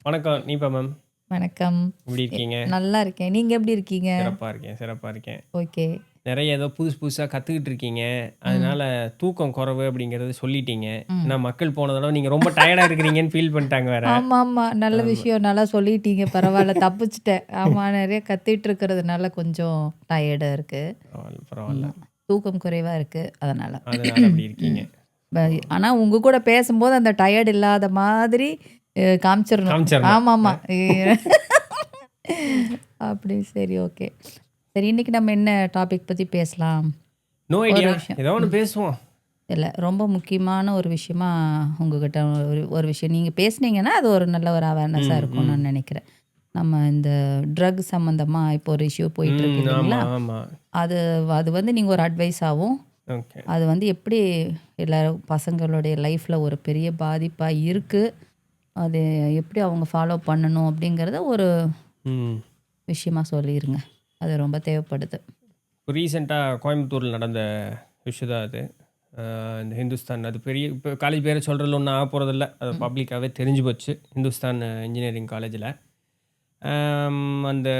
வணக்கம் நீபா மேம். வணக்கம். எப்படி இருக்கீங்க? நல்லா இருக்கேன். நீங்க எப்படி இருக்கீங்க? சிறப்பா இருக்கேன். ஓகே. நிறைய ஏதோ புதுசா கத்துக்கிட்டு இருக்கீங்க. ம். அதனால தூக்கம் குறைவு அப்படிங்கிறது சொல்லிட்டீங்க. ம். ஏன்னா மக்கள் போன தடவ நீங்க ரொம்ப டயர்டா இருக்கிறீங்கன்னு ஃபீல் பண்ணிட்டாங்க வேற. ஆமாமா. நல்ல ஆமா. விஷயம். நல்லா சொல்லிட்டீங்க. பரவால்ல தப்பிச்சுட்டேன். ஆமா நெறைய கத்திட்டு இருக்கிறதுனால கொஞ்சம் டயர்டா இருக்கு. பரவால்ல. ஆமா. தூக்கம் குறைவா இருக்கு. அதனால. அதனால அப்படி இருக்கீங்க. ம். ஆனா உங்க கூட பேசும்போது அந்த டயர்ட் இல்லாத மாதிரி காமிச்சிரணும். காமிச்சிரணும். ஆமாமா. அப்படி சரி ஓகே. சரி இன்னைக்கு நம்ம என்ன டாபிக் பத்தி பேசலாம்? நோ ஒரு ஐடியா. விஷயம். ஏதோ ஒண்ணு பேசுவோம். இல்ல. ரொம்ப முக்கியமான ஒரு விஷயமா உங்ககிட்ட ஒரு விஷயம் நீங்க பேசுனீங்கன்னா, அது ஒரு நல்ல ஒரு அவேர்னஸா ம், இருக்கும்னு ம். நான் நெனைக்கிறேன். நம்ம இந்த ட்ரக் சம்மந்தமா இப்போ ஒரு இஷ்யூ போயிட்டுருக்கு ஆமா, இல்லைங்களா? ஆமா. அது அது வந்து நீங்க ஒரு அட்வைஸாவும், ஓகே. அது வந்து எப்படி எல்லாரும் பசங்களுடைய லைஃப்ல ஒரு பெரிய பாதிப்பா இருக்கு. அது எப்படி அவங்க ஃபாலோ பண்ணணும் அப்படிங்கிறத ஒரு ம். விஷயமா சொல்லிருங்க. அது ரொம்ப தேவைப்படுது. ரீசெண்டா கோயம்புத்தூர்ல நடந்த விஷயம் தான் அது. இந்த ஹிந்துஸ்தான் அது பெரிய இப்போ காலேஜ் பேரை சொல்கிறதுல ஒன்றும் ஆக போகிறதில்ல. அது ம். பப்ளிக்காவே தெரிஞ்சு போச்சு. ஹிந்துஸ்தான் இன்ஜினியரிங் காலேஜில. அந்த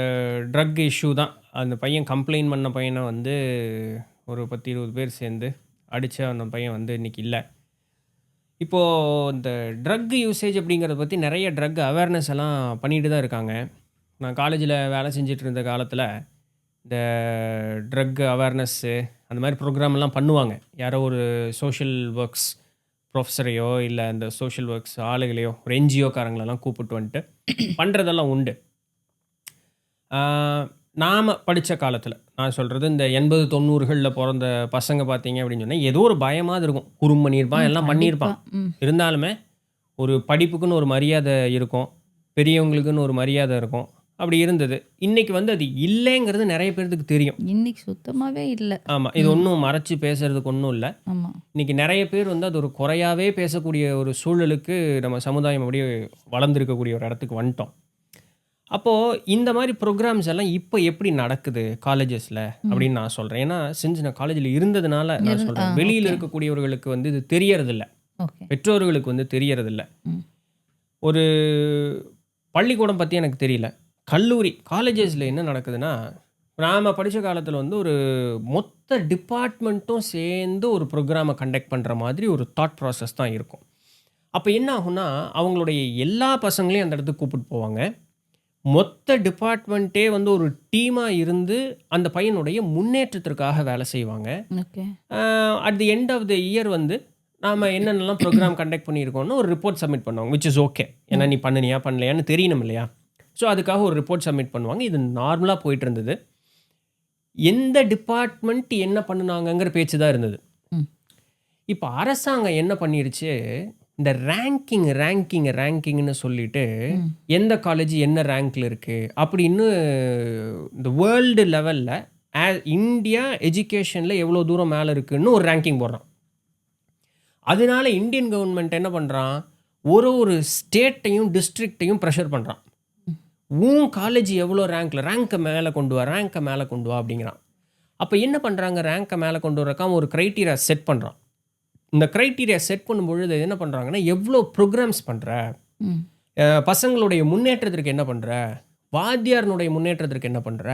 ட்ரக் இஷ்யூ தான். அந்த பையன் கம்ப்ளைண்ட் பண்ண பையன வந்து ஒரு 10, 20 பேர் சேர்ந்து அடிச்ச அந்த பையன் வந்து இன்னைக்கு இல்ல. இப்போ இந்த ட்ரக் யூசேஜ் அப்படிங்கிறத பத்தி நெறைய ட்ரக் அவேர்னஸ் எல்லாம் பண்ணிட்டு தான் இருக்காங்க. நான் காலேஜில வேலை செஞ்சுட்டு இருந்த காலத்தில, இந்த ட்ரக் அவேர்னஸ்ஸு அந்த மாரி ப்ரோகிராம்லாம் பண்ணுவாங்க. யாரோ ஒரு சோஷியல் ஒர்க்ஸ் ப்ரொஃபஸரையோ, இல்ல இந்த சோஷியல் ஒர்க்ஸ் ஆளுகளையோ, ஒரு என்ஜிஓ காரங்களெல்லாம் கூப்பிட்டு வந்துட்டு பண்றதெல்லாம் உண்டு. ஆ நாம படிச்ச காலத்தில, நான் சொல்றது இந்த 80, 90கள்ல பொறந்த பசங்க பார்த்தீங்க அப்படின்னு சொன்னா, ஏதோ ஒரு பயமாவது இருக்கும். குறும்பு பண்ணியிருப்பான், எல்லாம் கண்டிப்பா. பண்ணியிருப்பான். ம். இருந்தாலுமே ஒரு படிப்புக்குன்னு ஒரு மரியாதை இருக்கும். பெரியவங்களுக்குன்னு ஒரு மரியாதை இருக்கும். அப்படி இருந்தது. இன்னைக்கு வந்து அது இல்லைங்கிறது நெறைய பேத்துக்கு தெரியும். இன்னைக்கு சுத்தமாவே இல்ல. ஆமா. இது ம். ஒண்ணும் மறைச்சு பேசுறதுக்கு ஒண்ணும் இல்ல. ஆமா. இன்னைக்கு நெறைய பேர் வந்து அது ஒரு குறையாவே பேசக்கூடிய ஒரு சூழலுக்கு நம்ம சமுதாயம் அப்படியே வளர்ந்திருக்கக்கூடிய ஒரு இடத்துக்கு வந்துட்டோம். அப்போ இந்த மாரி புரோகிராம்ஸ் எல்லாம் இப்ப எப்படி நடக்குது காலேஜஸ்ல ம். அப்படின்னு நான் சொல்றேன். ஏன்னா, சின்ஸ் நான் காலேஜ்ல இருந்ததுனால நான் சொல்றேன். வெளியில ஓகே. இருக்கக்கூடியவர்களுக்கு வந்து இது தெரியறதில்ல. ஓகே. பெற்றோர்களுக்கு வந்து தெரியறதில்ல. ம். ஒரு பள்ளிக்கூடம் பத்தி எனக்கு தெரியல. கல்லூரி, காலேஜஸ்ல என்ன நடக்குதுன்னா, நாம படிச்ச காலத்துல வந்து ஒரு மொத்த டிபார்ட்மெண்ட்டும் சேர்ந்து ஒரு புரோகிராம கண்டக்ட் பண்ற மாதிரி ஒரு தாட் ப்ராசஸ் தான் இருக்கும். அப்ப என்ன ஆகும்னா, அவங்களுடைய எல்லா பசங்களையும் அந்த இடத்துக்கு கூப்பிட்டு போவாங்க. மொத்த டிபார்ட்மெண்ட்டே வந்து ஒரு டீமா இருந்து, அந்த பையனுடைய முன்னேற்றத்திற்காக வேலை செய்வாங்க. Okay. Uh at the end of the year வந்து, நாம என்னென்னலாம் புரோகிராம் கண்டக்ட் பண்ணியிருக்கோம்னு ஒரு ரிப்போர்ட் சப்மிட் பண்ணுவாங்க. Which is okay. ஏன்னா ம். நீ பண்ணுனியா, பண்ணலையான்னு தெரியணும் இல்லையா? ஸோ, அதுக்காக ஒரு ரிப்போர்ட் சப்மிட் பண்ணுவாங்க. இது நார்மலா போயிட்டுருந்தது. எந்த டிபார்ட்மெண்ட் என்ன பண்ணுனாங்கங்கிற பேச்சு தான் இருந்தது. ம். இப்ப அரசாங்கம் என்ன பண்ணிருச்சு, இந்த ரேங்கிங்ன்னு சொல்லிட்டு, ம். எந்த காலேஜ் என்ன ரேங்க்ல இருக்கு அப்படின்னு இந்த வேர்ல்டு லெவல்ல இந்தியா எஜுகேஷன்ல எவ்வளோ தூரம் மேல இருக்குன்னு ஒரு ரேங்கிங் போடுறான். அதனால இந்தியன் கவர்ன்மெண்ட் என்ன பண்றான், ஒரு ஸ்டேட்டையும், டிஸ்ட்ரிக்ட்டையும் பிரஷர் பண்றான். ம். உன் காலேஜ் எவ்வளோ ரேங்க்ல ரேங்க்க மேல கொண்டு வா அப்படிங்கிறான். அப்ப என்ன பண்றாங்க, ரேங்க்க மேல கொண்டு வரதுக்கு அவன் ஒரு கிரைட்டீரியா செட் பண்றான். இந்த கிரைட்டீரியா செட் பண்ணும்பொழுது என்ன பண்றாங்கன்னா, எவ்வளோ புரோகிராம்ஸ் பண்ற? ம். பசங்களுடைய முன்னேற்றத்திற்கு என்ன பண்ற? வாத்தியாரினுடைய முன்னேற்றத்திற்கு என்ன பண்ற?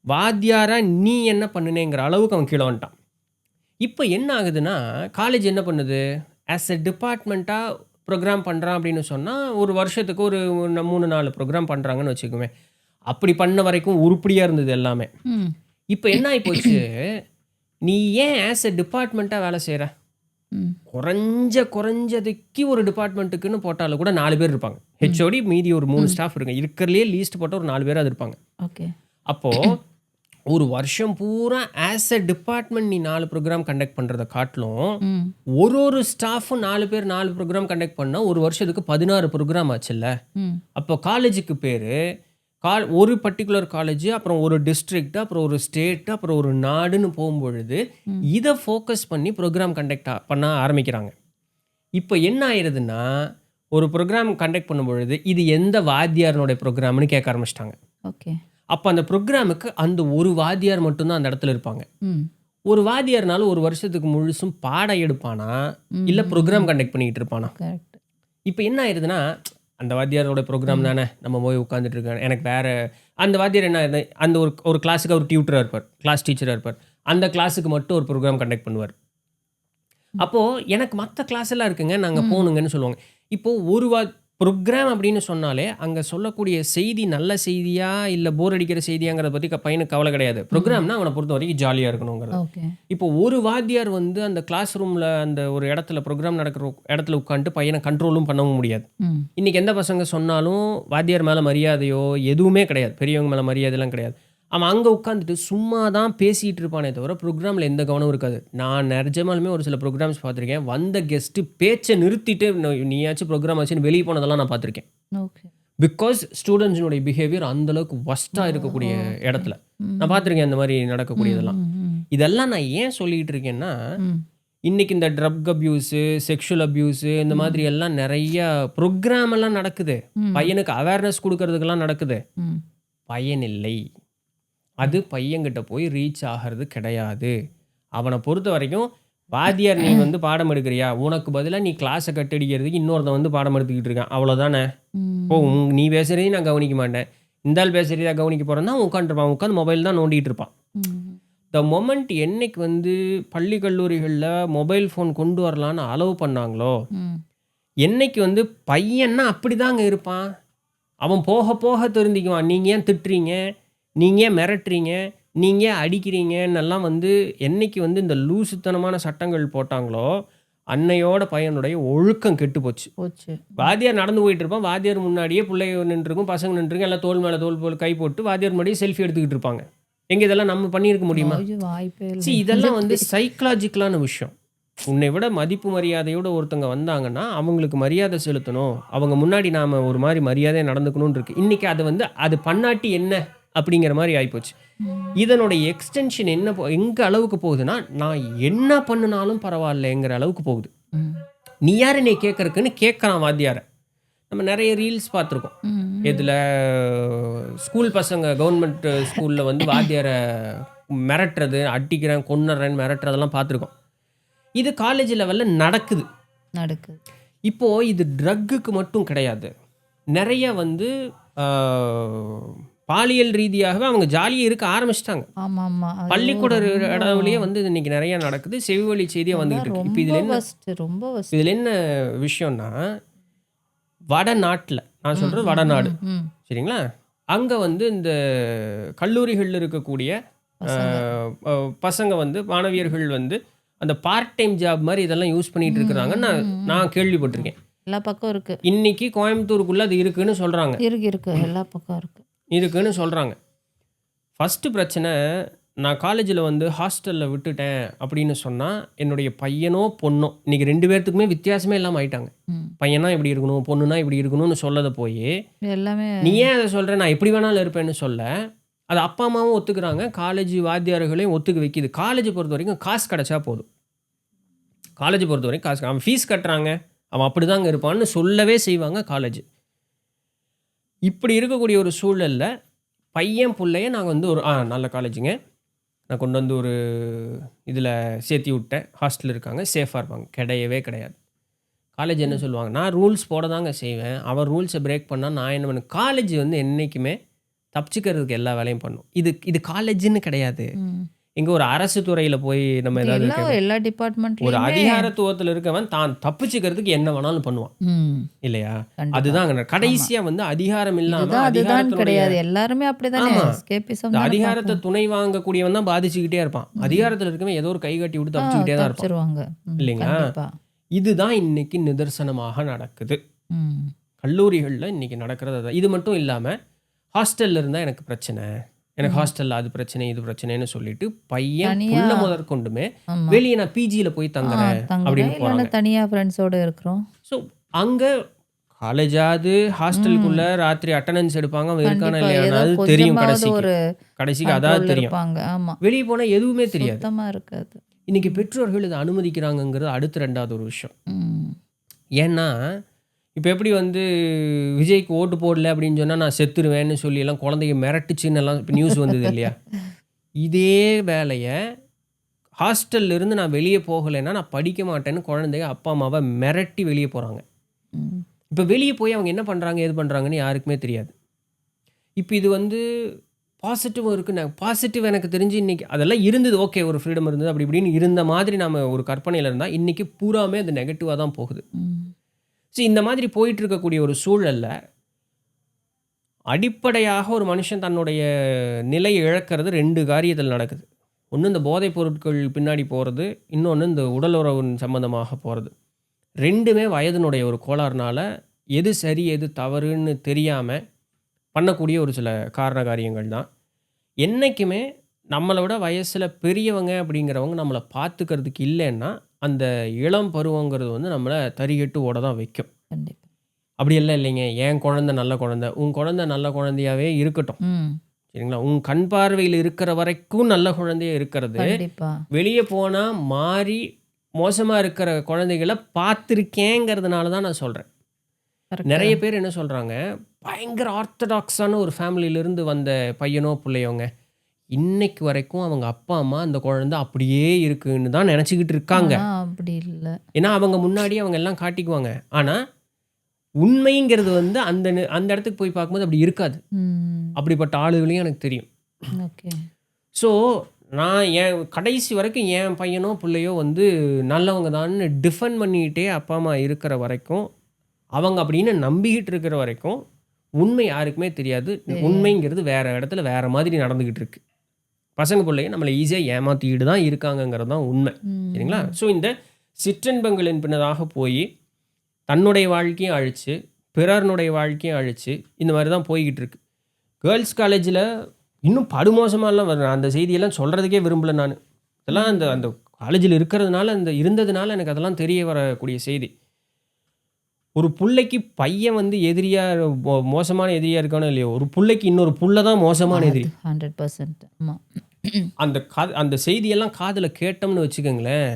வாத்தியாரா நீ என்ன பண்ணுனேங்கிற அளவுக்கு அவன் கீழ வந்துட்டான். இப்ப என்ன ஆகுதுன்னா, காலேஜ் என்ன பண்ணுது? ஆஸ் எ டிபார்ட்மெண்ட்டா புரோகிராம் பண்றான் அப்படின்னு சொன்னா, ஒரு வருஷத்துக்கு ஒரு 3, 4 புரோகிராம் பண்றாங்கன்னு வச்சுக்கோமே. அப்படி பண்ண வரைக்கும் உருப்படியா இருந்தது எல்லாமே. ம். இப்ப என்ன ஆயிப்போச்சு, நீ ஏன் ஆஸ் எ டிபார்ட்மெண்ட்டா வேலை செய்ற? ம். குறைஞ்சதுக்கு ஒரு டிபார்ட்மெண்ட்டுக்குன்னு போட்டாலும் கூட 4 பேர் இருப்பாங்க. ம். ஹெச்ஓடி மீதி ஒரு 3 ம். ஸ்டாஃப் இருக்காங்க. இருக்கிறதுலயே லீஸ்ட் போட்டா ஒரு 4 பேராவது இருப்பாங்க. ஓகே. அப்போ ஒரு வருஷம் பூரா ஆஸ் எ டிபார்ட்மெண்ட் நீ 4 புரோகிராம் கண்டக்ட் பண்றத காட்டிலும், ம். ஒரு ஸ்டாஃப்பும் 4 பேர் 4 புரோகிராம் கண்டக்ட் பண்ணா, ஒரு வருஷத்துக்கு 16 புரோகிராம் ஆச்சுல்ல. ம். அப்போ காலேஜுக்கு பேரு, ஒரு பர்ட்டிகுலர் காலேஜ், அப்புறம் ஒரு டிஸ்ட்ரிக்ட், அப்புறம் ஒரு ஸ்டேட், அப்புறம் ஒரு நாடுன்னு போகும்பொழுது, ம். இத ஃபோக்கஸ் பண்ணி புரோகிராம் கண்டக்ட் பண்ண ஆரம்பிக்கிறாங்க. இப்ப என்ன ஆயிருதுன்னா, ஒரு புரோகிராம் கண்டக்ட் பண்ணும்பொழுது, இது எந்த வாத்தியாரினுடைய புரோகிராம்ன்னு கேட்க ஆரம்பிச்சுட்டாங்க. ஓகே. அப்ப அந்த புரோகிராமுக்கு அந்த ஒரு வாத்தியார் மட்டும் தான் அந்த இடத்துல இருப்பாங்க. ம். ஒரு வாத்தியார்னால ஒரு வருஷத்துக்கு முழுசும் பாடம் எடுப்பானா, ம். இல்ல ம். புரோகிராம் ம். கண்டக்ட் பண்ணிட்டு இருப்பானா? கரெக்ட். இப்ப என்ன ஆயிருதுன்னா, அந்த வாத்தியாரோட ப்ரோக்ராம் தானே, நம்ம போய் உட்காந்துட்டு இருக்கேன். எனக்கு வேற அந்த வாத்தியார் என்ன அந்த ஒரு கிளாஸுக்கு அவர் டியூட்டரா இருப்பார். கிளாஸ் டீச்சரா இருப்பார். அந்த கிளாஸுக்கு மட்டும் ஒரு ப்ரோகிராம் கண்டக்ட் பண்ணுவார். அப்போ எனக்கு மத்த கிளாஸ் எல்லாம் இருக்குங்க. நாங்க ம். போணுங்கன்னு சொல்லுவாங்க. இப்போ ஒரு ப்ரோகிராம் அப்படின்னு சொன்னாலே, அங்க சொல்லக்கூடிய செய்தி நல்ல செய்தியா, இல்ல போர் அடிக்கிற செய்தியாங்கிறத பத்தி பையனுக்கு கவலை கிடையாது. ப்ரோகிராம்னா அவன பொறுத்தவரைக்கும் ஜாலியா இருக்கணுங்கிறது. ஓகே. இப்போ ஒரு வாத்தியார் வந்து அந்த கிளாஸ் ரூம்ல அந்த ஒரு இடத்துல ப்ரோகிராம் நடக்கிற இடத்துல உட்காந்துட்டு பையன கண்ட்ரோலும் பண்ணவும் முடியாது. ம். இன்னைக்கு எந்த பசங்க சொன்னாலும் வாத்தியார் மேல மரியாதையோ எதுவுமே கிடையாது. பெரியவங்க மேல மரியாதைலாம் கிடையாது. அவன் அங்க உட்காந்துட்டு சும்மா தான் பேசிட்டு இருப்பானே தவிர, ப்ரோகிராம்ல எந்த கவனமும் இருக்காது. நான் நிஜமாலுமே ஒரு சில ப்ரோகிராம்ஸ் பார்த்துருக்கேன். வந்த கெஸ்ட் பேச்ச நிறுத்திட்டு நீயாச்சும் ப்ரோகிராம் ஆச்சுன்னு வெளிய போனதெல்லாம் நான் பார்த்துருக்கேன். ஓகே. பிகாஸ் ஸ்டூடண்ட்ஸினுடைய பிஹேவியர் அந்த அளவுக்கு வொர்ஸ்ட்டா இருக்கக்கூடிய இடத்துல. ம். நான் பார்த்துருக்கேன் அந்த மாரி நடக்கக்கூடியதெல்லாம். ம். இதெல்லாம் நான் ஏன் சொல்லிட்டு இருக்கேன்னா, ம். இன்னைக்கு இந்த ட்ரக் அப்யூஸு, செக்ஷுவல் அப்யூஸு இந்த மாதிரி எல்லாம் நெறைய ப்ரோகிராம் எல்லாம் நடக்குது. ம். பையனுக்கு அவேர்னஸ் குடுக்கறதுக்கெல்லாம் நடக்குது. ம். பயனில்லை. அது பையன்கிட்ட போய் ரீச் ஆகிறது கிடையாது. அவன பொறுத்தவரைக்கும், வாத்தியார் நீ வந்து பாடம் எடுக்கிறியா? உனக்கு பதிலா நீ கிளாஸ கட் அடிக்கிறதுக்கு இன்னொருத்தன் வந்து பாடம் எடுத்துக்கிட்டு இருக்கான். அவ்வளோதானே. இப்போ ம். நீ பேசுறதையும் நான் கவனிக்க மாட்டேன். இந்த ஆள் பேசுறத கவனிக்க போறேன்னா, அவன் உட்காந்துருப்பான். உட்காந்து மொபைல் தான் நோண்டிட்டு இருப்பான். ம். த மொமெண்ட் என்னைக்கு வந்து பள்ளி, கல்லூரிகள்ல மொபைல் ஃபோன் கொண்டு வரலான்னு அலோவ் பண்ணாங்களோ, ம். என்னைக்கு வந்து பையன்னா அப்படிதாங்க இருப்பான். அவன் போக போக தெரிஞ்சுக்குவான். நீங்க ஏன் திட்டுறீங்க? நீங்க ஏன் மிரட்டுறீங்க? நீங்க ஏன் அடிக்கிறீங்கன்னெல்லாம் வந்து என்னைக்கு வந்து இந்த லூசுத்தனமான சட்டங்கள் போட்டாங்களோ, அன்னையோட பையனுடைய ஒழுக்கம் கெட்டு போச்சு. போச்சு. வாத்தியார் நடந்து போயிட்டு இருப்பான். வாத்தியார் முன்னாடியே புள்ளைங்க நின்றுருக்கும், பசங்க நின்றுருக்கும். எல்லாம் தோள் மேல தோள் போட்டு கை போட்டு வாத்தியார் முன்னாடியே செல்ஃபி எடுத்துக்கிட்டு இருப்பாங்க. எங்க இதெல்லாம் நம்ம பண்ணியிருக்க முடியுமா? ஐயோ! வாய்ப்பே இல்ல. இதெல்லாம் வந்து சைக்காலஜிக்கலான விஷயம். உன்னை விட மதிப்பு மரியாதையோட ஒருத்தங்க வந்தாங்கன்னா, அவங்களுக்கு மரியாதை செலுத்தணும். அவங்க முன்னாடி நாம ஒரு மாரி மரியாதையா நடந்துக்கணும்னு இருக்கு. இன்னைக்கு அது வந்து அது பண்ணாட்டி என்ன? அப்படிங்கிற மாரி ஆயிப்போச்சு. ம். இதனுடைய எக்ஸ்டென்ஷன் என்ன எங்க அளவுக்கு போகுதுன்னா, நான் என்ன பண்ணுனாலும் பரவாயில்லங்கிற அளவுக்கு போகுது. ம். நீ யாரு என்னைய கேட்கறக்குன்னு கேட்கறான் வாத்தியார. நம்ம நெறைய ரீல்ஸ் பார்த்துருக்கோம். ம். இதுல ஸ்கூல் பசங்க கவர்மெண்ட் ஸ்கூல்ல வந்து வாத்தியார மிரட்டுறது, அடிக்கிறேன், கொன்னுறேன்னு மிரட்டுறதெல்லாம் பார்த்துருக்கோம். இது காலேஜ் லெவல்ல நடக்குது. நடக்குது. இப்போ இது ட்ரக்குக்கு மட்டும் கிடையாது. நெறைய வந்து ஆ பாலியல் ரீதியாகவே அவங்க ஜாலியா இருக்க ஆரம்பிச்சுட்டாங்க. ஆமாமா. பள்ளிக்கூட அளவுலயே வந்து இன்னைக்கு நெறைய நடக்குது. செவிவழி செய்தியா வந்துகிட்டு இருக்கு. இப்ப இதுல ரொம்ப என்ன வொர்ஸ்ட், ரொம்ப வொர்ஸ்ட். இதுல என்ன விஷயம்னா, வடநாட்டுல நான் சொல்றது வடநாடு. ம். சரிங்களா? அங்க வந்து இந்த கல்லூரிகள்ல இருக்கக்கூடிய பசங்க வந்து மாணவியர்கள் வந்து அந்த பார்ட் டைம் ஜாப் மாரி இதெல்லாம் யூஸ் பண்ணிட்டு இருக்கிறாங்கன்னு நான் கேள்விப்பட்டிருக்கேன். எல்லா பக்கம் இருக்கு. இன்னைக்கு கோயம்புத்தூருக்குள்ள அது இருக்குன்னு சொல்றாங்க. இருக்கு. எல்லா பக்கம் இருக்கு. இருக்குன்னு சொல்றாங்க. ஃபர்ஸ்ட் பிரச்சனை, நான் காலேஜ்ல வந்து ஹாஸ்டல்ல விட்டுட்டேன் அப்படின்னு சொன்னா, என்னுடைய பையனோ, பொண்ணோ இன்னைக்கு 2 பேத்துக்குமே வித்தியாசமே இல்லாம ஆயிட்டாங்க. ம். பையனா இப்படி இருக்கணும், பொண்ணுனா இப்படி இருக்கணும்னு சொல்லத போயி, எல்லாமே நீ ஏன் அத சொல்ற? நான் எப்படி வேணாலும் இருப்பேன்னு சொல்ல, அது அப்பா, அம்மாவும் ஒத்துக்கிறாங்க. காலேஜ் வாத்தியார்களையும் ஒத்துக்க வைக்குது. காலேஜ் பொறுத்தவரைக்கும் காசு கிடைச்சா போதும். காலேஜ் பொறுத்தவரைக்கும் காசு அவன் ஃபீஸ் கட்டுறாங்க. அவன் அப்படிதாங்க இருப்பான்னு சொல்லவே செய்வாங்க காலேஜ். இப்படி இருக்கக்கூடிய ஒரு சூழல்ல, பையன் புள்ளைய நாங்க வந்து ஒரு நல்ல காலேஜுங்க. நான் கொண்டு வந்து ஒரு இதில சேர்த்தி விட்டேன். ஹாஸ்டல் இருக்காங்க. சேஃபா இருப்பாங்க. கிடையவே கிடையாது. காலேஜ் என்ன சொல்லுவாங்க, நான் ரூல்ஸ் போட தாங்க செய்வேன். அவன் ரூல்ஸ பிரேக் பண்ணா நான் என்ன பண்ணுவேன்? காலேஜ் வந்து என்னைக்குமே தப்பிச்சுக்கிறதுக்கு எல்லா வேலையும் பண்ணும். இது காலேஜ்ன்னு கிடையாது. ம். இங்க ஒரு அரசு துறையில போய் நம்ம ஏதாவது எல்லா ஒரு டிபார்ட்மெண்ட்லயுமே அதிகாரத்துவத்துல இருக்கவன் தான் தப்பிச்சுக்கிறதுக்கு என்ன வேணாலும் பண்ணுவான். ம். இல்லையா? கண்டிப்பா. அதுதான் அங்க கடைசியா வந்து அதிகாரம் இல்லாம அதுதான் அதிகாரத்தினுடைய கிடையாது. எல்லாருமே அப்படிதானே. ஆமா. எஸ்கேபிசம் இந்த தானே அதிகாரத்தை பார்ப்போம். துணை வாங்கக்கூடியவன் தான் பாதிச்சுக்கிட்டே இருப்பான். அதிகாரத்துல இருக்கவன் ஏதோ ஒரு கை கட்டி விட்டு தப்பிச்சுக்கிட்டே தான் இருப்பான். தப்பிச்சிருவாங்க. இல்லைங்களா? கண்டிப்பா. இதுதான் இன்னைக்கு நிதர்சனமாக நடக்குது. ம். கல்லூரிகள்ல இன்னைக்கு நடக்கிறது அதான். இது மட்டும் இல்லாம ஹாஸ்டல்ல இருந்தா எனக்கு பிரச்சனை. எனக்கு ஹாஸ்டல்ல அது பிரச்சனை, இது பிரச்சனைன்னு சொல்லிட்டு பையன் தனியா புள்ள முதற்கொண்டுமே ஆமா. வெளியே நான் பிஜியில போய் தங்குறேன் தங்குறேன். அப்படின்னு இல்லைன்னா போறாங்க. தனியா ஃப்ரெண்ட்ஸோட இருக்கிறோம். ஸோ அங்க காலேஜாவது ஹாஸ்டலுக்குள்ள ராத்திரி அட்டெண்டன்ஸ் எடுப்பாங்க. அவன் இருக்கானா கண்டிப்பா. ஏதோ இல்லையானாவது தெரியும் கொஞ்சமாவது ஒரு கடைசிக்கு அதாவது கண்ட்ரோல்ல தெரியும். இருப்பாங்க. ஆமா. வெளியே போனா எதுவுமே தெரியாது. சுத்தமா இருக்காது. இன்னைக்கு பெற்றோர்கள் இதை அனுமதிக்கிறாங்கங்கிறது அடுத்த 2வது ஒரு விஷயம். ம். ஏன்னா இப்போ எப்படி வந்து விஜய்க்கு ஓட்டு போடல அப்படின்னு சொன்னா நான் செத்துருவேன்னு சொல்லி எல்லாம் குழந்தைங்க மிரட்டுச்சுன்னு எல்லாம் இப்போ நியூஸ் வந்தது இல்லையா? இதே வேலையை ஹாஸ்டல்ல இருந்து நான் வெளியே போகலைன்னா நான் படிக்க மாட்டேன்னு குழந்தைங்க அப்பா அம்மாவை மிரட்டி வெளியே போறாங்க. ம். இப்போ வெளியே போய் அவங்க என்ன பண்ணுறாங்க எது பண்ணுறாங்கன்னு யாருக்குமே தெரியாது. இப்போ இது வந்து பாசிட்டிவும் இருக்குது. பாசிட்டிவ் எனக்கு தெரிஞ்சு இன்றைக்கி அதெல்லாம் இருந்தது. ஓகே, ஒரு ஃப்ரீடம் இருந்தது அப்படி இப்படின்னு இருந்த மாதிரி நம்ம ஒரு கற்பனையில் இருந்தால் இன்றைக்கி பூராமே அது நெகட்டிவாக தான் போகுது. ஸோ இந்த மாதிரி போயிட்டு இருக்கக்கூடிய ஒரு சூழலில் அடிப்படையாக ஒரு மனுஷன் தன்னுடைய நிலையை இழக்கிறது 2 காரியத்தில் நடக்குது. ஒன்று இந்த போதைப் பொருட்கள் பின்னாடி போகிறது, இன்னொன்று இந்த உடலுறவு சம்பந்தமாக போகிறது. 2மே வயதினுடைய ஒரு கோளாறுனால எது சரி எது தவறுன்னு தெரியாமல் பண்ணக்கூடிய ஒரு சில காரண காரியங்கள் தான். என்றைக்குமே நம்மளை விட வயசில் பெரியவங்க அப்படிங்கிறவங்க நம்மளை பார்த்துக்கிறதுக்கு இல்லைன்னா அந்த இளம் பருவங்கிறது வந்து நம்மளை தறிகட்டு ஓட தான் வைக்கும். கண்டிப்பா. அப்படி எல்லாம் இல்லைங்க, என் குழந்தை நல்ல குழந்தை, உன் குழந்தை நல்ல குழந்தையாவே இருக்கட்டும், சரிங்களா? உன் கண் பார்வையில் இருக்கிற வரைக்கும் நல்ல குழந்தைய இருக்கிறது. கண்டிப்பா. வெளியே போனால் மாறி மோசமாக இருக்கிற குழந்தைகளை பார்த்துருக்கேங்கிறதுனால தான் நான் சொல்கிறேன். நிறைய பேர் என்ன சொல்கிறாங்க, பயங்கர ஆர்த்தடாக்ஸான ஒரு ஃபேமிலியிலேருந்து வந்த பையனோ பிள்ளையோங்க, இன்னைக்கு வரைக்கும் அவங்க அப்பா அம்மா அந்த குழந்தை அப்படியே இருக்குன்னு தான் நினச்சிக்கிட்டு இருக்காங்க. அப்படி இல்லை. ஏன்னா அவங்க முன்னாடி அவங்க எல்லாம் காட்டிக்குவாங்க. ஆனால் உண்மைங்கிறது வந்து அந்த இடத்துக்கு போய் பார்க்கும்போது அப்படி இருக்காது. அப்படிப்பட்ட ஆளுகளையும் எனக்கு தெரியும். ஓகே. ஸோ நான் என் கடைசி வரைக்கும் என் பையனோ பிள்ளையோ வந்து நல்லவங்க தான்னு டிஃபெண்ட் பண்ணிக்கிட்டே அப்பா அம்மா இருக்கிற வரைக்கும், அவங்க அப்படின்னு நம்பிக்கிட்டு இருக்கிற வரைக்கும் உண்மை யாருக்குமே தெரியாது. உண்மைங்கிறது வேறு இடத்துல வேறு மாதிரி நடந்துக்கிட்டு இருக்கு. பசங்க பிள்ளைங்க நம்மளை ஈஸியாக ஏமாற்றிக்கிட்டு தான் இருக்காங்கங்கிறது தான் உண்மை, சரிங்களா? ஸோ இந்த சிற்றின்பங்களின் பின்னதாக போய் தன்னுடைய வாழ்க்கையும் அழித்து பிறர்னுடைய வாழ்க்கையும் அழித்து இந்த மாதிரி தான் போய்கிட்டு இருக்கு. கேர்ள்ஸ் காலேஜில் இன்னும் படுமோசமாலாம் வரும். அந்த செய்தியெல்லாம் சொல்கிறதுக்கே விரும்பலை நான். இதெல்லாம் அந்த காலேஜில் இருக்கிறதுனால இருந்ததுனால எனக்கு அதெல்லாம் தெரிய வரக்கூடிய செய்தி. ஒரு பிள்ளைக்கு பையன் வந்து எதிரியாக மோசமான எதிரியாக இருக்கானோ இல்லையோ, ஒரு பிள்ளைக்கு இன்னொரு புள்ள தான் மோசமான எதிரி. 100%. ஆமாம். அந்த செய்தியெல்லாம் காதில் கேட்டோம்னு வச்சுக்கோங்களேன்,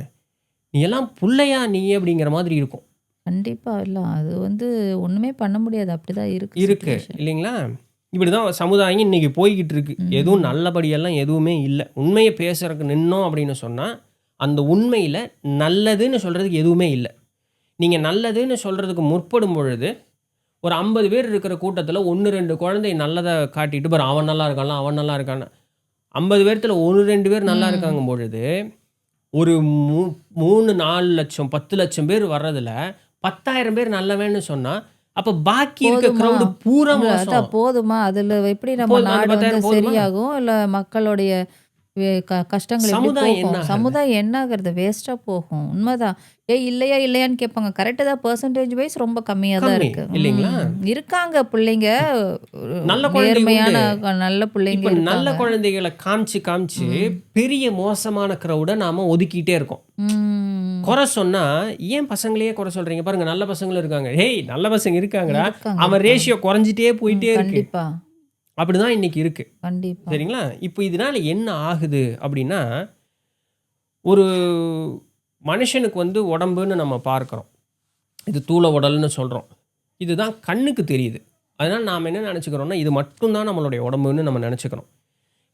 நீ எல்லாம் பிள்ளையா நீ அப்படிங்கிற மாதிரி இருக்கும். கண்டிப்பாக இல்லை, அது வந்து ஒன்றுமே பண்ண முடியாது. அப்படி தான் இருக்கு இல்லைங்களா? இப்படி தான் சமுதாயம் இன்றைக்கி போய்கிட்டு இருக்கு. எதுவும் நல்லபடியெல்லாம் எதுவுமே இல்லை. உண்மையை பேசுறதுக்கு நின்னோம் அப்படின்னு சொன்னால் அந்த உண்மையில் நல்லதுன்னு சொல்கிறதுக்கு எதுவுமே இல்லை. நீங்கள் நல்லதுன்னு சொல்கிறதுக்கு முற்படும் பொழுது ஒரு 50 பேர் இருக்கிற கூட்டத்தில் 1-2 குழந்தை நல்லதை காட்டிட்டு பாரு, அவன் நல்லா இருக்கான் அவன் நல்லா இருக்கான்னு 50 பேர்த்தில் 1-2 பேர் நல்லா இருக்காங்க பொழுது ஒரு 3-4 லட்சம் 10 லட்சம் பேர் வர்றதில் 10,000 பேர் நல்லவேன்னு சொன்னால் அப்போ பாக்கி இருக்க க்ரௌடு பூரா மோசம். போதுமா? அதில் எப்படி நம்ம நாடு வந்து சரியாகும்? இல்லை மக்களுடைய கஷ்டங்கள் சமுதாயம் என்ன ஆகுறது? வேஸ்டா போகும். உண்மைதான். இல்லையா இல்லையான்னு கேட்பாங்க. கரெக்டு தான். பெர்சன்டேஜ் வைஸ் ரொம்ப கம்மியாக தான் இருக்கு இல்லைங்களா? இருக்காங்க பிள்ளைங்க, நல்ல நேர்மையான நல்ல பிள்ளைங்க. நல்ல குழந்தைகளை காமிச்சு பெரிய மோசமான க்ரௌடை நாம ஒதுக்கிட்டே இருக்கோம். குறை சொன்னா ஏன் பசங்களையே குறை சொல்றீங்க? பாருங்க, நல்ல பசங்களும் இருக்காங்க. ஹேய், நல்ல பசங்க இருக்காங்கடா, அவன் ரேஷியோ குறைஞ்சிட்டே போயிட்டே இருக்கு. கண்டிப்பா அப்படிதான் இன்னைக்கு இருக்கு. கண்டிப்பா. சரிங்களா? இப்போ இதனால என்ன ஆகுது அப்படின்னா, ஒரு மனுஷனுக்கு வந்து உடம்புன்னு நம்ம பார்க்குறோம், இது தூள உடல்னு சொல்கிறோம். இதுதான் கண்ணுக்கு தெரியுது. அதனால் நாம் என்ன நினச்சிக்கிறோம்னா இது மட்டும்தான் நம்மளுடைய உடம்புன்னு நம்ம நினச்சிக்கிறோம்.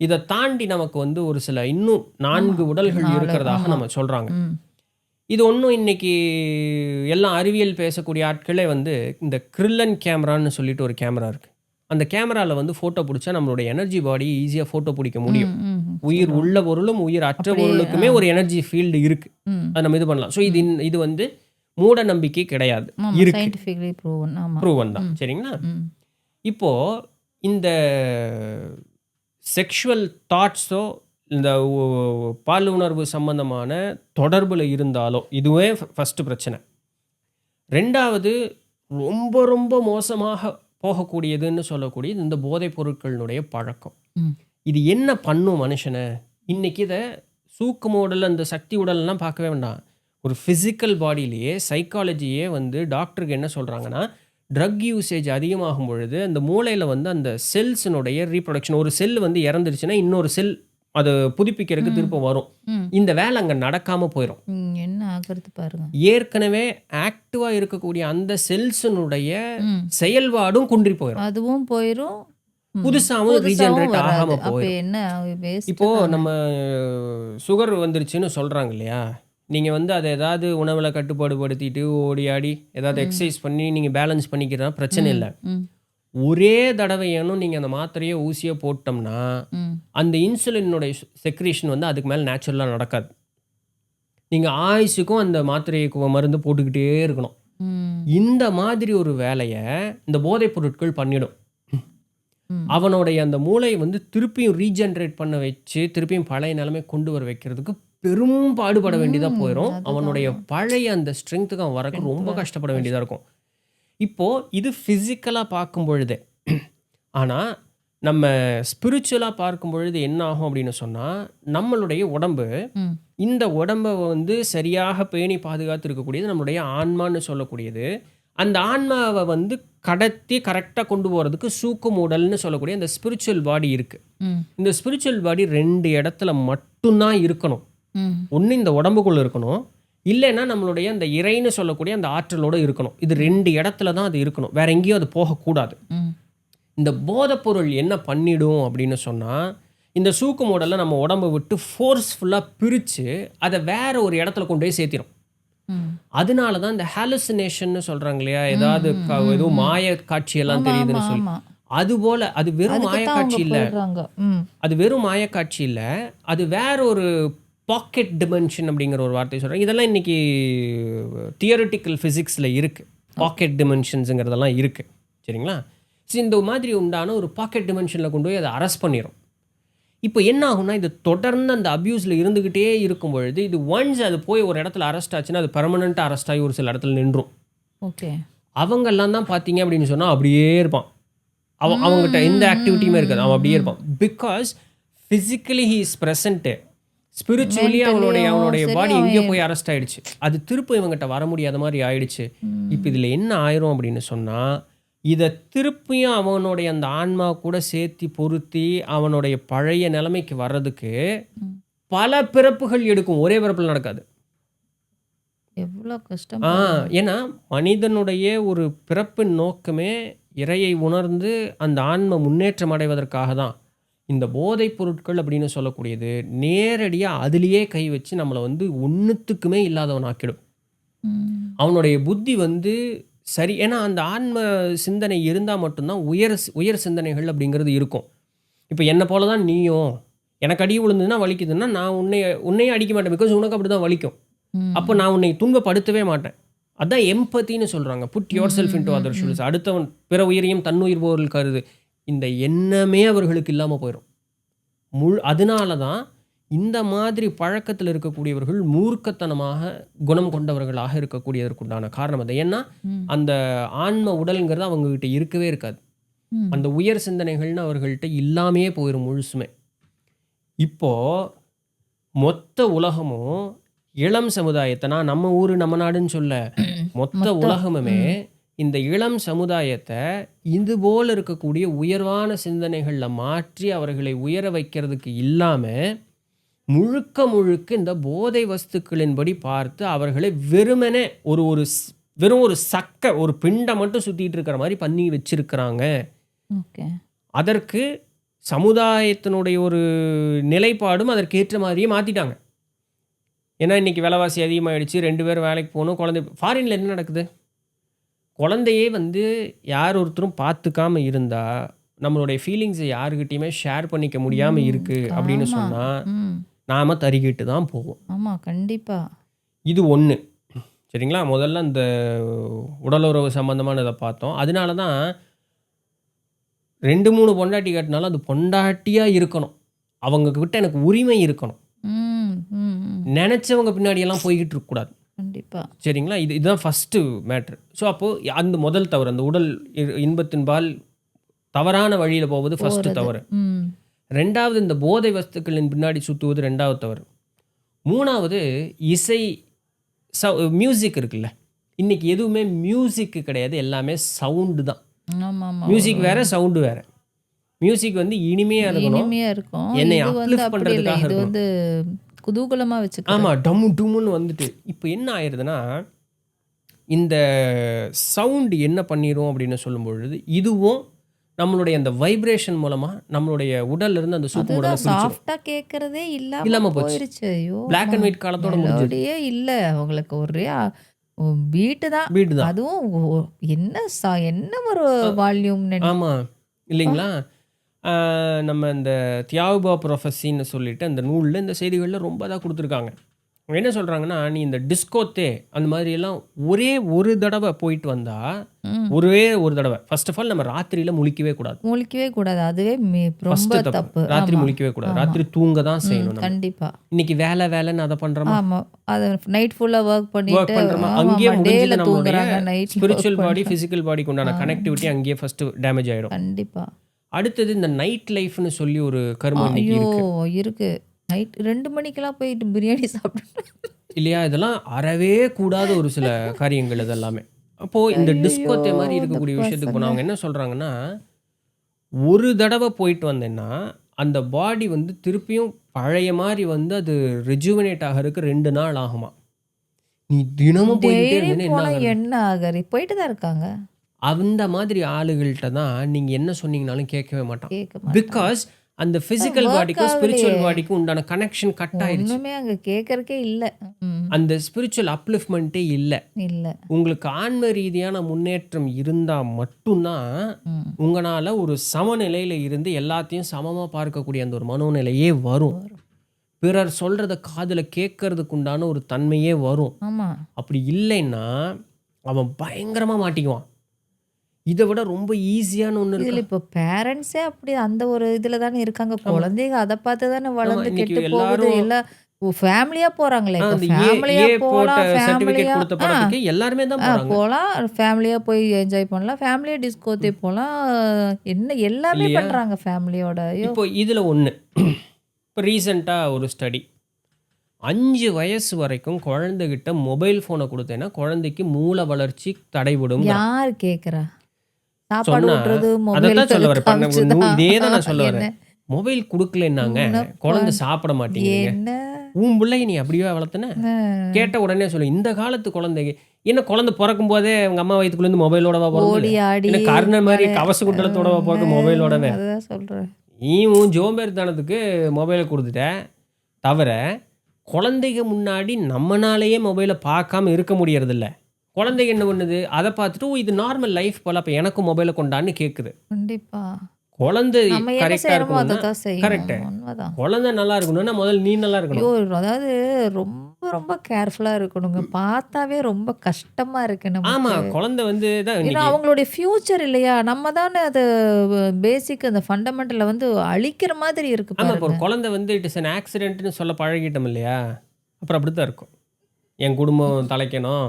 இதை தாண்டி நமக்கு வந்து ஒரு சில இன்னும் 4 உடல்கள் இருக்கிறதாக நம்ம சொல்கிறாங்க. இது ஒன்றும் இன்னைக்கு எல்லாம் அறிவியல் பேசக்கூடிய ஆட்களே வந்து இந்த கிரில்லன் கேமரான்னு சொல்லிட்டு ஒரு கேமரா இருக்குது. அந்த கேமராவில் வந்து ஃபோட்டோ பிடிச்சா நம்மளுடைய எனர்ஜி பாடி ஈஸியாக ஃபோட்டோ பிடிக்க முடியும். உயிர் உள்ள பொருளும் உயிர் அற்ற பொருளுக்குமே ஒரு எனர்ஜி ஃபீல்டு இருக்குது. அதை நம்ம இது பண்ணலாம். ஸோ இது வந்து மூட நம்பிக்கை கிடையாது, சயின்டிஃபிக்கலி ப்ரூவன் தான். சரிங்களா? இப்போது இந்த செக்ஷுவல் தாட்ஸோ இந்த பாலுணர்வு சம்பந்தமான தொடர்பில் இருந்தாலோ இதுவே ஃபஸ்ட்டு பிரச்சனை. 2வது ரொம்ப ரொம்ப மோசமாக போகக்கூடியதுன்னு சொல்லக்கூடியது இந்த போதைப் பொருட்களினுடைய பழக்கம். இது என்ன பண்ணும் மனுஷனை? இன்றைக்கி இதை சூக்கும உடல் அந்த சக்தி உடல்லாம் பார்க்கவே வேண்டாம். ஒரு ஃபிசிக்கல் பாடியிலேயே சைக்காலஜியே வந்து டாக்டருக்கு என்ன சொல்கிறாங்கன்னா, ட்ரக் யூசேஜ் அதிகமாகும் பொழுது அந்த மூளையில் வந்து அந்த செல்ஸினுடைய ரீப்ரொடக்ஷன், ஒரு செல் வந்து இறந்துருச்சுன்னா இன்னொரு செல் அதை புதுப்பிக்கிறதுக்கு திரும்ப வரும். இந்த வேலை அங்கே நடக்காமல் போயிடும். என்ன ஆகிறது பாருங்க. ஏற்கனவே ஆக்டிவாக இருக்கக்கூடிய அந்த செல்ஸினுடைய செயல்பாடும் குன்றி போயிடும். அதுவும் போயிடும், புதுசாகவும் ரீஜெனரேட் ஆகாமல் போயிடும். என்ன இப்போது நம்ம சுகர் வந்துருச்சுன்னு சொல்கிறாங்க இல்லையா? நீங்கள் வந்து அதை ஏதாவது உணவில் கட்டுப்பாடுபடுத்திட்டு ஓடி ஆடி ஏதாவது எக்ஸசைஸ் பண்ணி நீங்கள் பேலன்ஸ் பண்ணிக்கிறதா பிரச்சனை இல்லை. ஒரே தடவையானும் நீங்கள் அந்த மாத்திரையை ஊசியை போட்டோம்னா அந்த இன்சுலினுடைய செக்ரீஷன் வந்து அதுக்கு மேலே நேச்சுரலாக நடக்காது. நீங்கள் ஆயுசுக்கும் அந்த மாத்திரையை மருந்து போட்டுக்கிட்டே இருக்கணும். இந்த மாதிரி ஒரு வேலையை இந்த போதைப் பொருட்கள் பண்ணிடும். அவனுடைய அந்த மூளையை வந்து திருப்பியும் ரீஜென்ரேட் பண்ண வச்சு திருப்பியும் பழைய நிலைமை கொண்டு வர வைக்கிறதுக்கு பெரும் பாடுபட வேண்டியதாக போயிடும். அவனுடைய பழைய அந்த ஸ்ட்ரென்த்துக்கு அவன் வரக்கு ரொம்ப கஷ்டப்பட வேண்டியதாக இருக்கும். இப்போது இது ஃபிசிக்கலாக பார்க்கும் பொழுது. ஆனால் நம்ம ஸ்பிரிச்சுவலாக பார்க்கும் பொழுது என்ன ஆகும் அப்படின்னு சொன்னால், நம்மளுடைய உடம்பு இந்த உடம்பை வந்து சரியாக பேணி பாதுகாத்து இருக்கக்கூடியது நம்மளுடைய ஆன்மான்னு சொல்லக்கூடியது. அந்த ஆன்மாவை வந்து கடத்தி கரெக்டாக கொண்டு போகிறதுக்கு சூக்கும் உடல்னு சொல்லக்கூடிய அந்த ஸ்பிரிச்சுவல் பாடி இருக்குது. இந்த ஸ்பிரிச்சுவல் பாடி 2 இடத்துல மட்டும்தான் இருக்கணும். ஒன்று இந்த உடம்புக்குள்ளே இருக்கணும், இல்லைன்னா நம்மளுடைய அந்த இறைன்னு சொல்லக்கூடிய அந்த ஆற்றலோடு இருக்கணும். இது 2 இடத்துல தான் அது இருக்கணும், வேற எங்கேயும் அது போகக்கூடாது. இந்த போதைப்பொருள் என்ன பண்ணிடும் அப்படின்னு சொன்னால், இந்த சூக்கு மாடலில் நம்ம உடம்பை விட்டு ஃபோர்ஸ்ஃபுல்லாக பிரித்து அதை வேற ஒரு இடத்துல கொண்டு போய் சேர்த்திடும். அதனால தான் இந்த ஹாலுசினேஷன்னு சொல்கிறாங்க இல்லையா, ஏதாவது ஏதோ மாய காட்சியெல்லாம் தெரியுதுன்னு சொல்லி. அதுபோல் அது வெறும் மாயக்காட்சி இல்லை, அது வெறும் மாயக்காட்சி இல்லை, அது வேற ஒரு பாக்கெட் டிமென்ஷன் அப்படிங்கிற ஒரு வார்த்தை சொல்கிறாங்க. இதெல்லாம் இன்றைக்கி தியரிட்டிக்கல் ஃபிசிக்ஸில் இருக்குது. பாக்கெட் டிமென்ஷன்ஸுங்கிறதெல்லாம் இருக்குது, சரிங்களா. ஸோ இந்த மாதிரி உண்டான ஒரு பாக்கெட் டிமென்ஷனில் கொண்டு போய் அதை அரெஸ்ட் பண்ணிடும். இப்போ என்ன ஆகும்னா, இது தொடர்ந்து அந்த அப்யூஸில் இருந்துக்கிட்டே இருக்கும் பொழுது இது ஒன்ஸ் அது போய் ஒரு இடத்துல அரெஸ்ட் ஆச்சுன்னா அது பெர்மனெண்ட்டாக அரெஸ்ட் ஆகி ஒரு சில இடத்துல நின்றும். ஓகே, அவங்கெல்லாம் தான் பார்த்தீங்க அப்படின்னு சொன்னால் அப்படியே இருப்பான். அவங்ககிட்ட எந்த ஆக்டிவிட்டியுமே இருக்காது, அவன் அப்படியே இருப்பான். Because physically he is present, spiritually அவனுடைய பாடி எங்கேயோ போய் அரெஸ்ட் ஆகிடுச்சு. அது திரும்ப இவங்ககிட்ட வர முடியாத மாதிரி ஆயிடுச்சு. இப்போ இதில் என்ன ஆயிரும் அப்படின்னு சொன்னால், இதை திருப்பியும் அவனுடைய அந்த ஆன்மா கூட சேர்த்து பொருத்தி அவனுடைய பழைய நிலைமைக்கு வர்றதுக்கு பல பிறப்புகள் எடுக்கும், ஒரே பிறப்பில் நடக்காது. எவ்வளோ கஷ்டம். ஏன்னா மனிதனுடைய ஒரு பிறப்பின் நோக்கமே இறையை உணர்ந்து அந்த ஆன்மா முன்னேற்றம் அடைவதற்காக தான். இந்த போதைப் பொருட்கள் அப்படின்னு சொல்லக்கூடியது நேரடியாக அதிலேயே கை வச்சு நம்மளை வந்து ஒன்றுத்துக்குமே இல்லாதவன் ஆக்கிடும். அவனுடைய புத்தி வந்து சரி, ஏன்னா அந்த ஆன்ம சிந்தனை இருந்தால் மட்டும்தான் உயர் சிந்தனைகள் அப்படிங்கிறது இருக்கும். இப்போ என்னை போல தான் நீயும், எனக்கு அடி விழுந்ததுன்னா வலிக்குதுன்னா நான் உன்னையே அடிக்க மாட்டேன், பிகாஸ் உனக்கு அப்படி தான் வலிக்கும். அப்போ நான் உன்னை துன்பப்படுத்தவே மாட்டேன். அதான் எம்பத்தின்னு சொல்கிறாங்க, put yourself into other shoes. அடுத்தவன் பிற உயிரையும் தன்னுயிர் போர்கள் கருது. இந்த எண்ணமே அவர்களுக்கு இல்லாமல் போயிடும். அதனால தான் இந்த மாதிரி பழக்கத்தில் இருக்கக்கூடியவர்கள் மூர்க்கத்தனமாக குணம் கொண்டவர்களாக இருக்கக்கூடியதற்குண்டான காரணம் அது. ஏன்னா அந்த ஆன்ம உடல்ங்கிறது அவங்ககிட்ட இருக்கவே இருக்காது. அந்த உயர் சிந்தனைகள்னு அவர்கள்ட்ட இல்லாமையே போயிடும் முழுசுமே. இப்போது மொத்த உலகமும் இளம் சமுதாயத்தை, நான் நம்ம ஊர் நம்ம நாடுன்னு சொல்ல, மொத்த உலகமுமே இந்த இளம் சமுதாயத்தை இதுபோல் இருக்கக்கூடிய உயர்வான சிந்தனைகளில் மாற்றி அவர்களை உயர வைக்கிறதுக்கு இல்லாமல் முழுக்க இந்த போதை வஸ்துக்களின்படி பார்த்து அவர்களை வெறுமனே வெறும் ஒரு சக்க ஒரு பிண்டை மட்டும் சுற்றிட்டு இருக்கிற மாதிரி பண்ணி வச்சிருக்கிறாங்க. அதற்கு சமுதாயத்தினுடைய ஒரு நிலைப்பாடும் அதற்கு ஏற்ற மாதிரியே மாற்றிட்டாங்க. ஏன்னா இன்றைக்கி விலைவாசி அதிகமாகிடுச்சு, 2 பேர் வேலைக்கு போகணும். குழந்தை ஃபாரினில் என்ன நடக்குது, குழந்தையே வந்து யார் ஒருத்தரும் பார்த்துக்காமல் இருந்தால் நம்மளுடைய ஃபீலிங்ஸை யாருக்கிட்டையுமே ஷேர் பண்ணிக்க முடியாமல் இருக்குது அப்படின்னு சொன்னால் நாம் தறிக்கிட்டு தான் போவோம். ஆமாம், கண்டிப்பாக. இது ஒன்று, சரிங்களா. முதல்ல இந்த உடலுறவு சம்மந்தமானதை பார்த்தோம். அதனால தான் 2-3 பொண்டாட்டி கட்டினாலும் அது பொண்டாட்டியாக இருக்கணும், அவங்கக்கிட்ட எனக்கு உரிமை இருக்கணும், நினச்சவங்க பின்னாடியெல்லாம் போய்கிட்டு இருக்கக்கூடாது. கண்டிப்பாக, சரிங்களா. இதுதான் ஃபஸ்ட்டு மேட்ரு. ஸோ அப்போது அந்த முதல் தவறு, அந்த உடல் இன்பத்தின்பால் தவறான வழியில் போவது ஃபஸ்ட்டு தவறு. 2வது இந்த போதை வஸ்துக்களின் பின்னாடி சுற்றுவது 2வது தவறு. 3வது இசை மியூசிக் இருக்குல்ல, இன்றைக்கி எதுவுமே மியூசிக்கு கிடையாது, எல்லாமே சவுண்டு தான். மியூசிக் வேறு, சவுண்டு வேறு. மியூசிக் வந்து இனிமையாக இருக்கும், என்னை அப்லிஃப்ட் பண்ணுறதுக்காக வந்து குதூகலமாக வச்சு. ஆமாம், டம்மு டும்முன்னு வந்துட்டு. இப்போ என்ன ஆயிடுதுன்னா, இந்த சவுண்டு என்ன பண்ணிடும் அப்படின்னு சொல்லும் பொழுது இதுவும் நம்மளுடைய அந்த வைப்ரேஷன் மூலமா நம்மளுடைய உடல்ல இருந்து அந்த சூப் மூடலை அதுதான் பிரிச்சிடும். சாஃப்டா கேட்கறதே இல்லாம இல்லாம போச்சு. போயிருச்சு. ஐயோ பிளாக் அம்மா! அண்ட் ஒயிட் காலத்தோட முடிஞ்சது. மெலோடியே இல்ல. அவங்களுக்கு ஒரே பீட்டு தான். பீட் தான். அதுவும் என்ன ஒரு வால்யூம் ஆமா இல்லைங்களா? நம்ம இந்த தியாகுபா ப்ரொஃபஸின்னு சொல்லிட்டு அந்த நூலில் இந்த செய்திகளில் ரொம்ப தான் கொடுத்துருக்காங்க. அவங்க என்ன சொல்கிறாங்கன்னா, நீ இந்த டிஸ்கோத்தே அந்த மாதிரி எல்லாம் ஒரே ஒரு தடவை போயிட்டு வந்தா, ஒரே ஒரு தடவை ஃபர்ஸ்ட் ஆஃப் ஆல் நம்ம ராத்திரியில் முழிக்கவே கூடாது. முழிக்கவே கூடாது. அதுவே ரொம்ப தப்பு. ராத்திரி ஆமா. முழிக்கவே கூடாது. ராத்திரி தூங்க தான் செய்யணும். நம்ம கண்டிப்பா. இன்னைக்கு வேலைன்னு அதை பண்றோமா, ஆமா. அது நைட் ஃபுல்லா ஒர்க் பண்ணிட்டு பண்றோமா, ஆமா, அங்கேயே டேல முடிஞ்சது. நம்மளுடைய தூங்குறாங்க, நைட்ல ஸ்பிரிச்சுவல் பாடி ஃபிசிக்கல் பாடிக்கு உண்டான கனெக்டிவிட்டி அங்கேயே ஃபர்ஸ்ட் டேமேஜ் ஆயிடும். கண்டிப்பா. அடுத்தது இந்த நைட் லைஃப்னு சொல்லி ஒரு கர்மம் இன்னைக்கு ஐயோ இருக்கு இருக்கு. நைட் 2 மணிக்கெல்லாம் போயிட்டு பிரியாணி சாப்பிட்டு இல்லையா? இதெல்லாம் அறவே கூடாத ஒரு சில காரியங்கள் இதெல்லாமே. அப்போது இந்த டிஸ்கோத்தே மாதிரி ஐயோ இந்த இருக்கக்கூடிய விஷயத்துக்கு பசங்க. போனால் அவங்க என்ன சொல்கிறாங்கன்னா, ஒரு தடவை போயிட்டு வந்தேன்னா அந்த பாடி வந்து திருப்பியும் பழைய மாதிரி வந்து அது ரெஜுவனேட் ஆகிறதுக்கு 2 நாள் ஆகுமா. நீ தினமும் போயிட்டே டெய்லி இருந்தேன்னா என்ன போனா ஆகுறது? என்ன ஆகுது? போயிட்டு தான் இருக்காங்க. அந்த மாதிரி ஆளுகள்கிட்ட தான் நீங்கள் என்ன சொன்னீங்கனாலும் கேட்கவே மாட்டான். கேட்க மாட்டாங்க. பிகாஸ் அந்த ஃபிசிக்கல் work பாடிக்கும் ஆகலையே. ஸ்பிரிச்சுவல் பாடிக்கும் உண்டான கனெக்ஷன் கட் ஆயிடுச்சு. ஒண்ணுமே அங்க கேட்கறக்கே இல்ல. அந்த ஸ்பிரிச்சுவல் அப்லிஃப்ட்மெண்ட்டே இல்லை. இல்ல. உங்களுக்கு ஆன்ம ரீதியான முன்னேற்றம் இருந்தால் மட்டும்தான் ம். உங்களால் ஒரு சமநிலையில் இருந்து எல்லாத்தையும் சமமாக பார்க்கக்கூடிய அந்த ஒரு மனோநிலையே வரும். பிறர் சொல்கிறத காதில் கேட்கறதுக்கு உண்டான ஒரு தன்மையே வரும். ஆமா. அப்படி இல்லைன்னா அவன் பயங்கரமாக மாட்டிக்குவான். இதை விட ரொம்ப ஈஸியான ஒன்று இதுல இருக்கு. இப்போ பேரண்ட்ஸே அப்படி அந்த ஒரு இதுல தானே இருக்காங்க. குழந்தைங்க அதை பார்த்து தானே வளர்ந்து இன்னைக்கு கெட்டு போகுது. எல்லாரும் எல்லாம் ஃபேமிலியா போறாங்களே. இப்போ அந்த ஃபேமிலியா ஏ போட்ட போலாம், சர்டிஃபிகேட் ஃபேமிலியா கொடுத்த படத்துக்கு எல்லாருமே தான் போகிறாங்க போலாம், ஃபேமிலியா போய் என்ஜாய் பண்ணலாம், ஃபேமிலியா டிஸ்கோத்தே போலாம். என்ன எல்லாமே இல்லையா? பண்றாங்க ஃபேமிலியோட. ஐயோ இப்போ இதில் ஒன்று, இப்போ ரீசெண்டாக ஒரு ஸ்டடி 5 வயசு வரைக்கும் குழந்தைகிட்ட மொபைல் ஃபோனை கொடுத்தேன்னா குழந்தைக்கு மூளை வளர்ச்சி தடைபடும். யார் கேக்குறா? சாப்பாடு சொன்னா ஊட்டுறது அதைத்தான் சொல்ல வரேன். மொபைல் இதே தான் நான் சொல்ல என்ன வரேன். மொபைல் கொடுக்கலன்னாங்க குழந்தை சாப்பிட மாட்டேங்குதுங்க. என்ன உன் பிள்ளைய நீ அப்படியே வளர்த்துன கேட்ட உடனே சொல்லு. இந்த காலத்து குழந்தைங்க என்ன குழந்தை பிறக்கும் போதே அவங்க அம்மா வயிற்றுக்குள்ளேருந்து மொபைலோடவா ஓடி பிறந்தது? ஆடி என்ன கர்ண மாதிரி கவச குண்டலத்தோடவா பிறகு மொபைலோடவே? அதான் சொல்றேன். நீ உன் ஜோம்பேறித்தனத்துக்கு மொபைலை கொடுத்துட்ட தவிர குழந்தைங்க முன்னாடி நம்மனாலேயே மொபைலை பார்க்காம இருக்க முடியறதில்ல. குழந்தைங்க என்ன பண்ணுது, அதை பார்த்துட்டு ஓ இது நார்மல் லைஃப் போல, அப்போ எனக்கும் மொபைலை கொண்டான்னு கேட்குது. கண்டிப்பா. குழந்தை நம்ம என்ன கரெக்டாக செய்யறோமோ அதை இருக்கணும்னா தான் கரெக்டு. செய்யணும். உண்மைதான். குழந்தை நல்லா இருக்கணும்னா முதல்ல நீ நல்லா இருக்கணும். ஐயோ அதாவது ரொம்ப ரொம்ப கேர்ஃபுல்லா இருக்கணுங்க. பார்த்தாவே ரொம்ப கஷ்டமா இருக்கு நமக்கு. ஆமாம், குழந்தை வந்து தான் ஏன்னா இன்னைக்கு அவங்களுடைய ஃபியூச்சர் இல்லையா? நம்ம தானே அது பேசிக் அந்த ஃபண்டமெண்டலை வந்து அழிக்கிற மாதிரி இருக்கு ஆமாம். இப்போ பாருங்க. ஒரு குழந்தை வந்து இட் இஸ் அன் ஆக்சிடென்ட்னு சொல்ல பழகிட்டோம் இல்லையா? அப்புறம் அப்படி தான் இருக்கும். என் குடும்பம் தலைக்கணும்,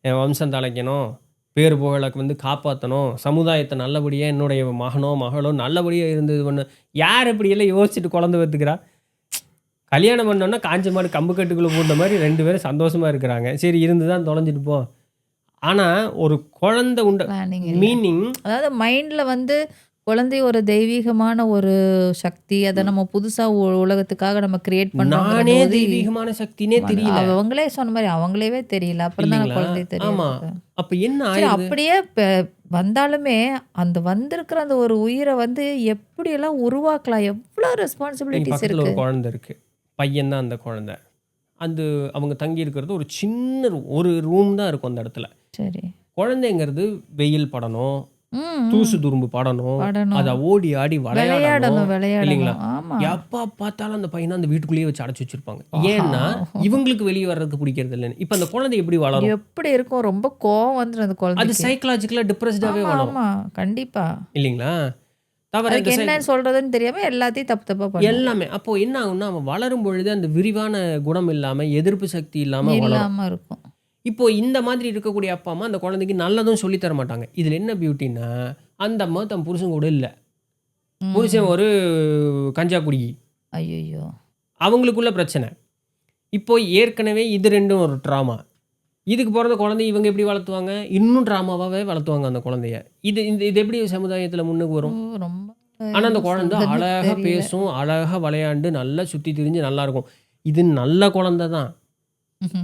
என் வம்சம் தலைக்கணும், பேர் புகழை வந்து காப்பாற்றணும், சமுதாயத்தை நல்லபடியாக என்னுடைய மகனோ மகளோ நல்லபடியாக இருந்து இது பண்ணு. யார் இப்படி எல்லாம் யோசிச்சுட்டு குழந்தை பெற்றுக்கிறா? கல்யாணம் பண்ணோன்னா காஞ்ச மாடு கம்பு கட்டுக்குள்ளே போட்ட மாதிரி 2 பேரும் சந்தோஷமாக இருக்கிறாங்க. சரி இருந்து தான் தொலைஞ்சிட்டு போ. ஆனால் ஒரு குழந்தை உண்ட பிளானிங் இல்லை. மீனிங் அதாவது மைண்ட்ல வந்து குழந்தை ஒரு தெய்வீகமான ஒரு சக்தி. அதை நம்ம புதுசா உலகத்துக்காக நம்ம கிரியேட் பண்றோங்கிற நானே போது தெய்வீகமான சக்தினே தெரியல. அவங்களே சொன்ன மாதிரி அவங்களேவே தெரியல. அப்புறம் தான் இல்லைங்களா? குழந்தை ஆமா. தெரியும். அப்போ என்ன சரி ஆயிடுது? அப்படியே வந்தாலுமே அந்த வந்திருக்கிற அந்த ஒரு உயிரை வந்து எப்படியெல்லாம் உருவாக்கலாம்? எவ்வளோ எங்கள் ரெஸ்பான்சிபிலிட்டிஸ் பக்கத்தில் இருக்கு. ஒரு குழந்தை இருக்குது. பையன் தான் அந்த குழந்தை. அது அவங்க தங்கி இருக்கிறது ஒரு சின்ன ஒரு ரூம் தான் இருக்கும் அந்த இடத்துல. சரி. குழந்தைங்கிறது வெயில் படணும், ம் தூசு துரும்பு படணும், படணும், அதை ஓடி ஆடி விளையாடணும். இல்லைங்களா? விளையாடணும். ஆமா. எப்போ பார்த்தாலும் அந்த பையனை அந்த வீட்டுக்குள்ளேயே வச்சு அடைச்சி வச்சிருப்பாங்க. ஏன்னா இவங்களுக்கு வெளியே வர்றதுக்கு பிடிக்கிறது இல்லைன்னு. இப்போ அந்த குழந்தை எப்படி வளரும்? எப்படி இருக்கும்? ரொம்ப கோவம் வந்துடும் அந்த அது குழந்தைக்கு. சைக்கலாஜிக்கலாக டிப்ரெஸ்டாகவே ஆமா வளரும். ஆமா கண்டிப்பா. இல்லைங்களா? தவிர அதுக்கு இந்த என்னன்னு சொல்றதுன்னு தெரியாம எல்லாத்தையும் தப்பு தப்பா பண்ணும். எல்லாமே அப்போ என்ன ஆகும்னா அவன் வளரும் பொழுது அந்த விரிவான குணம் இல்லாமல் எதிர்ப்பு சக்தி இல்லாமல் வளரும். இல்லாம இருக்கும். இப்போ இந்த மாதிரி இருக்கக்கூடிய அப்பா அம்மா அந்த குழந்தைக்கு நல்லதும் சொல்லித் தர மாட்டாங்க. இதில் என்ன பியூட்டின்னா அந்த அம்மா தன் புருஷன் கூட இல்லை. புருஷன் ஒரு கஞ்சா குடிக்கி. ஐயோ. அவங்களுக்குள்ள பிரச்சனை. இப்போ ஏற்கனவே இது ரெண்டும் ஒரு ட்ராமா. இதுக்கு பிறந்த குழந்தை இவங்க எப்படி வளர்த்துவாங்க? இன்னும் ட்ராமாவாகவே வளர்த்துவாங்க அந்த குழந்தைய. இது எப்படி சமுதாயத்தில் முன்னுக்கு வரும்? ரொம்ப ஆனால் அந்த குழந்தை அழகாக தெரியல. பேசும், அழகாக விளையாண்டு நல்லா சுற்றி திரிஞ்சு நல்லா இருக்கும். இது நல்ல குழந்தை தான்.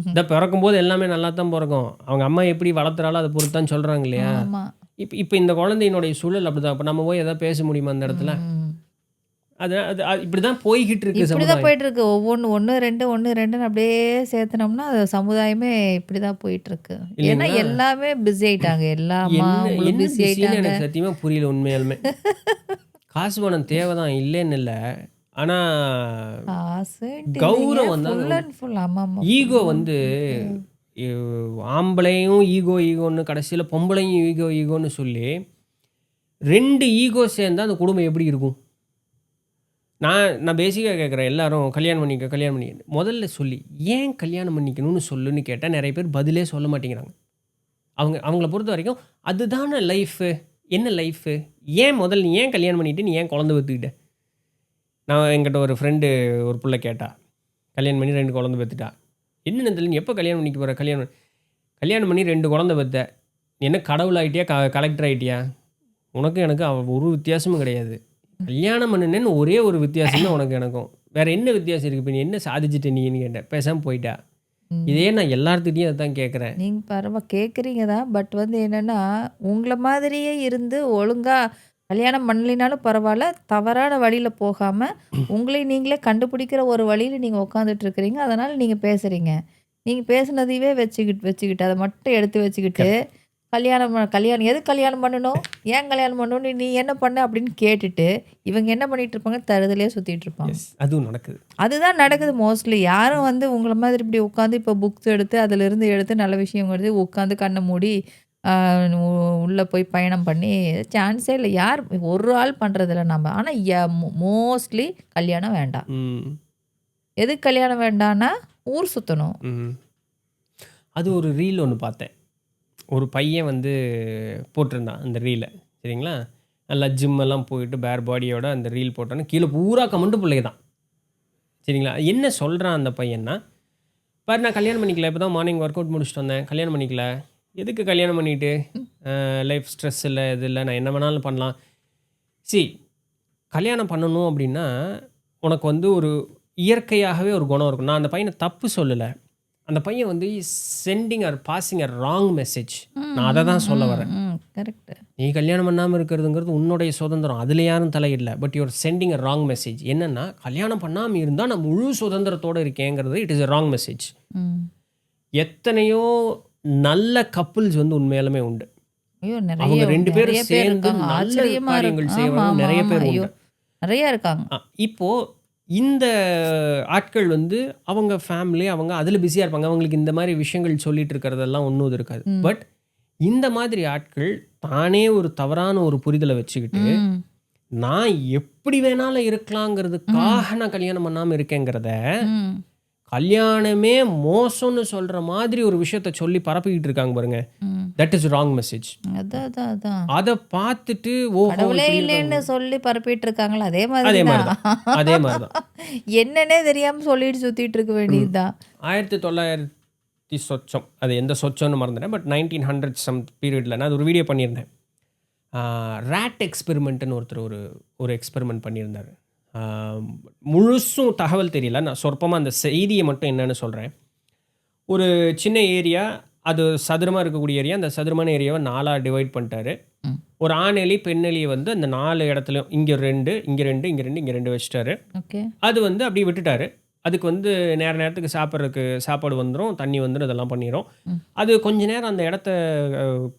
இந்த பிறக்கும்போது எல்லாமே நல்லா தான் பிறக்கும். அவங்க அம்மா எப்படி வளர்த்துறாலும் அதை பொறுத்தான்னு சொல்கிறாங்க இல்லையா? ஆமா. இப்போ இந்த குழந்தையினுடைய சூழல் அப்படிதான். அப்போ நம்ம போய் எதாவது பேச முடியுமா அந்த இடத்துல? ம். அது அது இப்படி தான் போய்கிட்டு இருக்கு இப்படி தான் சமுதாயம். போயிட்டுருக்கு. ஒவ்வொன்று 1, 2, 1, 2ன்னு அப்படியே சேர்த்துனோம்னா, அது சமுதாயமே இப்படி தான் போயிட்டுருக்கு. ஏன்னா இல்லைங்களா? எல்லாமே பிஸி ஆயிட்டாங்க. எல்லா அம்மாங்களும் என்ன பிஸி பிஸின்னு ஆயிட்டாங்க. எனக்கு சத்தியமா புரியல உண்மையாலுமே. காசு பணம் தேவைதான், இல்லைன்னு இல்லை. ஆனால் காசுன்ட்டு இல்லைங்க. கௌரவம் தான். Full and full. ஆமாமா. ஈகோ ஃபுல் அண்ட் வந்து ஃபுல். ஆம்பளையும் ஈகோன்னு கடைசியில் பொம்பளையும் ஈகோன்னு சொல்லி 2 ஈகோ சேர்ந்தா அந்த குடும்பம் எப்படி இருக்கும்? நான் பேசிக்காக கேட்குறேன். எல்லாரும் கல்யாணம் பண்ணிக்க முதல்ல சொல்லி ஏன் கல்யாணம் பண்ணிக்கணும்னு சொல்லுன்னு கேட்டால் நிறைய பேர் பதிலே சொல்ல மாட்டேங்கிறாங்க. அவங்கள பொறுத்த வரைக்கும் அதுதானே லைஃபு. என்ன லைஃபு? முதல்ல நீ ஏன் கல்யாணம் பண்ணிட்டு நீ ஏன் குழந்தை பெற்றுக்கிட்ட? நான் என்கிட்ட ஒரு ஃப்ரெண்டு ஒரு பிள்ளை கேட்டா, கல்யாணம் பண்ணி 2 குழந்தை பெற்றுட்டா. என்னென்ன தெரியல, நீ எப்போ கல்யாணம் பண்ணிக்க போகிற? கல்யாணம் பண்ணி 2 குழந்தை பெற்ற, நீ என்ன கடவுள் ஆகிட்டியா, கலெக்டர் ஆகிட்டியா? உனக்கும் எனக்கு ஒரு வித்தியாசமும் கிடையாது. கல்யாணம் பண்ணுனேன்னு ஒரே ஒரு வித்தியாசம் தான் உனக்கு எனக்கும். வேறு என்ன வித்தியாசம் இருக்குது? இப்போ நீ என்ன சாதிச்சிட்ட நீன்னு கேட்டேன். பேசாமல் போயிட்டா. இதே நான் எல்லார்த்திட்டையும் அதை தான் கேட்குறேன். நீங்க கேட்குறீங்க தான். பட் வந்து என்னன்னா, உங்கள மாதிரியே இருந்து ஒழுங்கா கல்யாணம் பண்ணலைனாலும் பரவாயில்ல, தவறான வழியில போகாம, உங்களையும் நீங்களே கண்டுபிடிக்கிற ஒரு வழியில நீங்க உட்காந்துட்டு இருக்கிறீங்க. அதனால நீங்க பேசுறீங்க. நீங்க பேசுனதையவே வச்சுக்கிட்டு அதை மட்டும் எடுத்து வச்சுக்கிட்டு, கல்யாணம் எதுக்கு கல்யாணம் பண்ணணும்? ஏன் கல்யாணம் பண்ணணும்? நீ என்ன பண்ண? அப்படின்னு கேட்டுட்டு, இவங்க என்ன பண்ணிட்டு இருப்பாங்க? தருதலையே சுத்திட்டு இருப்பாங்க. அதுவும் நடக்குது. அதுதான் நடக்குது மோஸ்ட்லி. யாரும் வந்து உங்கள மாதிரி இப்படி உட்காந்து இப்போ புக்ஸ் எடுத்து அதிலிருந்து எடுத்து நல்ல விஷயம் எடுத்து உட்காந்து கண்ண மூடி உள்ள போய் பயணம் பண்ணி சான்ஸே இல்லை. யார் ஒரு ஆள் பண்றதில்ல நம்ம. ஆனால் மோஸ்ட்லி கல்யாணம் வேண்டாம். எதுக்கு கல்யாணம் வேண்டாம்னா ஊர் சுற்றணும். அது ஒரு ரீல் ஒன்று பார்த்தேன். ஒரு பையன் வந்து போட்டிருந்தான் அந்த ரீலை. சரிங்களா? நல்லா ஜிம்மெல்லாம் போயிட்டு பேர் பாடியோட அந்த ரீல் போட்டோன்னு கீழே பூரா கமெண்ட் பிள்ளைங்க தான். சரிங்களா? என்ன சொல்கிறான் அந்த பையன்னா, பாரு நான் கல்யாணம் பண்ணிக்கல, இப்போ தான் மார்னிங் ஒர்க் அவுட் முடிச்சுட்டு வந்தேன், கல்யாணம் பண்ணிக்கல. எதுக்கு கல்யாணம் பண்ணிவிட்டு? லைஃப் ஸ்ட்ரெஸ் இல்லை, இது இல்லை, நான் என்ன வேணாலும் பண்ணலாம். கல்யாணம் பண்ணணும் அப்படின்னா உனக்கு வந்து ஒரு இயற்கையாகவே ஒரு குணம் இருக்கும். நான் அந்த பையனை தப்பு சொல்லலை. அந்த பையன் வந்து சென்டிங் ஆர் பாசிங் அ ராங் மெசேஜ். நான் அதை தான் சொல்ல வரேன். கரெக்ட். நீ கல்யாணம் பண்ணாமல் இருக்கிறதுங்கிறது உன்னுடைய சுதந்திரம், அதில் யாரும் தலையிடல. But your sending a wrong message. என்னென்னா, கல்யாணம் பண்ணாமல் இருந்தால் நான் முழு சுதந்திரத்தோடு இருக்கேங்கிறது it is a wrong message. எத்தனையோ நல்ல கப்புள்ஸ் வந்து உண்மையாலுமே உண்டு. அவங்க 2 பேரும் சேர்ந்து நல்ல காரியங்கள் செய்யணும். நிறைய பேர் உண்டு, நிறைய இருக்காங்க. இப்போ இந்த ஆட்கள் வந்து அவங்க ஃபேமிலி அவங்க அதில் பிஸியாக இருப்பாங்க. அவங்களுக்கு இந்த மாதிரி விஷயங்கள் சொல்லிட்டு இருக்கிறதெல்லாம் ஒன்றும் இருக்காது. பட் இந்த மாதிரி ஆட்கள் தானே ஒரு தவறான ஒரு புரிதலை வச்சுக்கிட்டு நான் எப்படி வேணாலும் இருக்கலாங்கிறதுக்காக நான் கல்யாணம் பண்ணாமல் இருக்கேங்கிறத கல்யாணமே மோசம்னு சொல்ற மாதிரி ஒரு விஷயத்த சொல்லி பரப்பிக்கிட்டு இருக்காங்க பாருங்க. That is wrong message. அதை பார்த்துட்டு கடவுளே இல்லைன்னு சொல்லி பரப்பிட்டு இருக்காங்களா? அதே மாதிரி தான் என்னன்னே தெரியாம சொல்லிட்டு சுத்திட்டு இருக்க வேண்டியதுதான். 1900 சொச்சம், அது எந்த சொச்சம்னு மறந்துட்டேன். பட் 1900 சம் பீரியட்ல நான் அது ஒரு வீடியோ பண்ணியிருந்தேன். ரேட் எக்ஸ்பெரிமெண்ட்னு ஒருத்தர் ஒரு எக்ஸ்பெரிமெண்ட் பண்ணியிருந்தார். முழுசும் தகவல் தெரியல, நான் சொற்பமாக அந்த செய்தியை மட்டும் என்னன்னு சொல்கிறேன். ஒரு சின்ன ஏரியா, அது சதுரமாக இருக்கக்கூடிய ஏரியா. அந்த சதுரமான ஏரியாவை 4ஆக டிவைட் பண்ணிட்டாரு. ஒரு ஆண் எலி பெண் எலியை வந்து அந்த 4 இடத்துலையும் இங்கே 2 இங்கே 2 இங்கே 2 இங்கே 2 வச்சுட்டாரு. அது வந்து அப்படியே விட்டுட்டாரு. அதுக்கு வந்து நேரத்துக்கு சாப்பாடு வந்துடும், தண்ணி வந்துடும், இதெல்லாம் பண்ணிடும். அது கொஞ்ச நேரம் அந்த இடத்த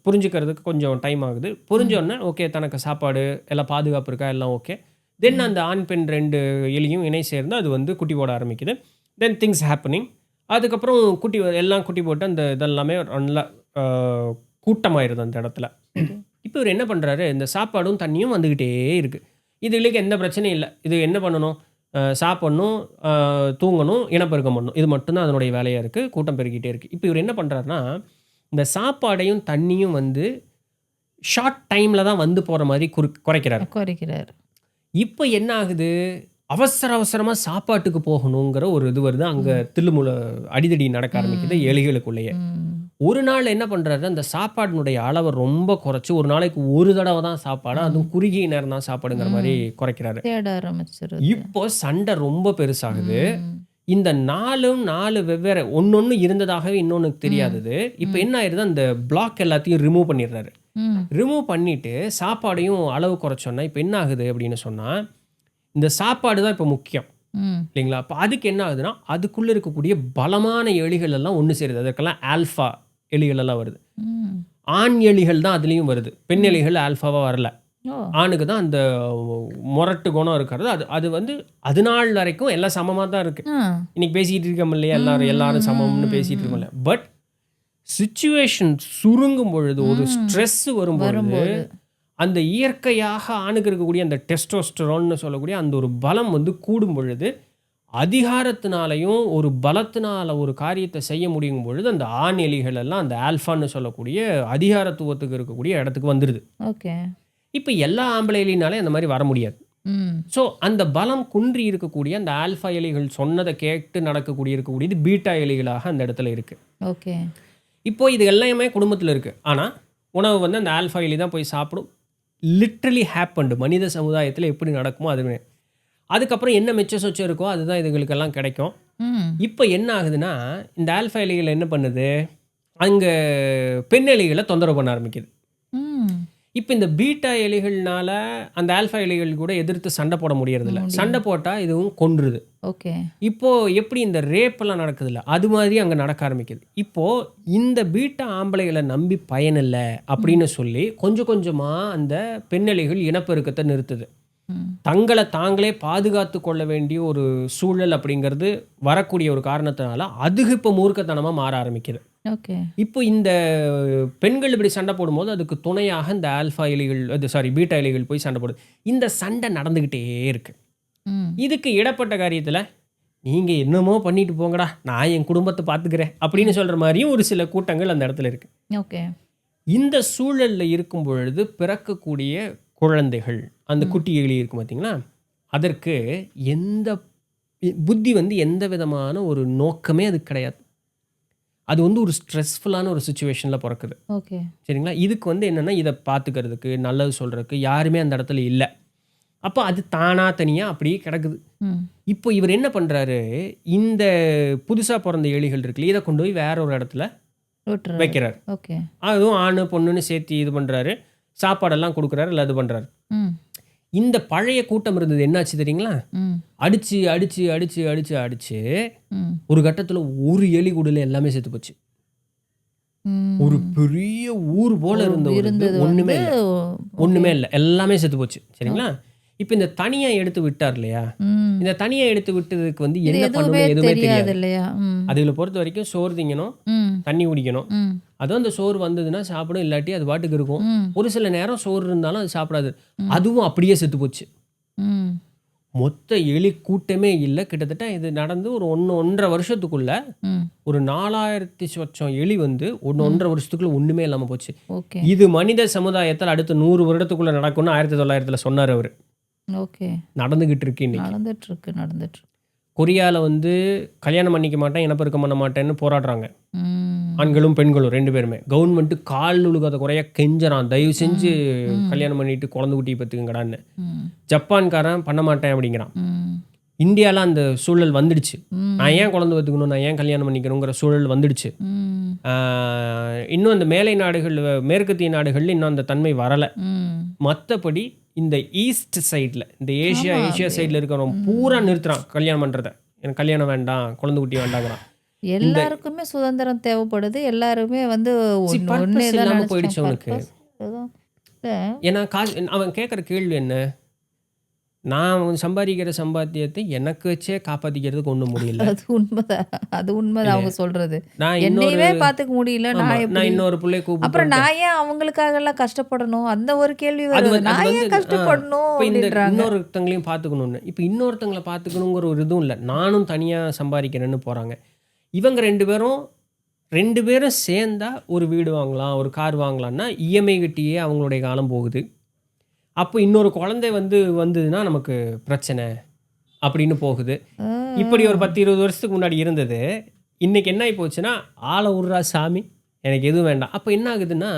புரிஞ்சுக்கிறதுக்கு கொஞ்சம் டைம் ஆகுது. புரிஞ்சோடனே ஓகே, தனக்கு சாப்பாடு எல்லாம் பாதுகாப்பு இருக்கா, எல்லாம் ஓகே. தென் அந்த ஆண் பெண் 2 எலியும் இணை சேர்ந்து அது வந்து குட்டி போட ஆரம்பிக்குது. தென் திங்ஸ் ஹேப்பனிங். அதுக்கப்புறம் எல்லாம் குட்டி போட்டு அந்த இதெல்லாமே நல்லா கூட்டமாயிருது அந்த இடத்துல. இப்போ இவர் என்ன பண்ணுறாரு, இந்த சாப்பாடும் தண்ணியும் வந்துக்கிட்டே இருக்குது. இதுகளுக்கு எந்த பிரச்சனையும் இல்லை. இது என்ன பண்ணணும், சாப்பிடணும், தூங்கணும், இனப்பெருக்கம் பண்ணணும். இது மட்டும்தான் அதனுடைய வேலையாக இருக்குது. கூட்டம் பெருக்கிட்டே இருக்குது. இப்போ இவர் என்ன பண்ணுறாருனா, இந்த சாப்பாடையும் தண்ணியும் வந்து ஷார்ட் டைமில் தான் வந்து போகிற மாதிரி குறைக்கிறார். இப்போ என்ன ஆகுது, அவசரமாக சாப்பாட்டுக்கு போகணுங்கிற ஒரு இது வருது. அங்கே தில்லுமுள்ள அடிதடி நடக்க ஆரம்பிக்குது எலிகளுக்குள்ளேயே. ஒரு நாள் என்ன பண்ணுறாரு, அந்த சாப்பாடினுடைய அளவை ரொம்ப குறைச்சி ஒரு நாளைக்கு ஒரு தடவை தான் சாப்பாடு, அதுவும் குறுகிய நேரம் தான் சாப்பாடுங்கிற மாதிரி குறைக்கிறாரு. இப்போ சண்டை ரொம்ப பெருசாகுது. இந்த 4 வெவ்வேறு ஒன்னொன்று இருந்ததாகவே இன்னொன்று தெரியாதது. இப்போ என்ன ஆயிடுது, அந்த பிளாக் எல்லாத்தையும் ரிமூவ் பண்ணிடுறாரு. ம். ரிமூவ் பண்ணிட்டு சாப்பாடையும் அளவு குறைச்சோன்னா இப்போ என்ன ஆகுது அப்படின்னு சொன்னால், இந்த சாப்பாடு தான் இப்போ முக்கியம் ம். இல்லைங்களா? அப்போ அதுக்கு என்ன ஆகுதுன்னா, அதுக்குள்ளே இருக்கக்கூடிய பலமான எலிகள் எல்லாம் ஒன்று சேருது. அதற்கெல்லாம் ஆல்ஃபா எலிகள் எல்லாம் வருது. ம். ஆண் எலிகள் தான் அதுலேயும் வருது. பெண் எலிகள் ஆல்ஃபாவாக வரல. ஓ! ஆணுக்கு தான் அந்த முரட்டு குணம் இருக்கிறது. அது அது வந்து அது நாள் வரைக்கும் எல்லாம் சமமாக தான் இருக்குது. ஆ. இன்னைக்கு பேசிக்கிட்டு இருக்கோம் இல்லையா, ம். எல்லாரும் ம். சமம்னு ம். பேசிகிட்டு ம். இருக்கோம்ல. பட் சிச்சுவேஷன் சுருங்கும் பொழுது, ஒரு ம். ஸ்ட்ரெஸ் வரும்பொழுது, வரும்போது. அந்த இயற்கையாக ஆணுக்கு இருக்கக்கூடிய அந்த டெஸ்டோஸ்டெரோன்னு சொல்லக்கூடிய அந்த ஒரு பலம் வந்து கூடும் பொழுது, அதிகாரத்தினாலையும் ஒரு பலத்தினால ஒரு காரியத்தை செய்ய முடியும் பொழுது, அந்த ஆண் எலிகள் எல்லாம் அந்த ஆல்ஃபான்னு சொல்லக்கூடிய அதிகாரத்துவத்துக்கு இருக்கக்கூடிய இடத்துக்கு வந்துடுது. ஓகே. இப்போ எல்லா ஆம்பளை எலினாலே அந்த மாதிரி வர முடியாது. ம். ஸோ அந்த பலம் குன்றி இருக்கக்கூடிய அந்த ஆல்ஃபா எலிகள் சொன்னதை கேட்டு இருக்கக்கூடியது பீட்டா எலிகளாக அந்த இடத்துல இருக்குது. ஓகே. இப்போ இது எல்லாமே குடும்பத்தில் இருக்குது. ஆனால் உணவு வந்து அந்த ஆல்ஃபா எலி தான் போய் சாப்பிடும். லிட்ரலி ஹேப்பன்டு மனித சமுதாயத்தில் எப்படி நடக்குமோ அதுவே. அதுக்கப்புறம் என்ன மிச்ச சொச்சம் இருக்கோ அதுதான் இதுகளுக்கெல்லாம் கிடைக்கும். ம். இப்போ என்ன ஆகுதுன்னா, இந்த ஆல்ஃபா எலிகள் என்ன பண்ணுது, அங்கே பெண் எலிகளை தொந்தரவு பண்ண ஆரம்பிக்குது. ம். இப்போ இந்த பீட்டா எலிகள்னால அந்த ஆல்ஃபா எலிகள் கூட எதிர்த்து சண்டை போட முடியறதில்ல. சண்டை போட்டால் இதுவும் கொன்றுது. ஓகே. இப்போது எப்படி இந்த ரேப்பெல்லாம் நடக்குதுல்ல, அது மாதிரி அங்கே நடக்க ஆரம்பிக்குது. இப்போது இந்த பீட்டா ஆம்பளைகளை நம்பி பயனில்லை அப்படின்னு சொல்லி கொஞ்சம் கொஞ்சமாக அந்த பெண்ணெலிகள் இனப்பெருக்கத்தை நிறுத்துது. ம். தங்களை தாங்களே பாதுகாத்து கொள்ள வேண்டிய ஒரு சூழல் அப்படிங்கிறது வரக்கூடிய ஒரு காரணத்தினால அதுக்கு இப்போ மூர்க்கத்தனமாக மாற ஆரம்பிக்குது. ஓகே. இப்போ இந்த பெண்கள் இப்படி சண்டை போடும்போது அதுக்கு துணையாக இந்த ஆல்ஃபா எலிகள் பீட்டா எலிகள் போய் சண்டை போடுது. இந்த சண்டை நடந்துக்கிட்டே இருக்கு. ம். இதுக்கு இடப்பட்ட காரியத்தில் நீங்கள் என்னமோ பண்ணிட்டு போங்கடா, நான் என் குடும்பத்தை பார்த்துக்கிறேன் அப்படின்னு சொல்கிற மாதிரியும் ஒரு சில கூட்டங்கள் அந்த இடத்துல இருக்குது. ஓகே. இந்த சூழலில் இருக்கும் பொழுது பிறக்கக்கூடிய குழந்தைகள், அந்த குட்டி எலி இருக்கும் பார்த்தீங்களா, அதற்கு எந்த புத்தி வந்து எந்த விதமான ஒரு நோக்கமே அது கிடையாது. அது வந்து ஒரு ஸ்ட்ரெஸ்ஃபுல்லான ஒரு சுச்சுவேஷனில் பிறக்குது. ஓகே. சரிங்களா? இதுக்கு வந்து என்னென்னா இதை பார்த்துக்கிறதுக்கு நல்லது சொல்கிறதுக்கு யாருமே அந்த இடத்துல இல்லை. அப்போ அது தானாக தனியாக அப்படியே கிடக்குது. ம். இப்போ இவர் என்ன பண்ணுறாரு, இந்த புதுசாக பிறந்த எலிகள் இருக்குல்ல, இதை கொண்டு போய் வேற ஒரு இடத்துல விட்டுறாரு. வைக்கிறார். ஓகே. அதுவும் ஆணு பொண்ணுன்னு சேர்த்து இது பண்ணுறாரு, சாப்பாடெல்லாம் கொடுக்குறாரு, இல்லை இது பண்ணுறாரு. ம். இந்த பழைய கூட்டம் இருந்தது என்னாச்சு தெரியுங்களா, ம். அடிச்சு அடிச்சு அடிச்சு அடிச்சு அடிச்சு ம். ஒரு கட்டத்தில் ஒரு எலி கூடல எல்லாமே செத்து போச்சு. ம். ஒரு பெரிய ஊர் போல இருந்தது ஒன்றுமே வந்து இல்லை, ஒன்றுமே இல்லை, எல்லாமே செத்து போச்சு. சரிங்களா? இப்போ இந்த தனியாக எடுத்து விட்டார் இல்லையா, ம். இந்த தனியாக எடுத்து விட்டதுக்கு வந்து இது என்ன எதுவுமே பண்ணணும் எதுவுமே தெரியாது தெரியாது. இல்லையா? ம். அதுகளை பொறுத்த வரைக்கும் சோறு திங்கணும், ம். தண்ணி குடிக்கணும். ம். அதுவும் அந்த சோறு வந்ததுன்னா சாப்பிடும், இல்லாட்டி அது பாட்டுக்கு இருக்கும். ம். ஒரு சில நேரம் சோறு இருந்தாலும் அது சாப்பிடாது. அதுவும் அப்படியே செத்து போச்சு. ம். மொத்த எலி கூட்டமே இல்லை. கிட்டத்தட்ட இது நடந்து ஒரு 1.5 வருஷத்துக்குள்ள ம். ஒரு 4000 சொச்சம் எலி வந்து 1.5 வருஷத்துக்குள்ள ஒன்றுமே இல்லாமல் போச்சு. ஓகே. இது மனித சமுதாயத்தில் அடுத்த 100 வருடத்துக்குள்ள நடக்கும்னு 1900 சொன்னார் அவர். ஓகே. நடந்துகிட்டு இருக்கு இன்னைக்கு. நடந்துட்டு. கொரியாவில் வந்து கல்யாணம் பண்ணிக்க மாட்டேன், இனப்பெருக்கம் பண்ண மாட்டேன்னு போராடுறாங்க. ம். ஆண்களும் பெண்களும் 2 பேருமே. கவர்மெண்ட்டு கால் உழுகாத குறைய கெஞ்சறான், தயவு செஞ்சு கல்யாணம் பண்ணிட்டு குழந்தை குட்டியை பத்துக்குங்கடான்னு. ம். ஜப்பான்காரன் பண்ண மாட்டேன் அப்படிங்கிறான். ம். இந்தியாவில் அந்த சூழல் வந்துடுச்சு. ம். நான் ஏன் குழந்தை பத்துக்கணும், நான் ஏன் கல்யாணம் பண்ணிக்கணுங்கிற சூழல் வந்துடுச்சு. ம். இன்னும் அந்த மேலை நாடுகள், மேற்கத்திய நாடுகளில் இன்னும் அந்த தன்மை வரலை. ம். மற்றபடி இந்த ஈஸ்ட் சைடில், இந்த ஏஷியா சைடில் இருக்கிறவன் பூரா நிறுத்துறான் கல்யாணம் பண்ணுறத. எனக்கு கல்யாணம் வேண்டாம், குழந்தை குட்டி வேண்டாங்கிறான். எல்லாருக்குமே சுதந்திரம் தேவைப்படுது. எல்லாருமே வந்து purpose இல்லாம போயிடுச்சு அவனுக்கு. இல்ல. ஏன்னா அவன் கேட்குற கேள்வி என்ன, நான் சம்பாதிக்கிற சம்பாத்தியத்தை எனக்கு வச்சே காப்பாற்றிக்கிறதுக்கு ஒன்றும் முடியல. அது உண்மைதான் அவங்க சொல்றது. நான் என்னையவே பார்த்துக்க முடியல, நான் இன்னொரு பிள்ளை கூப்பிட்டு அப்புறம் நான் ஏன் அவங்களுக்காக எல்லாம் கஷ்டப்படணும், அந்த ஒரு கேள்வி வருது. நான் ஏன் கஷ்டப்படணும் அப்படின்றாங்க. இன்னொருத்தங்களையும் பார்த்துக்கணும்னு. இப்போ இன்னொருத்தங்களை பார்த்துக்கணுங்கிற ஒரு இதுவும் இல்லை, நானும் தனியாக சம்பாதிக்கிறேன்னு போகிறாங்க. இவங்க 2 பேரும் சேர்ந்தா ஒரு வீடு வாங்கலாம், ஒரு கார் வாங்கலாம்னா இஎம்ஐ கட்டியே அவங்களுடைய காலம் போகுது. அப்போ இன்னொரு குழந்தை வந்ததுன்னா நமக்கு பிரச்சனை அப்படின்னு போகுது. இப்படி ஒரு 10-20 வருஷத்துக்கு முன்னாடி இருந்தது. இன்றைக்கி என்ன ஆகி போச்சுன்னா, ஆளை விட்றா சாமி, எனக்கு எதுவும் வேண்டாம். அப்போ என்ன ஆகுதுன்னா,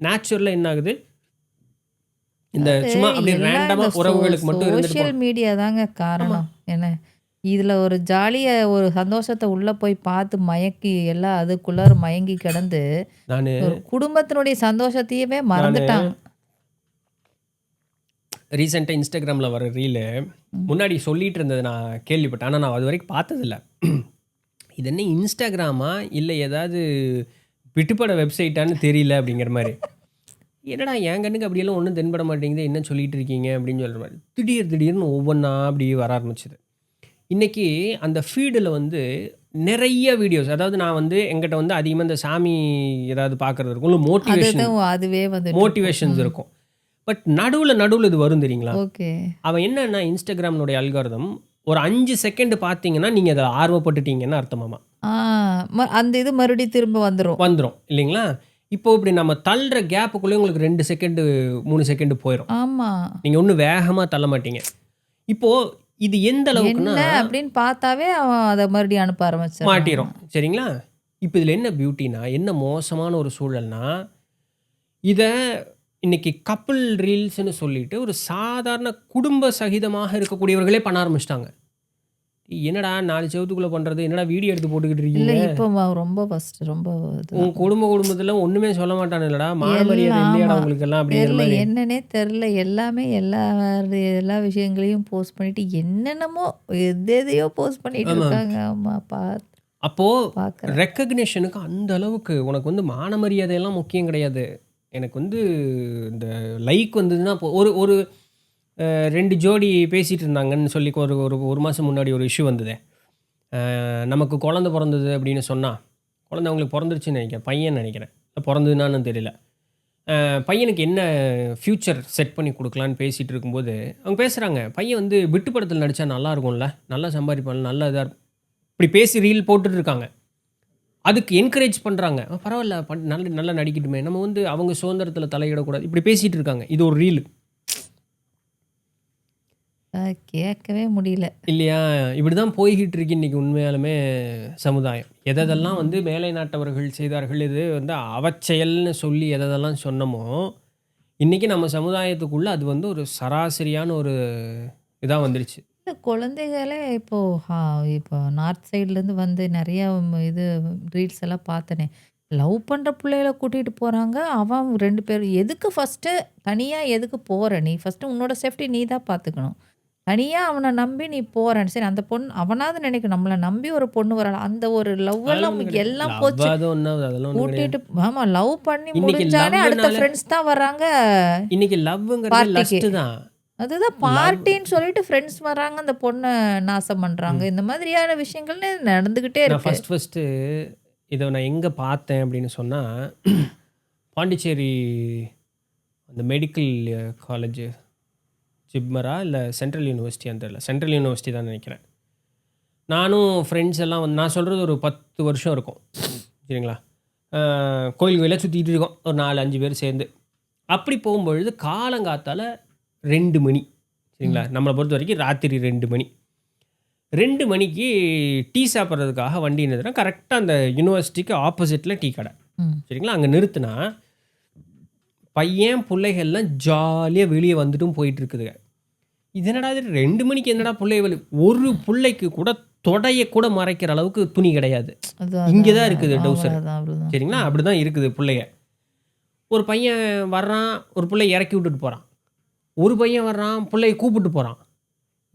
நேச்சுரலாக என்ன ஆகுது, இந்த சும்மா அப்படி ரேண்டமாக உறவுகளுக்கு மட்டும் இருந்துட்டு சோஷியல் மீடியா தாங்க காரணம். என்ன இதுல ஒரு ஜாலிய ஒரு சந்தோஷத்த உள்ள போய் பார்த்து மயக்கி எல்லாம் அதுக்குள்ளார மயங்கி கிடந்து, நானு ஒரு குடும்பத்தினுடைய சந்தோஷத்தையவே நானு மறந்துட்டாங்க. ரீசெண்டா Instagramல வர ரீலு ம். முன்னாடி சொல்லிட்டு இருந்தது நான் கேள்விப்பட்டேன். ஆனா நான் அதுவரைக்கும் பார்த்ததில்ல. இது என்ன இன்ஸ்டாகிராமா? இல்ல ஏதாவது விட்டுப்பட வெப்சைட்டான்னு தெரியல அப்படிங்கிற மாரி. என்னடா என் கண்ணுக்கு அப்படியெல்லாம் ஒண்ணும் தென்பட மாட்டேங்குது. என்ன சொல்லிட்டு இருக்கீங்க? அப்படின்னு சொல்ற மாரி. திடீர்னு ஒவ்வொன்னா அப்படி வர ஆரம்பிச்சது. இன்னைக்கு அந்த ஃபீடுல வந்து நெறைய வீடியோஸ், அதாவது நான் வந்து என்கிட்ட வந்து அதிகமா இந்த சாமி ஏதாவது பார்க்கறது இருக்கும். இல்ல அதுவே வந்துட்டு இருக்கும். மோட்டிவேஷன்ஸ் இருக்கும். பட் நடுவுல இது வரும் தெரியுங்களா? ஓகே. அவன் என்னன்னா இன்ஸ்டாகிராம்னுடைய அல்காரிதம் ஒரு 5 செகண்ட் பார்த்தீங்கன்னா, நீங்க அதில ஆர்வப்பட்டுட்டீங்கன்னு அர்த்தமாமா. ஆ அந்த இது மறுபடியும் திரும்ப வந்துரும். வந்துரும் இல்லைங்களா? இப்போ இப்படி நம்ம தள்ளுற கேப்புக்குள்ளே உங்களுக்கு 2 செகண்ட் 3 செகண்ட் போயிரும். ஆமா. நீங்க ஒண்ணும் வேகமா தள்ள மாட்டீங்க. இப்போ இது எந்த அளவுக்குன்னா என்ன அப்படின்னு பார்த்தாவே அவன் அத மறுபடியும் அனுப்ப ஆரம்பிச்சிடுறான். மாட்டிரும். சரிங்களா? இப்போ இதில என்ன பியூட்டினா, என்ன மோசமான ஒரு சூழல்னா, இத இன்னைக்கு கப்பிள் ரீல்ஸ்ன்னு சொல்லிட்டு ஒரு சாதாரண குடும்ப சகிதமாக இருக்கக்கூடியவர்களே பண்ண ஆரம்பிச்சுட்டாங்க. என்னடா 4 செவுத்துக்குள்ள பண்றது? என்னடா வீடியோ எடுத்து போட்டுக்கிட்டு இல்ல இருக்கீங்க? இப்போ ரொம்ப ஃபர்ஸ்ட் ரொம்ப உன் இதுதான். குடும்பத்துல ஒண்ணுமே சொல்ல மாட்டானுல்லடா. மான மரியாதை எல்லாம் இல்லையாடா ஆமா. உங்களுக்கெல்லாம் அப்படிங்கிற தெரியல மாரி. என்னன்னே தெரியல. எல்லாமே எல்லா விஷயங்களையும் போஸ்ட் பண்ணிட்டு என்னென்னமோ எதையோ போஸ்ட் பண்ணிட்டு ஆமா. இருக்காங்க. ஆமா அப்போ பார்க்குறேன். ரெகக்னிஷனுக்கு அந்த அளவுக்கு உனக்கு வந்து மான மரியாதையெல்லாம் முக்கியம் கிடையாது. எனக்கு வந்து இந்த லைக் வந்ததுன்னா ஒரு ஒரு 2 ஜோடி பேசிட்டு இருந்தாங்கன்னு சொல்லி ஒரு ஒரு 1 மாசம் முன்னாடி ஒரு இஷ்யூ வந்ததே. நமக்கு குழந்தை பொறந்தது அப்படின்னு சொன்னா, குழந்தை அவங்களுக்கு பொறந்துருச்சுன்னு நெனைக்கிறேன். பையன் நெனைக்கிறேன். பொறந்ததுனான்னு தெரியல. பையனுக்கு என்ன ஃப்யூச்சர் செட் பண்ணி குடுக்கலான்னு பேசிட்டு இருக்கும்போது, அவங்க பேசுறாங்க. பையன் வந்து விட்டு படத்துல நடிச்சா நல்லா இருக்கும்ல. நல்லா சம்பாரிப்பான்ல. நல்லா இதா இப்படி பேசி ரீல் போட்டுட்டு இருக்காங்க. அதுக்கு என்கரேஜ் பண்றாங்க. பரவால்ல நல்லா நடிக்கட்டுமே. நம்ம வந்து அவங்க சுதந்திரத்துல தலையிடக்கூடாது. இப்படி பேசிட்டு இருக்காங்க. இது ஒரு ரீல். கேட்கவே முடியல. இல்லையா? இப்படிதான் போய்க்கிட்டு இருக்கு இன்னைக்கு உண்மையாலுமே சமுதாயம். எதெல்லாம் வந்து மேலை நாட்டவர்கள் செய்தார்கள், இது வந்து அவச்செயல்னு சொல்லி எதெல்லாம் சொன்னோமோ, இன்னைக்கு நம்ம சமுதாயத்துக்குள்ள அது வந்து ஒரு சராசரியான ஒரு இதா வந்துருச்சு. இல்ல குழந்தைகளே இப்போ நார்த் சைட்லேருந்து வந்து நிறைய இது ரீல்ஸ் எல்லாம் பார்த்தனே. லவ் பண்ற புள்ளைகள கூட்டிட்டு போறாங்க. அவன் 2 பேரும் எதுக்கு ஃபர்ஸ்ட்டு தனியா எதுக்கு போற நீ? ஃபர்ஸ்ட்டு உன்னோட சேஃப்டி நீ தான் பார்த்துக்கணும். தனியா அவன நம்பி நீ போறன்னு. சரி அந்த பொண்ணு அவனாவது நினைக்கும் நம்மள நம்பி ஒரு பொண்ணு வரலாம். அந்த ஒரு லவ் அதெல்லாம் எல்லாம் ஒண்ணும் கிடையாது. எல்லாம் போச்சு. லவ்வாவது ஒண்ணாவது அதெல்லாம் ஒண்ணும் கிடையாது. கூட்டிட்டு ஆமா லவ் பண்ணி இன்னைக்கு முடிஞ்சானே அடுத்த லவ்வுனால ஃப்ரெண்ட்ஸ் தான் வர்றாங்க இன்னைக்கு லவ்வுங்கிறது பார்ட்டிக்கு. லஸ்ட் தான். அதுதான் லவ் பார்ட்டின்னு சொல்லிட்டு ஃப்ரெண்ட்ஸ் வராங்க. அந்த பொண்ண நாசம் பண்றாங்க. இந்த மாதிரியான விஷயங்கள் நடந்துகிட்டே நான் இருக்கு. ஃபர்ஸ்ட்டு இத நான் எங்க பார்த்தேன் அப்படின்னு சொன்னா, பாண்டிச்சேரி அந்த மெடிக்கல் காலேஜ் ஜிப்மரா இல்ல சென்ட்ரல் யூனிவர்சிட்டியான்னு தெரியல. சென்ட்ரல் யூனிவர்சிட்டி தான் நெனைக்கிறேன். நானும் ஃப்ரெண்ட்ஸ் எல்லாம் வந்து நான் சொல்றது ஒரு 10 வருஷம் இருக்கும். சரிங்களா? கோயில் கோயிலா சுத்திட்டு இருக்கோம். ஒரு 4, 5 பேர் சேர்ந்து. அப்படி போகும்பொழுது காலங்காத்தால 2 மணி. சரிங்களா? ம். நம்மள பொறுத்தவரைக்கும் ராத்திரி 2 மணி. 2 மணிக்கு டீ சாப்பிட்றதுக்காக வண்டி நிறுத்துறேன். கரெக்ட்டா அந்த யூனிவர்சிட்டிக்கு ஆப்போசிட்ல டீ கடை. ம். சரிங்களா? அங்க நிறுத்துனா, பையன், புள்ளைகள்லாம் ஜாலியா வெளிய வந்துட்டும் போயிட்டு இருக்குதுங்க. இது என்னடா இது 2 மணிக்கு என்னடா புள்ளைய ஒரு புள்ளைக்கு கூட தொடைய கூட மறைக்கிற அளவுக்கு துணி கிடையாது. அதான் இங்க அதான் தான் அதான். இருக்குது டவுசர். அவ்வளோதான். சரிங்களா? அப்படிதான் இருக்குது புள்ளைய. ஒரு பையன் வர்றான், ஒரு புள்ளைய இறக்கி விட்டுட்டு போறான். ஒரு பையன் வர்றான், புள்ளைய கூப்பிட்டு போறான்.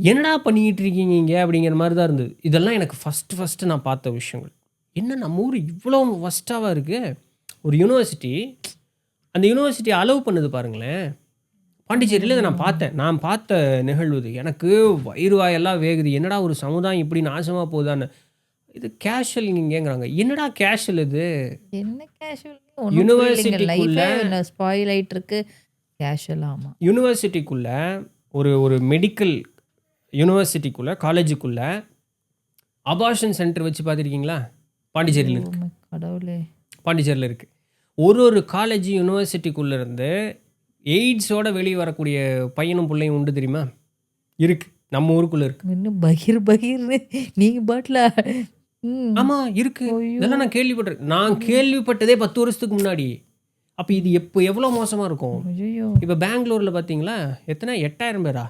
என்னடா பண்ணிக்கிட்டு இருக்கீங்க இங்க? அப்படிங்கிற மாரி தான் இருந்தது. இதெல்லாம் எனக்கு ஃபர்ஸ்ட்டு நான் பார்த்த விஷயங்கள். என்ன நம்ம ஊர் இவ்வளோ வொர்ஸ்ட்டாவா இருக்கு? ஒரு யூனிவர்சிட்டி, அந்த யூனிவர்சிட்டி அலோவ் பண்ணுது பாருங்களேன். பாண்டிச்சேரியில இத நான் பார்த்தேன். நான் பார்த்த நிகழ்வு இது. எனக்கு வயிறு வாயெல்லாம் வேகுது. என்னடா ஒரு சமுதாயம் இப்படி நாசமா போகுதான்னு. இது கேஷுவல்ங்கேங்கிறாங்க. என்னடா கேஷுவல் இது? என்ன கேஷுவல் ஒண்ணும் புரியலைங்க. யூனிவர்சிட்டிக்குள்ள லைஃபே ஸ்பாயில் ஆயிட்டு இருக்கு. கேஷுவல் ஆமா. யூனிவர்சிட்டிக்குள்ள ஒரு மெடிக்கல் யூனிவர்சிட்டிக்குள்ள, காலேஜுக்குள்ள அபார்ஷன் சென்டர் வச்சு பார்த்துருக்கீங்களா? பாண்டிச்சேரியில இருக்கு. கடவுளே! பாண்டிச்சேரியில இருக்கு. ஒரு காலேஜ் யூனிவர்சிட்டிக்குள்ள இருந்து எய்ட்ஸோட வெளிய வரக்கூடிய பையனும் புள்ளையும் உண்டு தெரியுமா? இருக்கு. நம்ம ஊருக்குள்ள இருக்கு. இன்னும் பகீர்னு நீங்க பாட்டுல ஆமா இருக்கு. ஐயோ! இதெல்லாம் நான் கேள்விப்பட்டிருக்கேன். நான் கேள்விப்பட்டதே 10 வருஷத்துக்கு முன்னாடி. அப்ப இது எவ்வளோ மோசமா இருக்கும்? ஐயோ! இப்ப பெங்களூர்ல பார்த்தீங்களா? எத்தனை 8000 பேரா?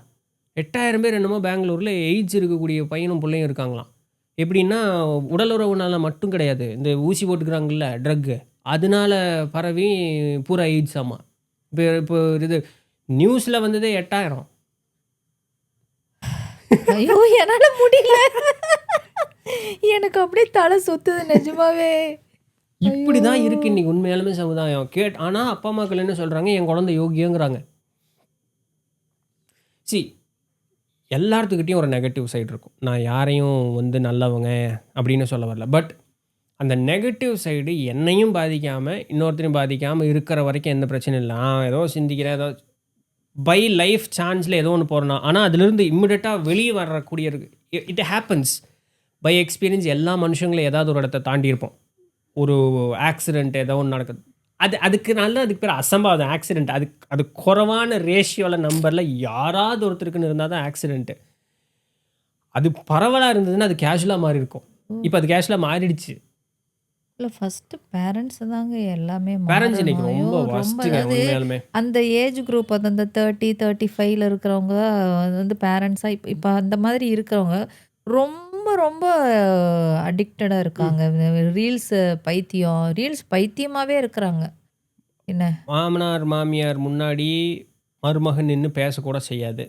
8000 பேர் என்னமோ பெங்களூரில் எய்ட்ஸ் இருக்கக்கூடிய பையனும் பிள்ளையும் இருக்காங்களாம். எப்படின்னா உடலுறவுனால மட்டும் கிடையாது, இந்த ஊசி போட்டுக்கிறாங்கல்ல ட்ரக்கு, அதனால பரவி பூரா எய்ட்ஸ் ஆமா. இப்போ இப்போ இது நியூஸில் வந்ததே 8000. ஐயோ என்னால முடியல. எனக்கு அப்படியே தலை சுத்துது நிஜமாவே. இப்படி தான் இருக்குது இன்றைக்கி உண்மையாலுமே சமுதாயம். ஆனால் அப்பா அம்மாக்கள் என்ன சொல்கிறாங்க, என் குழந்தை யோகியங்கிறாங்க. எல்லாத்துக்கிட்டையும் ஒரு நெகட்டிவ் சைடு இருக்கும். நான் யாரையும் வந்து நல்லவங்க அப்படின்னு சொல்ல வரல. பட் அந்த நெகட்டிவ் சைடு என்னையும் பாதிக்காமல் இன்னொருத்தரையும் பாதிக்காமல் இருக்கிற வரைக்கும் எந்த பிரச்சனையும் இல்லை. ஏதோ சிந்திக்கிறேன், ஏதோ பை லைஃப் சான்ஸில் ஏதோ ஒன்று போகிறேன்னா, ஆனால் அதுலேருந்து இம்மிடியட்டாக வெளியே வரக்கூடிய இட் ஹேப்பன்ஸ் பை எக்ஸ்பீரியன்ஸ். எல்லா மனுஷங்களும் ஏதாவது ஒரு இடத்த தாண்டி இருப்போம். ஒரு ஆக்சிடெண்ட் ஏதோ ஒன்று நடக்குது, அதுக்கு பேர் அசம்பாவிதம் ஆக்சிடெண்ட். அது குறைவான ரேஷியோவில் நம்பரில் யாராவது ஒருத்தருக்குன்னு இருந்தால் தான் ஆக்சிடெண்ட்டு. அது பரவலாக இருந்ததுன்னா அது கேஷுவலாக மாறி இருக்கும். இப்போ அது கேஷுவலாக மாறிடுச்சு. இல்லை ஃபஸ்ட்டு பேரண்ட்ஸ் தாங்க எல்லாமே. பேரண்ட்ஸ் இன்னைக்கு ரொம்ப வஸ்ட்டுங்க உண்மையாலுமே. அந்த ஏஜ் குரூப் அது அந்த 30-35 இருக்கிறவங்க வந்து பேரண்ட்ஸாக இப்போ அந்த மாதிரி இருக்கிறவங்க ரொம்ப ரொம்ப அடிக்டடாக இருக்காங்க. ரீல்ஸ் பைத்தியமாகவே இருக்கிறாங்க. என்ன மாமனார் மாமியார் முன்னாடி மருமகன் நின்று பேசக்கூட செய்யாது.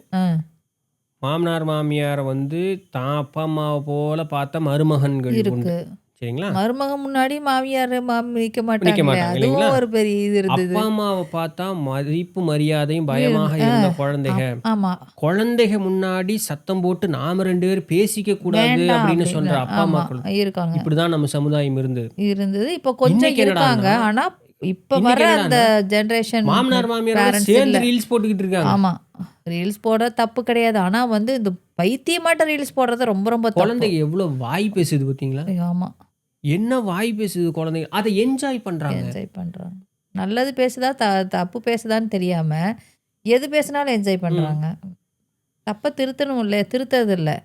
மாமனார் மாமியாரை வந்து தான் அப்பா அம்மாவை போல பார்த்த மருமகன்கள் இருக்கு. சரிங்களா, மருமகன் முன்னாடி மாமியார் நிற்க நிக்க மாட்டாங்க. மாட்டாங்க அதுவும் இல்லைங்களா? ஒரு பெரிய இது இருந்தது. அப்பா அம்மாவை பார்த்தா மதிப்பு மரியாதையும் பயமாக இருந்த குழந்தைங்க, ஆமா குழந்தைங்க முன்னாடி சத்தம் போட்டு நாம 2 பேர் பேசிக்க கூடாது வேண்டாம் அப்படின்னு அப்படின்னு. சொல்ற அப்பா ஆமா அம்மாக்கள் இருக்காங்க இப்படிதான் நம்ம சமுதாயம் இருந்தது. இப்போ கொஞ்சம் இன்னைக்கு இருக்காங்க. என்னடான்னா, ஆனா இப்ப இன்னைக்கு வர அந்த என்னடான்னா, ஜெனரேஷன் மாமனார் மாமியாரோட பேரண்ட்ஸ் சேர்ந்து இல்ல. ரீல்ஸ் போட்டுக்கிட்டு இருக்காங்க. ஆமா ரீல்ஸ் போட தப்பு கிடையாது. ஆனா வந்து இந்த பைத்தியமாட்ட ரீல்ஸ் போடுறது ரொம்ப ரொம்ப தப்பு. குழந்தைங்க எவ்வளவு வாய் பேசுது பார்த்தீங்களா? ஆமா என்ன வாய் பேசுது குழந்தைங்க, அதை என்ஜாய் பண்றாங்க. என்ஜாய் பண்றாங்க. நல்லது பேசுதா தப்பு பேசுதான்னு தெரியாம எது பேசினாலும் என்ஜாய் பண்றாங்க. தப்ப திருத்தணும் இல்லை, திருத்தது இல்லை.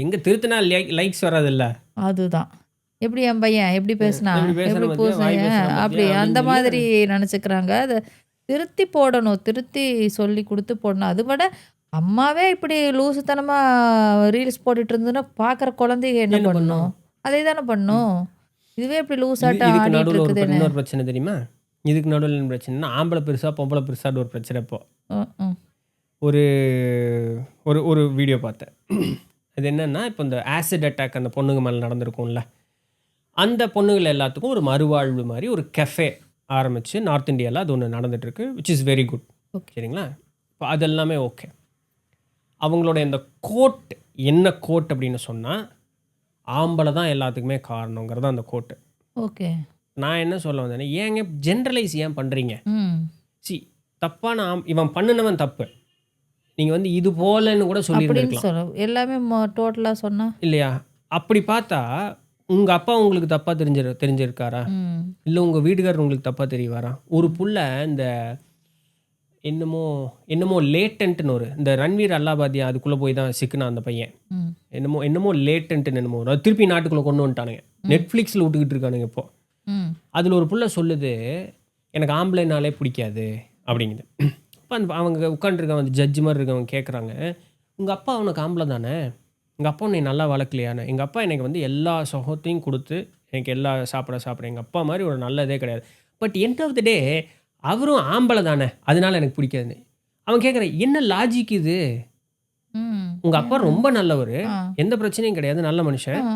எங்க திருத்தினா லைக்ஸ் வராது இல்ல, அதுதான். எப்படி என் பையன் எப்படி பேசினா எப்படி பேசுற எப்படி பத்தியா, வாய் பூசைய பேசுற அப்படி பத்தியா அந்த அப்படின்னு மாதிரி நினச்சிக்கிறாங்க. அதை திருத்தி போடணும், திருத்தி சொல்லி கொடுத்து போடணும். அது விட அம்மாவே இப்படி லூசுத்தனமாக ரீல்ஸ் போட்டுட்டு இருந்ததுன்னா பார்க்குற குழந்தைங்க என்ன என்ன பண்ணணும்? பண்ணும்? அதே தானே பண்ணும். இதுவே இப்படி லூசாட்டம் இதுக்கு ஆடிட்டு நடுவில் இருக்குது என்ன? இன்னொரு பிரச்சனை தெரியுமா? இதுக்கு நடுவில் என்ன பிரச்சனைனா, ஆம்பளை பெருசா பொம்பளை பெருசான்னு ஒரு பிரச்சனை. இப்போ ம். ஒரு ஒரு ஒரு வீடியோ பார்த்தேன். அது என்னன்னா, இப்போ இந்த ஆசிட் அட்டாக் அந்த பொண்ணுங்க மேலே நடந்திருக்கும்ல, அந்த பொண்ணுகள் எல்லாத்துக்கும் ஒரு மறுவாழ்வு மாதிரி ஒரு கெஃபே ஆரம்பித்து நார்த் இந்தியாவில் அது ஒன்று நடந்துகிட்ருக்கு, which is very good. Okay. சரிங்களா, இப்போ அது எல்லாமே ஓகே. அவங்களோட இந்த கோட் என்ன கோட் அப்படின்னு சொன்னால், ஆம்பளை தான் எல்லாத்துக்குமே காரணங்கிறது அந்த கோட்டு. ஓகே. நான் என்ன சொல்ல வந்தேன்னா, ஏங்க ஜென்ரலைஸ் ஏன் பண்ணுறீங்க? ம். தப்பான இவன் பண்ணினவன் தப்பு, நீங்கள் வந்து இது போலன்னு கூட அப்படின்னு சொல்லியிருந்திருக்கலாம் சொல்ல எல்லாமே டோட்டலாக சொன்னா. இல்லையா? அப்படி பார்த்தா உங்கள் அப்பா உங்களுக்கு தப்பாக தெரிஞ்சிருக்காரா? ம். இல்லை உங்கள் வீட்டுக்காரர் உங்களுக்கு தப்பாக தெரியவாரா? ஒரு புள்ள இந்த என்னமோ லேட்டன்ட்னு இந்த ரன்வீர் அல்லாபாதியா அதுக்குள்ளே போய் தான் சிக்குனா அந்த பையன். ம். என்னமோ லேட்டன்ட்னு அது திருப்பி நாட்டுக்குள்ளே கொண்டு வந்துட்டானுங்க. நெட்ஃப்ளிக்ஸில் விட்டுக்கிட்டு இருக்கானுங்க இப்போ. ம். அதில் ஒரு புள்ள சொல்லுது, எனக்கு ஆம்பளைனாலே பிடிக்காது அப்படிங்குது. இப்போ அவங்க உட்காந்துருக்கவங்க அந்த ஜட்ஜு மாதிரி இருக்கவங்க கேட்குறாங்க, உங்கள் அப்பா அவனுக்கு ஆம்பளை தானே, எங்கள் அப்பா உன்னை நல்லா வளர்க்கலையானே? எங்கள் அப்பா எனக்கு வந்து எல்லா சுகத்தையும் கொடுத்து எனக்கு எல்லா சாப்பிட எங்கள் அப்பா மாதிரி ஒரு நல்லதே கிடையாது. பட் எண்ட் ஆஃப் த டே அவரும் ஆம்பளை தானே, அதனால எனக்கு பிடிக்காதுன்னு. அவன் கேட்குறான், என்ன லாஜிக் இது? ம். உங்கள் அப்பா ரொம்ப நல்லவர், ஆ. எந்த பிரச்சனையும் கிடையாது, நல்ல மனுஷன். ஆ.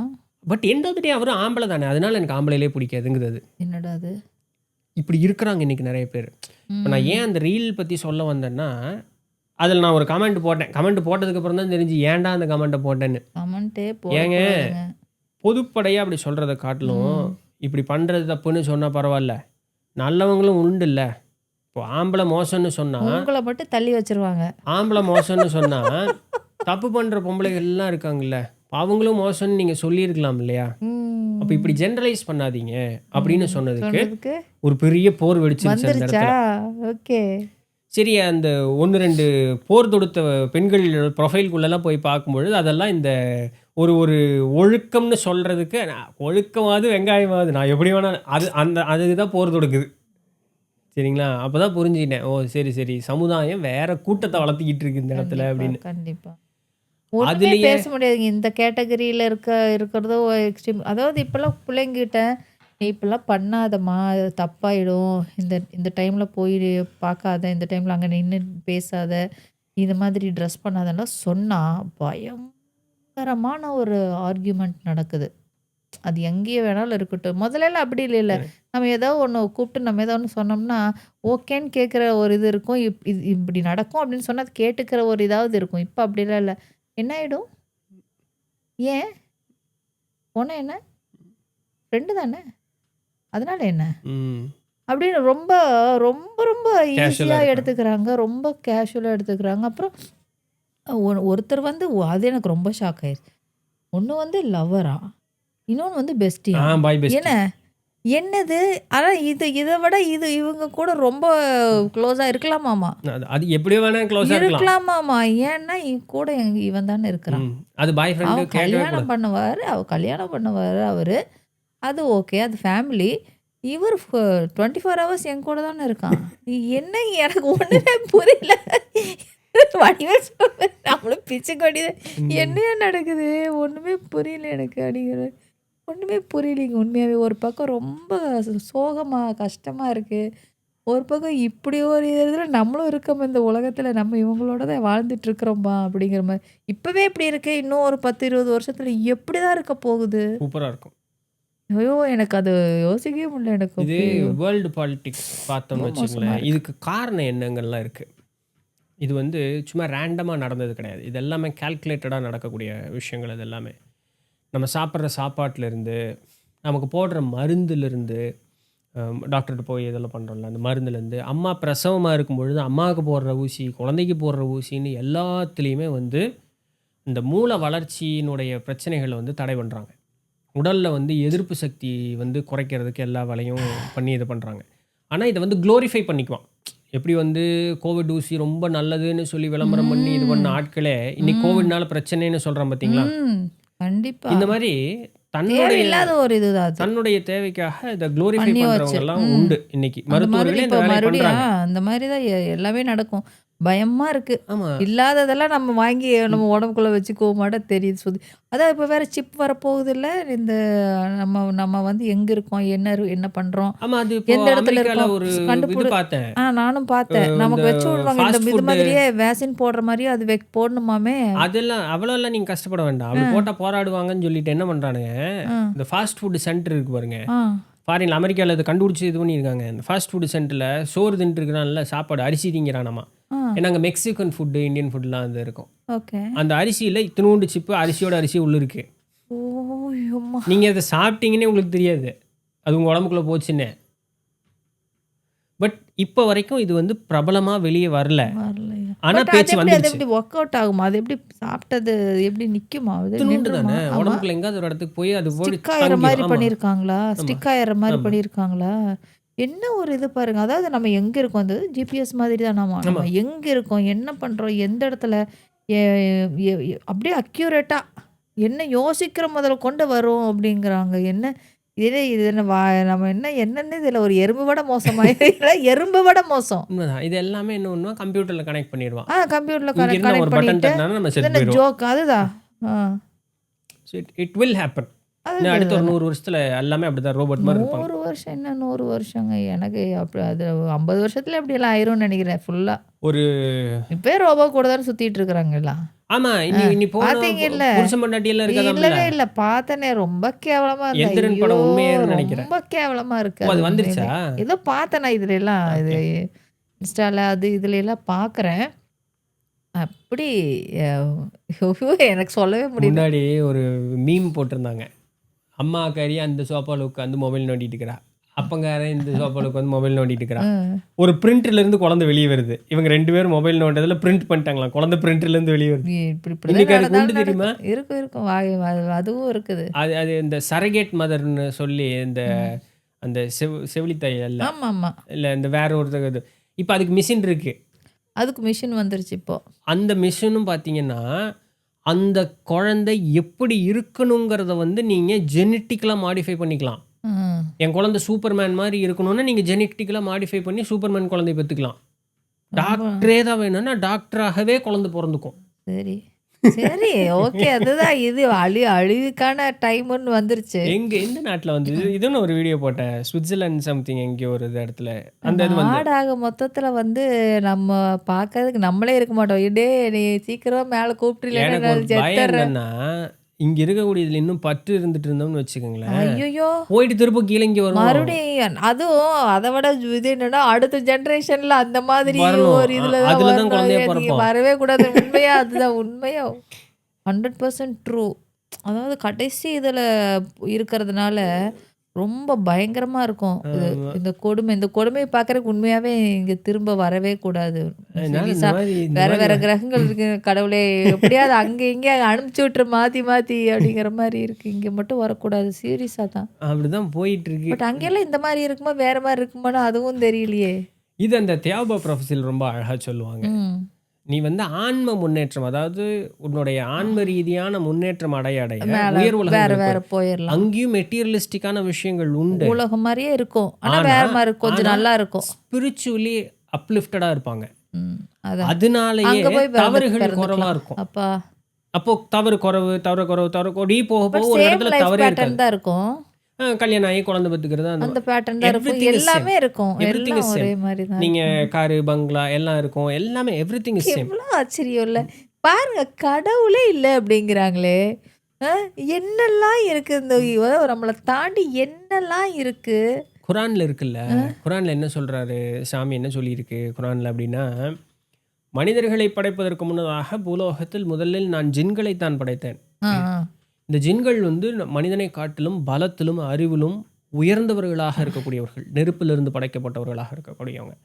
பட் எண்ட் ஆஃப் த டே அவரும் ஆம்பளை தானே, அதனால எனக்கு ஆம்பளையிலே பிடிக்காதுங்கிறது. என்னடா அது? இப்படி இருக்கிறாங்க இன்றைக்கி நிறைய பேர். இப்போ நான் ஏன் அந்த ரீல் பற்றி சொல்ல வந்தேன்னா, அதில் நான் ஒரு கமெண்ட் போட்டேன். கமெண்ட் போட்டதுக்கப்புறம் தான் தெரிஞ்சு ஏன்டா அந்த கமெண்ட்டை போட்டேன்னு. கமெண்ட்டே ஏங்க போடக்கூடாதுங்க. பொதுப்படையாக அப்படி சொல்கிறத காட்டிலும் இப்படி பண்ணுறது தப்புன்னு சொன்னால் பரவாயில்ல, நல்லவங்களும் உண்டு இல்லை. இப்போ ஆம்பளை மோசம்னு சொன்னால், உங்களை மட்டும் தள்ளி வச்சிருவாங்க. ஆம்பளை மோசம்னு சொன்னால் தப்பு பண்ணுற பொம்பளைகள்லாம் இருக்காங்கல்ல, அவங்களும் மோசம்னு நீங்கள் சொல்லியிருக்கலாம் இல்லையா? ம். அப்போ இப்படி ஜென்ரலைஸ் பண்ணாதீங்க அப்படின்னு சொன்னதுக்கு சொன்னதுக்கு ஒரு பெரிய போர் வெடிச்சிருச்சு அந்த வந்துருச்சா? இடத்துல. ஓகே. சரி, அந்த 1-2 போர் தொடுத்த பெண்கள் ப்ரொஃபைல்குள்ளெல்லாம் போய் பார்க்கும்பொழுது அதெல்லாம் இந்த ஒரு ஒழுக்கம்னு சொல்கிறதுக்கு, ஒழுக்கமாவது வெங்காயமாவது நான் எப்படி வேணாலும் அதுக்கு தான் போர் தொடுக்குது. சரிங்களா, அப்போ தான் புரிஞ்சுக்கிட்டேன், ஓ சரி சமுதாயம் வேற கூட்டத்தை வளர்த்திக்கிட்டு இருக்கு இந்த இடத்துல கண்டிப்பா அப்படின்னு. கண்டிப்பா. ஒண்ணுமே அதுலயே பேச முடியாதுங்க. இந்த கேட்டகரியில இருக்கிறதோ எக்ஸ்ட்ரீம். அதாவது இப்பலாம் பிள்ளைங்ககிட்ட, "நீ இப்படிலாம் பண்ணாதம்மா, அது தப்பாயிடும். இந்த இந்த டைம்ல போய் பார்க்காத. இந்த டைம்ல அங்க நின்னு பேசாத. இது மாதிரி ட்ரெஸ் பண்ணாதலாம்" சொன்னா, பயங்கரமான ஒரு ஆர்கியூமெண்ட் நடக்குது. அது எங்கேயே வேணாலும் இருக்கட்டும். முதல்லலாம் அப்படி இல்லைல்ல. நம்ம ஏதோ ஒண்ணு கூப்பிட்டு நம்ம ஏதோ ஒண்ணு சொன்னோம்னா, ஓகேன்னு கேட்குற ஒரு இது இருக்கும். இது இப்படி நடக்கும் அப்படின்னு சொன்னா, அது கேட்டுக்கிற ஒரு இதாவது இருக்கும். இப்ப அப்படிலாம் இல்ல. என்ன ஆயிடும்? ஏன்? போனா என்ன? ஃப்ரெண்டு தானே! அதனால என்ன? ம். அப்படின்னு ரொம்ப ரொம்ப ரொம்ப கேஷுவலா ஈஸியா இருக்காங்க. எடுத்துக்கிறாங்க. ரொம்ப கேஷுவலா எடுத்துக்கிறாங்க. அப்புறம் ஒருத்தர் வந்து அது எனக்கு ரொம்ப ஷாக் ஆயிருச்சு. ஒண்ணு வந்து லவ்வரா, இன்னொன்னு வந்து பெஸ்டியா. Boy bestie. என்ன? என்னது? ஆனா இத விட இவங்க கூட ரொம்ப க்ளோஸா இருக்கலாமாமா. அது அது எப்படியோ வேணா க்ளோஸா இருக்கலாம். இருக்கலாமாமா. ஏன்னா, கூட இவன் தானே இருக்கிறான். அது பாய் ஃப்ரெண்டு அவன் கேட்கவே கூடாது. கல்யாணம் பண்ணுவாரு. கல்யாணம் பண்ணுவாரு அவரு. அது ஓகே. அது ஃபேமிலி. இவரு 24 ஹவர்ஸ் என் கூட தானே இருக்கான். என்ன எனக்கு ஒண்ணுமே புரியல. வடிவேல் சொல்றாரு, நம்மளும் பிச்சை கொடி தான். என்னையா நடக்குது? ஒண்ணுமே புரியல எனக்கு அப்படிங்கிறாரு. ஒண்ணுமே புரியலைங்க உண்மையாவே. ஒரு பக்கம் ரொம்ப சோகமா, கஷ்டமா இருக்கு. ஒரு பக்கம் இப்படி ஒரு இதுல நம்மளும் இருக்கோமா இந்த உலகத்துல. நம்ம இவங்களோட தான் வாழ்ந்துட்டு இருக்கிறோமா அப்படிங்கிற மாரி. இப்பவே இப்படி இருக்கு. இன்னும் ஒரு 10, 20 வருஷத்துல எப்படிதான் இருக்க போகுது? சூப்பரா இருக்கும். ஐயோ! எனக்கு அது யோசிக்கவே முடியல எனக்கு. இது வேர்ல்டு பாலிடிக்ஸ் பார்த்தோம்னு ரொம்ப மோசமா வச்சுங்களேன், இருக்கு. இதுக்கு காரணம் என்னங்கள்லாம் இருக்கு. இது வந்து சும்மா ரேண்டமா நடந்தது கிடையாது. இது எல்லாமே கால்குலேட்டடா நடக்கக்கூடிய விஷயங்கள் இது எல்லாமே. நம்ம சாப்பிடுற சாப்பாட்டுலேருந்து, நமக்கு போடுற மருந்துலேருந்து, டாக்டர்ட்ட போய் இதெல்லாம் பண்ணுறோம்ல, அந்த மருந்துலேருந்து, அம்மா பிரசவமா இருக்கும்பொழுது அம்மாவுக்கு போடுற ஊசி, குழந்தைக்கு போடுற ஊசின்னு எல்லாத்துலேயுமே வந்து இந்த மூளை வளர்ச்சியினுடைய பிரச்சனைகள வந்து தடை பண்ணுறாங்க. உடல்ல வந்து எதிர்ப்பு சக்தி வந்து குறைக்கிறதுக்கு எல்லா வேலையும் பண்ணி இது பண்ணுறாங்க. ஆனா இத வந்து குளோரிஃபை பண்ணிக்குவான். எப்படி வந்து கோவிட் ஊசி ரொம்ப நல்லதுன்னு சொல்லி விளம்பரம் பண்ணி இது பண்ண ஆட்களே, இன்னைக்கு கோவிட்னால பிரச்சனைன்னு சொல்றான் பார்த்தீங்களா? கண்டிப்பா. இந்த மாரி தன்னுடைய தேவையில்லாத ஒரு இதுதான் அது. தன்னுடைய தேவைக்காக இத குளோரிஃபை பண்ணி வச்சு. பண்றவங்கலாம் உண்டு இன்னைக்கு. அந்த மாதிரி மருத்துவர்களே இந்த இப்போ வேலைய மறுபடியும் பண்றாங்க. அந்த மாதிரி தான் எல்லாமே நடக்கும். பயமா இருக்கு. ஆமா. இல்லாததெல்லாம் நம்ம வாங்கி நம்ம உடம்புக்குள்ள வச்சுக்கவும் மாட்டோம் தெரியுது அதான் இப்போ வேற சிப் வரப்போகுதுல்ல. இந்த நம்ம வந்து எங்க இருக்கோம்? என்ன பண்றோம்? ஆமா. அது இப்போ எந்த இடத்துல அமெரிக்கால இருக்கோம்? ஒரு இது கண்டுபிடி பார்த்தேன். நானும் பார்த்தேன். இந்த நமக்கு வச்சு விடுவாங்க. இந்த ஃபாஸ்ட் இது ஃபுட் மாதிரியே வேக்சின் போடுற மாதிரியே அது போடணுமாமே. அதெல்லாம் அவ்வளோலாம் நீங்க கஷ்டப்பட வேண்டாம். அப்படி போட்டா போராடுவாங்கன்னு சொல்லிட்டு என்ன பண்றானுங்க, ஆ, இந்த ஃபாஸ்ட் ஃபுட் சென்டர் இருக்கு பாருங்க. ஆ. ஃபாரின்ல அமெரிக்கால இத கண்டுபிடிச்சு இது பண்ணியிருக்காங்க. இந்த ஃபாஸ்ட் ஃபுட் சென்டர்ல சோறு தின்னுட்டுருக்கான்ல, சாப்பாடு அரிசி திங்கிறானாமா. ஆ. ஏன்னா அங்க மெக்சிகன் ஃபுட், இந்தியன் ஃபுட்லாம் அது இருக்கும். ஓகே. அந்த அரிசியில இத்துணூண்டு சிப்பு அரிசியோட அரிசி உள்ள இருக்கு. ஓ! யம்மா! நீங்க அத சாப்பிட்டீங்கன்னே உங்களுக்கு தெரியாது. அது உங்க உடம்புக்குள்ள போச்சுன்னு. பட் இப்ப வரைக்கும் இது வந்து பிரபலமா வெளிய வரல. வரலையா? ஆனா பட் அது பேச்சு அது வந்துருச்சு. எப்படி ஒர்க் அவுட் ஆகுமா? அது எப்படி சாப்பிட்டது எப்படி நிக்குமா? அது இத்துணூண்டு நின்றுமா? தானே. ஆமா. உடம்புக்குள்ள எங்கேயாவது ஒரு இடத்துக்கு போய் அது போய் ஸ்டிக் ஆயிற தங்கிரும். மாதிரி ஆமா. பண்ணியிருக்காங்களா? ஆமா. ஸ்டிக் ஆயிற மாதிரி ஆமா. பண்ணியிருக்காங்களா? என்ன ஒரு இது பாருங்க. அதாவது நம்ம எங்க இருக்கோம்? அது ஜிபிஎஸ் மாதிரி தானாமா. ஆமா. நம்ம எங்க இருக்கோம்? என்ன பண்றோம்? எந்த இடத்துல? எ எ எ அப்படியே அக்யூரேட்டா என்ன யோசிக்கிற முதல்ல கொண்டு வரும் அப்படிங்கிறாங்க. இது என்ன நம்ம என்னன்னு இதில ஒரு எறும்பு விட மோசமா எறும்பு விட மோசம். உண்மதான். இது எல்லாமே என்ன பண்ணுவான், கம்ப்யூட்டர்ல கனெக்ட் பண்ணிருவான். கம்ப்யூட்டர்ல இங்க இருந்து கனெக்ட் ஒரு பட்டன் பண்ணிட்டு தட்டினாலும் நம்ம இது செத்து என்ன போயிருவோம். ஜோக் அதுதான். Ah. So it will happen. இன்னும் அடுத்த ஒரு 100 வருஷத்துல எல்லாமே அப்படிதான் ரோபோட் மாதிரி இருப்பாங்க. 100 வருஷம் என்ன 100 வருஷங்க. எனக்கு அப்படி அது 50 வருஷத்துல அப்படியெல்லாம் ஆயிரும்னு நினைக்கிறேன் ஃபுல்லா. ஒரு இப்பயே ரோபோ கூட தானே சுத்திட்டு இருக்கிறாங்க எல்லாம். ஆமா. இனி போன பாத்தீங்கல்ல? புருஷன் பொண்டாட்டி எல்லாம் இருக்காதாம்ல. இல்லவே இல்ல. பார்த்தனே ரொம்ப கேவலமா இருந்தது. எந்திரன் படம் உண்மையாயிருன்னு நினைக்கிறேன். ரொம்ப கேவலமா இருக்கு. ஓ, அது அது வந்துருச்சா? உண்மையிலே. ஏதோ பார்த்தேன் நான் இதுல எல்லாம். இது இன்ஸ்டால அது இதுல எல்லாம் பார்க்குறேன். அப்படி எனக்கு சொல்லவே முடியல. முன்னாடி ஒரு மீம் போட்டிருந்தாங்க. அம்மாக்காரி அந்த சோஃபால உட்காந்து மொபைல் நோண்டிட்டு இருக்கிறா. அப்பங்காரன் இந்த சோஃபால உட்காந்து மொபைல் நோண்டிட்டு இருக்கிறான். ஒரு பிரிண்டர்ல இருந்து குழந்தை வெளியே வருது. இவங்க 2 பேரும் மொபைல் நோண்டதுல பிரிண்ட் பண்ணிட்டாங்களாம். குழந்தை பிரிண்டர்ல இருந்து வெளியே வருது. இன்னைக்கு அது குண்டு தெரியுமா? இருக்கும். அதுவும் இருக்குது. அது இந்த சரகேட் மதர்ன்னு சொல்லி இந்த அந்த செவிலித்தாய் அல்ல. ஆமா. இல்ல இந்த வேற ஒருத்தங்க இது. இப்ப அதுக்கு மிஷின் இருக்கு. அதுக்கு மிஷின் வந்துருச்சு இப்போ. அந்த மிஷினும் பார்த்தீங்கன்னா, அந்த குழந்தை எப்படி இருக்கணுங்கிறத வந்து நீங்க ஜெனடிக்கலா மாடிஃபை பண்ணிக்கலாம். என் குழந்தை சூப்பர்மேன் மாதிரி இருக்கணும்னா நீங்க ஜெனடிக்கலா மாடிஃபை பண்ணி சூப்பர்மேன் குழந்தைய பெத்துக்கலாம். டாக்டரே தான் வேணும்னா டாக்டராகவே குழந்தை பிறந்துக்கும். சரி. சரி, ஓகே. அதுதான் இது அழிவுக்கான டைம்ன்னு வந்துருச்சு. எந்த நாட்டுல வந்து இதுன்னு ஒரு வீடியோ போட்டேன். ஸ்விட்சர்லாந்து சம்திங் எங்கேயோ ஒரு இடத்துல. அந்த இது வந்து நாடாக மொத்தத்துல வந்து நம்ம பார்க்கறதுக்கு நம்மளே இருக்க மாட்டோம். "டேய் நீ சீக்கிரமா மேல கூப்பிட்டு இல்லைன்னா எனக்கு ஒரு நான் பயம் செத்துர்றேன்." என்னன்னா, இங்க இருக்கக்கூடியதுல இன்னும் 10 இருந்துட்டு இருந்தோம்னு வச்சுக்கோங்களேன், ஐய்யய்யோ! போயிட்டு திரும்ப கீழ இங்க வருவோம். மறுபடியும் அதுவும் அத விட இது என்னன்னா, அடுத்த ஜெனரேஷன்ல அந்த மாதிரி வரணும். ஒரு இதுல தான் அதுல தான் வரணும். குழந்தையா நீங்க பொறப்போம். வரவே கூடாது. உண்மையா அதுதான் உண்மையா 100% ட்ரூ. அதாவது கடைசி இதுல இருக்கிறதுனால ரொம்ப பயங்கரமா இருக்கும். ஆமா. இந்த கொடுமைய பார்க்கறதுக்கு உண்மையாவே இங்க திரும்ப வரவே கூடாது. அதனால சீரியஸா இந்த வேற மாரி வேற கிரகங்கள் இருக்கு. கடவுளே எப்படியாவது அங்க இங்க அனுப்பிச்சு விட்டுரு மாத்தி மாத்தி அப்படிங்கிற மாரி இருக்கு. இங்க மட்டும் வரக்கூடாது. சீரியஸா தான். அப்படிதான் போயிட்டு இருக்கு. பட் அங்கெல்லாம் இந்த மாரி இருக்குமா? வேற மாரி இருக்குமான்னு அதுவும் தெரியலையே! இது அந்த தியாபா ப்ரொஃபஸர் ரொம்ப அழகா சொல்லுவாங்க. ம். நீ வந்து ஆன்ம முன்னேற்றம், அதாவது உன்னுடைய ஆன்ம ரீதியான முன்னேற்றம் அடைய மேல உயர் வேற உலகங்களுக்கு வேற போய் போயிரலாம். அங்கேயும் மெட்டீரியலிஸ்டிக்கான விஷயங்கள் உண்டு. உலகம் மாரியே இருக்கும். ஆனா ஆனா வேற மாரி கொஞ்சம் ஆனா நல்லா இருக்கும். ஸ்பிரிச்சுவலி அப்லிஃப்டடா இருப்பாங்க. ம். அதான். அதனாலேயே அங்க போய் தவறுகள் குறைவா பிறந்துக்கலாம். இருக்கும். அப்பா! அப்போ தவறு குறைவு, தவறு குறைவு, தவறு கூடி போக பட் போக ஒரு சேம் இடத்துல லைஃப் தவறே இருக்காது. பேட்டர்ன் தான் இருக்கும். கல்யாணம் ஆகி குழந்தை பெத்துக்கிறது அந்த பேட்டர்ன் தான் இருக்கும். Everything is same. எல்லாமே இருக்கும். எவ்ரிதிங் எல்லாம் இஸ் ஒரே சேம். மாரி தான் நீங்க இருக்கும். காரு, பங்களா எல்லாம் இருக்கும். எல்லாமே எவ்ரிதிங் இஸ் சேம். எவ்வளோ ஆச்சரியம் இல்ல. பாருங்க கடவுளே இல்ல அப்படிங்கிறாங்களே. அ என்னெல்லாம் இருக்கு இந்த நம்மள தாண்டி என்னெல்லாம் இருக்கு? குரான்ல இருக்குல்ல, குரான்ல என்ன சொல்றாரு? சாமி என்ன சொல்லியிருக்கு குரான்ல அப்படின்னா, மனிதர்களை படைப்பதற்கு முன்னதாக பூலோகத்தில் முதலில் நான் ஜின்களை தான் படைத்தேன். ஆ, ஆ. இந்த ஜின்கள் வந்து மனிதனை காட்டிலும் பலத்திலும் அறிவிலும் உயர்ந்தவர்களாக இருக்கக்கூடியவர்கள். நெருப்பிலிருந்து படைக்கப்பட்டவர்களாக இருக்கக்கூடியவங்க.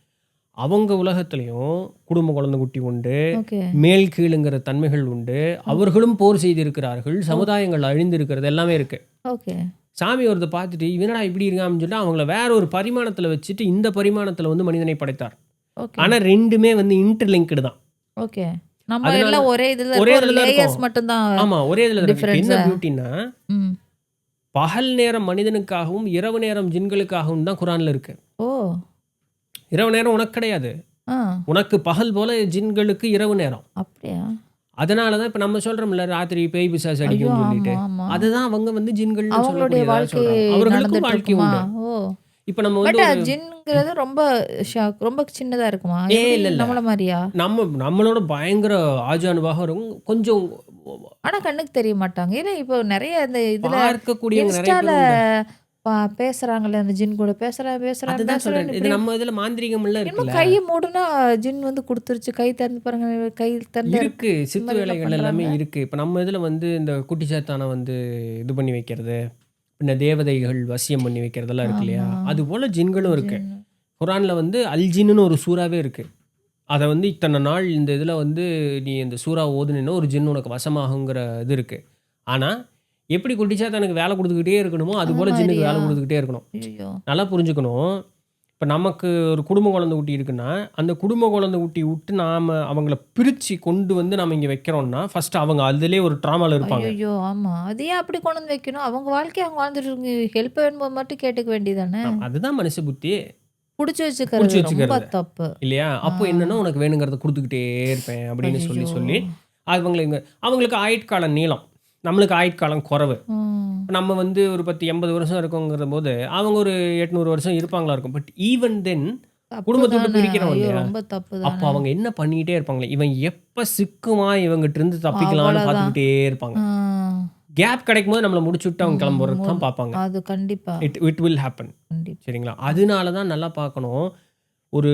அவங்க உலகத்திலையும் குடும்ப குழந்தை குட்டி உண்டு, ஓகே. மேல் கீழுங்கிற தன்மைகள் உண்டு. அவர்களும் போர் செய்திருக்கிறார்கள். சமுதாயங்கள் அழிந்திருக்கிறது எல்லாமே இருக்கு. ஓகே. சாமி ஒருத்த பார்த்துட்டு இவனடா இப்படி இருக்கான்னு சொல்லிட்டு அவங்கள வேற ஒரு பரிமாணத்துல வச்சுட்டு இந்த பரிமாணத்துல வந்து மனிதனை படைத்தார். ஓகே. ஆனா ரெண்டுமே வந்து இன்டர்லிங்க்டு தான். ஓகே. நம்ம அதனால எல்லாம் ஒரே இதுல ஒரே இருக்கோம். ஒரு இதுல லேயர்ஸ் இருக்கும். மட்டும் தான் ஆமா, ஒரே இதுல இருக்கு. இப்ப என்ன டிஃபரன்ஸா? பியூட்டின்னா, ம். பகல் நேரம் மனிதனுக்காகவும் இரவு நேரம் ஜின்களுக்காகவும் தான் குரான்ல இருக்கு. ஓ! இரவு நேரம் உனக்கு கிடையாது. ஆ. உனக்கு பகல் போல ஜின்களுக்கு இரவு நேரம். அப்படியா? அதனால தான் இப்ப நம்ம சொல்றோம்ல ராத்திரி பேய் பிசாசு ஐயோ! அடிக்கும்னு சொல்லிட்டு. ஆமா, ஆமா. அதுதான் அவங்க வந்து ஜின்கள்னு அவங்களுடைய சொல்லக்கூடியதா வாழ்க்கை சொல்றாங்க. அவர்களுக்கும் நடந்துட்டு வாழ்க்கை இருக்குமா? உண்டு. ஓ! இப்ப நம்ம பட் வந்து ஒரு ஜின்ங்கிறது ரொம்ப ரொம்ப சின்னதா இருக்குமா? எப்படி இல்ல இல்ல. நம்மள மாரியா? நம்மளோட பயங்கர ஆஜானுபாகம் இருக்கும். கொஞ்சம் ஆனா கண்ணுக்கு தெரிய மாட்டாங்க. ஏன்னா இப்போ நெறைய இந்த இதுல பார்க்கக்கூடியவங்க நிறைய இன்ஸ்டால பேர் உண்டு. பேசுறாங்கல்ல அந்த ஜின் கூட பேசுறேன் பேசுறேன் அதுதான் சொல்றேன். பேசுறேன்னு இது இப்படி நம்ம இதுல மாந்திரீகம் எல்லாம் என்னமோ இருக்குல்ல. கைய மூடுனா ஜின் வந்து குடுத்துருச்சு. கை திறந்து பாருங்க. கை திறந்து இருக்கு. இந்த சித்து மாரிலாம் வேலைகள் பண்றாங்க. எல்லாமே இருக்கு. இப்ப நம்ம இதுல வந்து இந்த குட்டி சாத்தான வந்து இது பண்ணி வைக்கிறது, பின்ன தேவதைகள் வசியம் பண்ணி வைக்கிறதெல்லாம் இருக்கு இல்லையா? ஆமா. அதுபோல ஜின்களும் இருக்கு. ஜின். குரான்ல வந்து அல்ஜின்னு ஒரு சூறாவே இருக்கு. அத வந்து இத்தனை நாள் இந்த இதுல வந்து நீ இந்த சூறா ஓதுனீன்னா ஒரு ஜின் உனக்கு வசமாகுங்கிற இது இருக்கு. ஆனா எப்படி குட்டி சாத்தானுக்கு வேலை கொடுத்துக்கிட்டே இருக்கணுமோ அது அந்த போல ஜின்னுக்கு மாரியா? வேலை கொடுத்துக்கிட்டே இருக்கணும். ஐயோ! நல்லா புரிஞ்சுக்கணும். இப்ப நமக்கு ஒரு குடும்ப குழந்தை குட்டி இருக்குன்னா, அந்த குடும்ப குழந்தை குட்டி விட்டு நாம அவங்கள பிரிச்சு கொண்டு வந்து நாம இங்க வைக்கிறோம்னா, ஃபர்ஸ்ட் அவங்க அதிலேயே ஒரு ட்ராமால இருப்பாங்க. ஐயய்யோ! ஆமா. அது ஏன் அப்படி கொண்டு வந்து வைக்கணும்? அவங்க வாழ்க்கைய அவங்க வாழ்ந்துட்டு இருங்க. ஹெல்ப் வேணும்போது மட்டும் கேட்டுக்க வேண்டியதானே? அதுதான் மனுஷ புத்தி. புடிச்சு புடிச்சு வச்சுக்கிறது ரொம்ப வச்சுக்கிறது. தப்பு. இல்லையா? ஆ. அப்போ என்னன்னா உனக்கு வேணுங்கிறத குடுத்துக்கிட்டே இருப்பேன் அப்படின்னு சொல்லி ஐயய்யோ! சொல்லி அவங்களுக்கு ஆயுட்காலம் நீளம். நம்மளுக்கு ஆயுட்காலம் குறைவு. ம். நம்ம வந்து ஒரு 10, 80 வருஷம் இருக்கோங்கிறபோது, அவங்க ஒரு 800 வருஷம் இருப்பாங்களா இருக்கும். பட் ஈவன் தென் தப்பு குடும்பத்த விட்டு தானே. பிரிக்கிறோம் ஐயோ! இல்லையா? ரொம்ப தப்பு அப்போ தானே. அவங்க என்ன பண்ணிக்கிட்டே இருப்பாங்களே, இவன் எப்ப சிக்குமா இவங்கிட்ட இருந்து தப்பிக்கலாம்னு அவ்வளோதான். பார்த்துக்கிட்டே இருப்பாங்க. ஆ. கேப் கிடைக்கும்போது நம்மள முடிச்சு விட்டு அவங்க கிளம்புறதுக்கு தான் பார்ப்பாங்க. அது கண்டிப்பா. It will happen. கண்டிப்பா. சரிங்களா? அதனால தான் நல்லா பார்க்கணும். ஒரு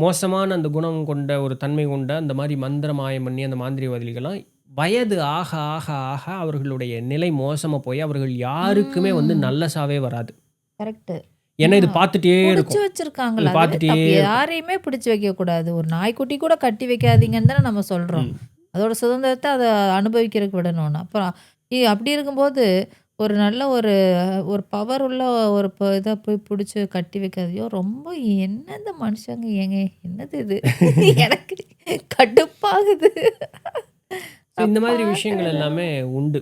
மோசமான அந்த குணம் கொண்ட, ஒரு தன்மை கொண்ட அந்த மாரி மந்திர மாயம் பண்ணி அந்த மாந்திரிகவாதிகள்லாம் வயது ஆக ஆக ஆக அவர்களுடைய நிலை மோசமா போய் அவர்கள் யாருக்குமே வந்து ம். நல்ல சாவே வராது. கரெக்ட். ஏன்னா இது ஆ. பார்த்துட்டே புடிச்சு இருக்கும். வச்சிருக்காங்கல்ல. இது அதுவே பார்த்துட்டே தப்பு. இருக்கும். யாரையுமே பிடிச்சு வைக்கக்கூடாது. ஒரு நாய்க்குட்டி கூட கட்டி வைக்காதீங்கன்னு தானே நம்ம சொல்றோம். ம். அதோட சுதந்திரத்த அத அனுபவிக்கிறதுக்கு விடணும்னு. அப்புறம் அப்படி இருக்கும்போது ஒரு நல்ல ஒரு பவர் உள்ள ஒரு இத போய் புடிச்சு கட்டி வைக்காது. ஐயோ! ரொம்ப என்ன இந்த மனுஷங்க ஏங்க? என்னது இது? எனக்கு கடுப்பாகுது. ஸோ இந்த மாதிரி அப்பா விஷயங்கள் கடவுளே! எல்லாமே உண்டு.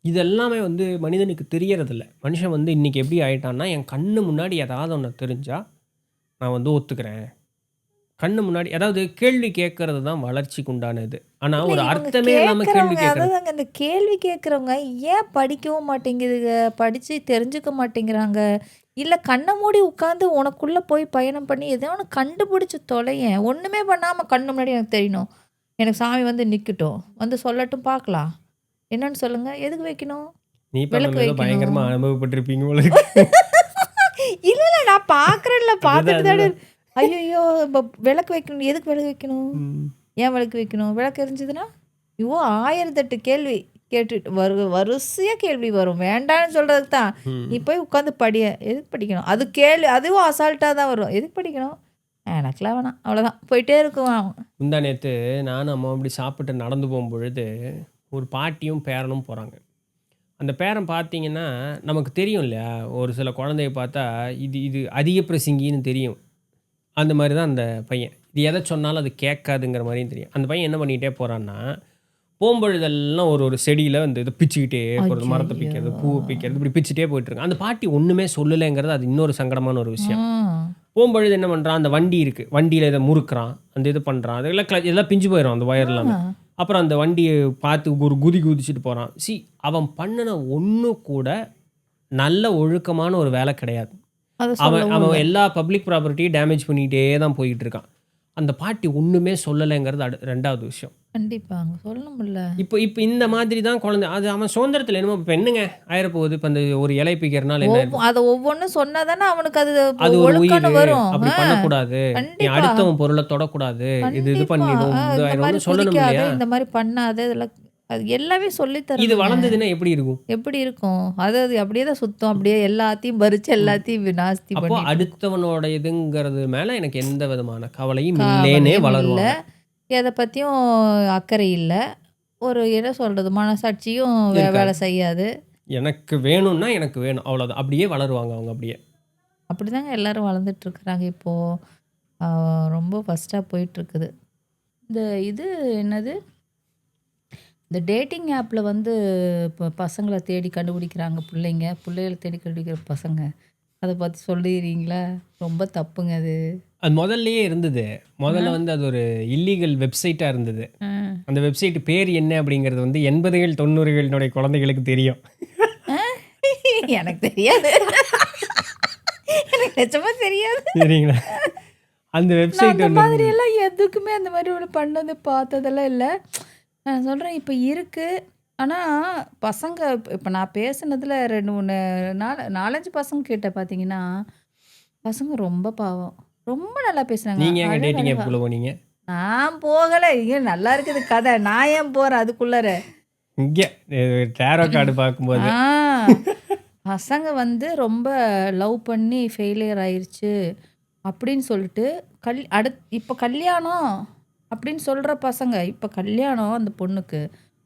இது எல்லாமே வந்து மனிதனுக்கு தெரியறதில்ல. மனுஷன் வந்து இன்னைக்கு எப்படி ஆயிட்டான்னா, என் கண்ணு முன்னாடி ஏதாவது ஒண்ணு தெரிஞ்சா, நான் வந்து ஒத்துக்கிறேன். கண்ணு முன்னாடி அதாவது கேள்வி கேட்கறது தான் வளர்ச்சிக்கு உண்டானது. ஆனா இல்ல ஒரு இவங்க அர்த்தமே இல்லாம கேள்வி கேட்குறவங்க கேட்கறது. அதாங்க இந்த கேள்வி கேட்குறவங்க ஏன் படிக்கவும் மாட்டேங்குதுங்க? படிச்சு தெரிஞ்சுக்க மாட்டேங்கிறாங்க. இல்ல கண்ண மூடி உட்காந்து உனக்குள்ள போய் பயணம் பண்ணி ஏதோ ஒண்ணு கண்டுபிடிச்சு தொலையேன். ஒண்ணுமே பண்ணாம கண்ணு முன்னாடி எனக்கு தெரியணும். எனக்கு சாமி வந்து நிக்கட்டும். வந்து சொல்லட்டும் பார்க்கலாம். என்னன்னு சொல்லுங்க? எதுக்கு வைக்கணும்? நீ விளக்கு பண்ணது ஏதோ வைக்கணும். பயங்கரமா அனுபவப்பட்டிருப்பீங்க போல இருக்கு. இல்ல, இல்ல நான் பார்க்குறேன்ல அதுதான் பார்த்துட்டு தானே அதுதான். ஐய்யய்யோ! விளக்கு வைக்கணும். எதுக்கு விளக்கு வைக்கணும்? ம். ஏன் விளக்கு வைக்கணும்? விளக்கு எரிஞ்சதுன்னா? ஐயோ! 1008 கேள்வி கேட்டுட்டு வரிசையா கேள்வி வரும். வேண்டான்னு சொல்றதுக்கு தான். நீ ம். போய் உட்காந்து படிய. எதுக்கு படிக்கணும்? அது கேள்வி அதுவும் அசால்ட்டா தான் வரும். எதுக்கு படிக்கணும்? எனக்கெல்லாம் வேணாம். அவ்வளோதான். போயிட்டே இருக்கும். முந்தா நேத்து நானும் அம்மாவும் இப்படி சாப்பிட்டு நடந்து போகும்பொழுது, ஒரு பாட்டியும் பேரனும் போறாங்க. அந்த பேரன் பார்த்தீங்கன்னா, நமக்கு தெரியும் இல்லையா? ஒரு சில குழந்தைய பார்த்தா, இது இது அதிக பிரசங்கின்னு தெரியும். அந்த மாரி தான் அந்த பையன். இது எத சொன்னாலும் அது கேட்காதுங்கிற மாரியும் தெரியும். அந்த பையன் என்ன பண்ணிட்டே போறான்னா, போம்பொழுதெல்லாம் ஒரு ஒரு செடியில அந்த இத பிச்சுக்கிட்டே போறது. மரத்த ஐய்யய்யோ! பிக்கிறது, பூவ பிக்கிறது, இப்படி பிச்சுட்டே போயிட்டுருக்கான். அந்த பாட்டி ஒண்ணுமே சொல்லலைங்கிறது அது இன்னொரு சங்கடமான ஒரு விஷயம். ம். போம்பொழுது என்ன பண்றான், அந்த வண்டி இருக்கு. வண்டியில இத முறுக்குறான். அந்த இது பண்றான். அதெல்லாம் எல்லாம் பிஞ்சு போயிரும் அந்த ஒயர் எல்லாமே. ஆ. அப்புறம் அந்த வண்டிய பார்த்து ஒரு குதி குதிச்சுட்டு போறான். அவன் பண்ணுன ஒண்ணு கூட நல்ல ஒழுக்கமான ஒரு வேலை கிடையாது. அத அவன் சொல்லவும் இல்ல. அவன் எல்லா பப்ளிக் ப்ராப்பர்ட்டியும் டேமேஜ் பண்ணிட்டே தான் போயிட்டு இருக்கான். அந்த பாட்டி ஒண்ணுமே சொல்லலைங்கிறது 2வது விஷயம். கண்டிப்பாங்க. சொல்லணும்ல. இப்போ இப்போ இந்த மாதிரி தான் குழந்தை. அது அவன் சுதந்திரத்துல என்னமோ இப்ப என்னங்க ஆயிரப்போகுது. இப்ப அந்த ஒரு இலை பிக்கிறனால என்ன ஆயிரும்? அத ஒவ்வொன்னும் சொன்னா தானே அவனுக்கு அது அது ஒரு ஒழுக்கம்னு உயிரு. வரும். அப்படி பண்ணக்கூடாது. நீ கண்டிப்பா. அடுத்தவன் பொருள தொடக்கூடாது. இது இது கண்டிப்பா. பண்ணிடும். இது இந்த மாரி ஆயிரும்னு சொல்லணும் குதிக்காத, இல்லையா? இந்த மாரி பண்ணாத, இதெல்லாம் அது எல்லாமே சொல்லி இது தரணுங்க. வளர்ந்ததுன்னா எப்படி இருக்கும்? எப்படி இருக்கும்? அது அது அப்படியே தான் சுத்தும். அப்படியே எல்லாத்தையும் பறிச்சு எல்லாத்தையும் நாஸ்தி அப்போ பண்ணிட்டு இருக்கும். அடுத்தவனோட இதுங்கிறது மேல எனக்கு எந்த விதமான கவலையும் இல்லேன்னே கவலையும் இல்ல. வளருவாங்க. எத பத்தியும் அக்கறை இல்ல. ஒரு என்ன சொல்றது? மனசாட்சியும் வேலை இருக்காது. செய்யாது. எனக்கு வேணும்னா எனக்கு வேணும். அவ்வளோதான். அப்படியே வளருவாங்க அவங்க அப்படியே. அப்படிதாங்க எல்லாரும் வளர்ந்துட்டு இருக்கிறாங்க இப்போ. ஆ, ரொம்ப ஃபர்ஸ்ட்டா போயிட்டு இருக்குது. இந்த இது என்னது? இந்த டேட்டிங் ஆப்ல வந்து இப்போ பசங்கள தேடி கண்டுபிடிக்கிறாங்க பிள்ளைகள தேடி கண்டுபிடிக்கிற பசங்க. அத பத்தி சொல்லிறீங்களா? ரொம்ப தப்புங்க அது. அது முதல்லயே இருந்தது. முதல்ல ஆ. வந்து அது ஒரு இல்லீகல் வெப்சைட்டா இருந்தது. ஆ. அந்த வெப்சைட் பேர் என்ன அப்படிங்கிறது வந்து 80கள் 90களினுடைய குழந்தைகளுக்கு தெரியும். ஆ? எனக்கு தெரியாது. எனக்கு நிஜமா தெரியாது. சரிங்களா? அந்த நான் வெப்சைட் அந்த ஒண்ணு மாதிரி இருந்தது. எல்லாம் எதுக்குமே அந்த மாதிரி ஒண்ணு பண்ணது பார்த்ததெல்லாம் இல்ல. நான் சொல்றேன் இப்ப இருக்கு. ஆனா பசங்க இப்ப நான் பேசுனதுல 2, 3 4, 5 பசங்க கிட்ட பார்த்தீங்கன்னா, பசங்க ரொம்ப பாவம். ரொம்ப நல்லா பேசுனாங்க. நீங்க ஏங்க டேட்டிங் அழகழகா. ஆப்க்குள்ள போனீங்க? நான் போகல. ஏன் நல்லா இருக்குது கதை. நான் ஏன் போறேன் அதுக்குள்ளார? இங்க டேரோ கார்டு பார்க்கும்போது. ஆ. பசங்க வந்து ரொம்ப லவ் பண்ணி ஃபெயிலியர் ஆயிருச்சு. அப்படின்னு சொல்லிட்டு இப்ப கல்யாணம் அப்படின்னு சொல்ற பசங்க. இப்ப கல்யாணம் அந்த பொண்ணுக்கு.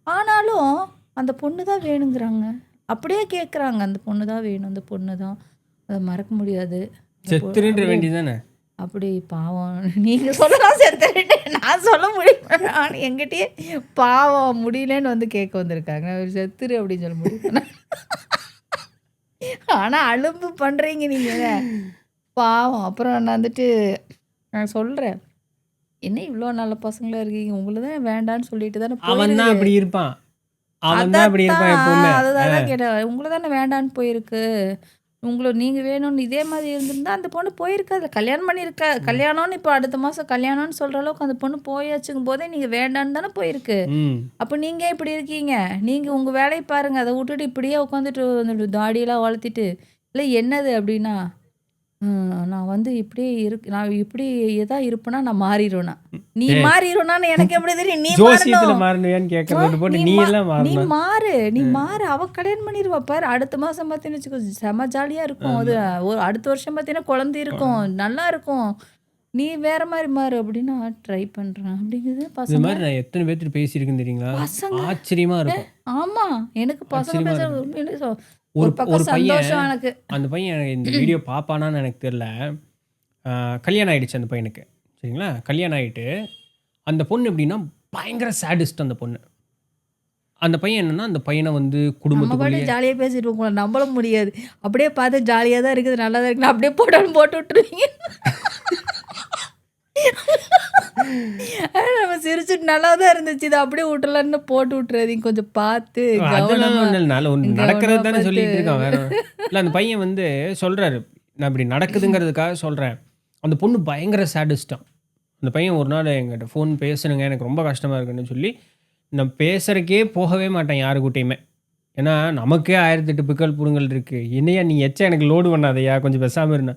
ஆனாலும் அந்த பொண்ணு தான் வேணுங்கிறாங்க. அப்படியே கேட்குறாங்க. அந்த பொண்ணு தான் வேணும். அந்த பொண்ணு தான். அத மறக்க முடியாது. செத்துருன்ற அப்படியே வேண்டியதானே? அப்படி பாவம். நீங்க சொல்லலாம் செத்துருன்னு. நான் சொல்ல முடியும். நான் என்கிட்டயே பாவம் முடியலன்னு வந்து கேட்க வந்திருக்காங்க. செத்துரு அப்படின்னு சொல்ல முடியும். ஆனா அலும்பு பண்றீங்க நீங்க. பாவம். அப்புறம் நான் வந்துட்டு நான் சொல்றேன். என்ன இவ்ளோ நல்ல பசங்களா இருக்கீங்க. உங்கள தான் வேண்டான்னு சொல்லிட்டு தானே அவன் தான் போயிருக்கு. அப்படி இருப்பான். அவன் தான் அப்படி இருப்பான் எப்பவுமே. அததான் கேட்டேன். உங்கள தானே வேண்டான்னு போயிருக்கு. நீங்க வேணும்னு இதே மாதிரி இருந்திருந்தா அந்த பொண்ணு போயிருக்காது. கல்யாணம் பண்ணியிருக்கா. கல்யாணம்னு இப்போ அடுத்த மாசம் கல்யாணம்னு சொல்ற அளவுக்கு அந்த பொண்ணு போயாச்சுங்கும் போதே நீங்க வேண்டான்னு தானே போயிருக்கு. ம். அப்ப நீங்க ஏன் இப்படி இருக்கீங்க? நீங்க உங்க வேலைய பாருங்க. அத விட்டுட்டு இப்படியே உட்காந்துட்டு அந்த தாடியெல்லாம் வளர்த்திட்டு, இல்ல என்னது அப்படின்னா, நான் வந்து நான் இப்படி தான் இருப்பேனா நான் மாறிருவேனா? நீ ஏய், மாறிருவேனான்னு எனக்கு எப்படி தெரியும்? நீ ஜோசியத்துல மாறணும். மாறணுவியான்னு கேட்கறது போட்டு நீ நீ மா எல்லாம் நீ மாறணும். மாறு. நீ மாறு. அவ கல்யாணம் பண்ணிருவா பாரு. அடுத்த மாசம் பார்த்தீங்கன்னு வச்சுக்கோ, செம ஜாலியா இருக்கும். அது ஆமா. அடுத்த வருஷம் பார்த்தீங்கன்னா குழந்தை இருக்கும். நல்லா இருக்கும். நீ வேற மாரி மாறு அப்படின்னு ட்ரை பண்றேன். அப்படிங்குது இது பசங்க. மாதிரி நான் எத்தனை பேர்த்துட்டு பேசியிருக்கேன்னு தெரியுங்களா? பசங்க. ஆச்சரியமா இருக்கும். ஆமா. எனக்கு பசங்க ஆச்சரியமா பேசுறது இருக்கும். உண்மையிலே ஒரு ஒரு பக்கம் பையன் சந்தோஷம் எனக்கு. அந்த பையன் இந்த வீடியோ பார்ப்பானான்னு எனக்கு தெரியல. கல்யாணம் ஆயிடுச்சு அந்த பையனுக்கு. சரிங்களா? கல்யாணம் ஆயிட்டு அந்த பொண்ணு எப்படின்னா பயங்கர சாடிஸ்ட் அந்த பொண்ணு. அந்த பையன் என்னன்னா, அந்த பையனை வந்து நம்ம குடும்பத்துக்குள்ளேயே பாட்டுக்கு ஜாலியா பேசிட்டு உங்கள நம்பல முடியாது. அப்படியே பார்த்து ஜாலியா தான் இருக்குது. நல்லா தான் இருக்குன்னு அப்படியே போட்டாலும் போட்டு விட்டுருவீங்க. நம்ம சிரிச்சுட்டு நல்லா தான் இருந்துச்சு. இத அப்படியே விட்டுறலான்னு போட்டு விட்டுறாதீங்க. கொஞ்சம் பார்த்து அதெல்லாம் கவனமா ஒண்ணும் இல்ல. நடக்கிறது கவனமா தானே பார்த்து. சொல்லிட்டு இருக்கான். வேற இல்ல அந்த பையன் வந்து சொல்றாரு. நான் இப்படி நடக்குதுங்கிறதுக்காக சொல்றேன். அந்த பொண்ணு பயங்கர சாடிஸ்ட்டாம். அந்த பையன் ஒரு நாள் என்கிட்ட ஃபோன் பேசணுங்க. எனக்கு ரொம்ப கஷ்டமா இருக்குன்னு சொல்லி, நான் பேசுறதுக்கே போகவே மாட்டேன் யாரு கூட்டயுமே. ஏன்னா, நமக்கே 1008 பிக்கல் புடுங்கல் இருக்கு. என்னய்யா நீ எச்சா எனக்கு லோடு பண்ணாதய்யா, கொஞ்சம் பேசாம இருன்னா.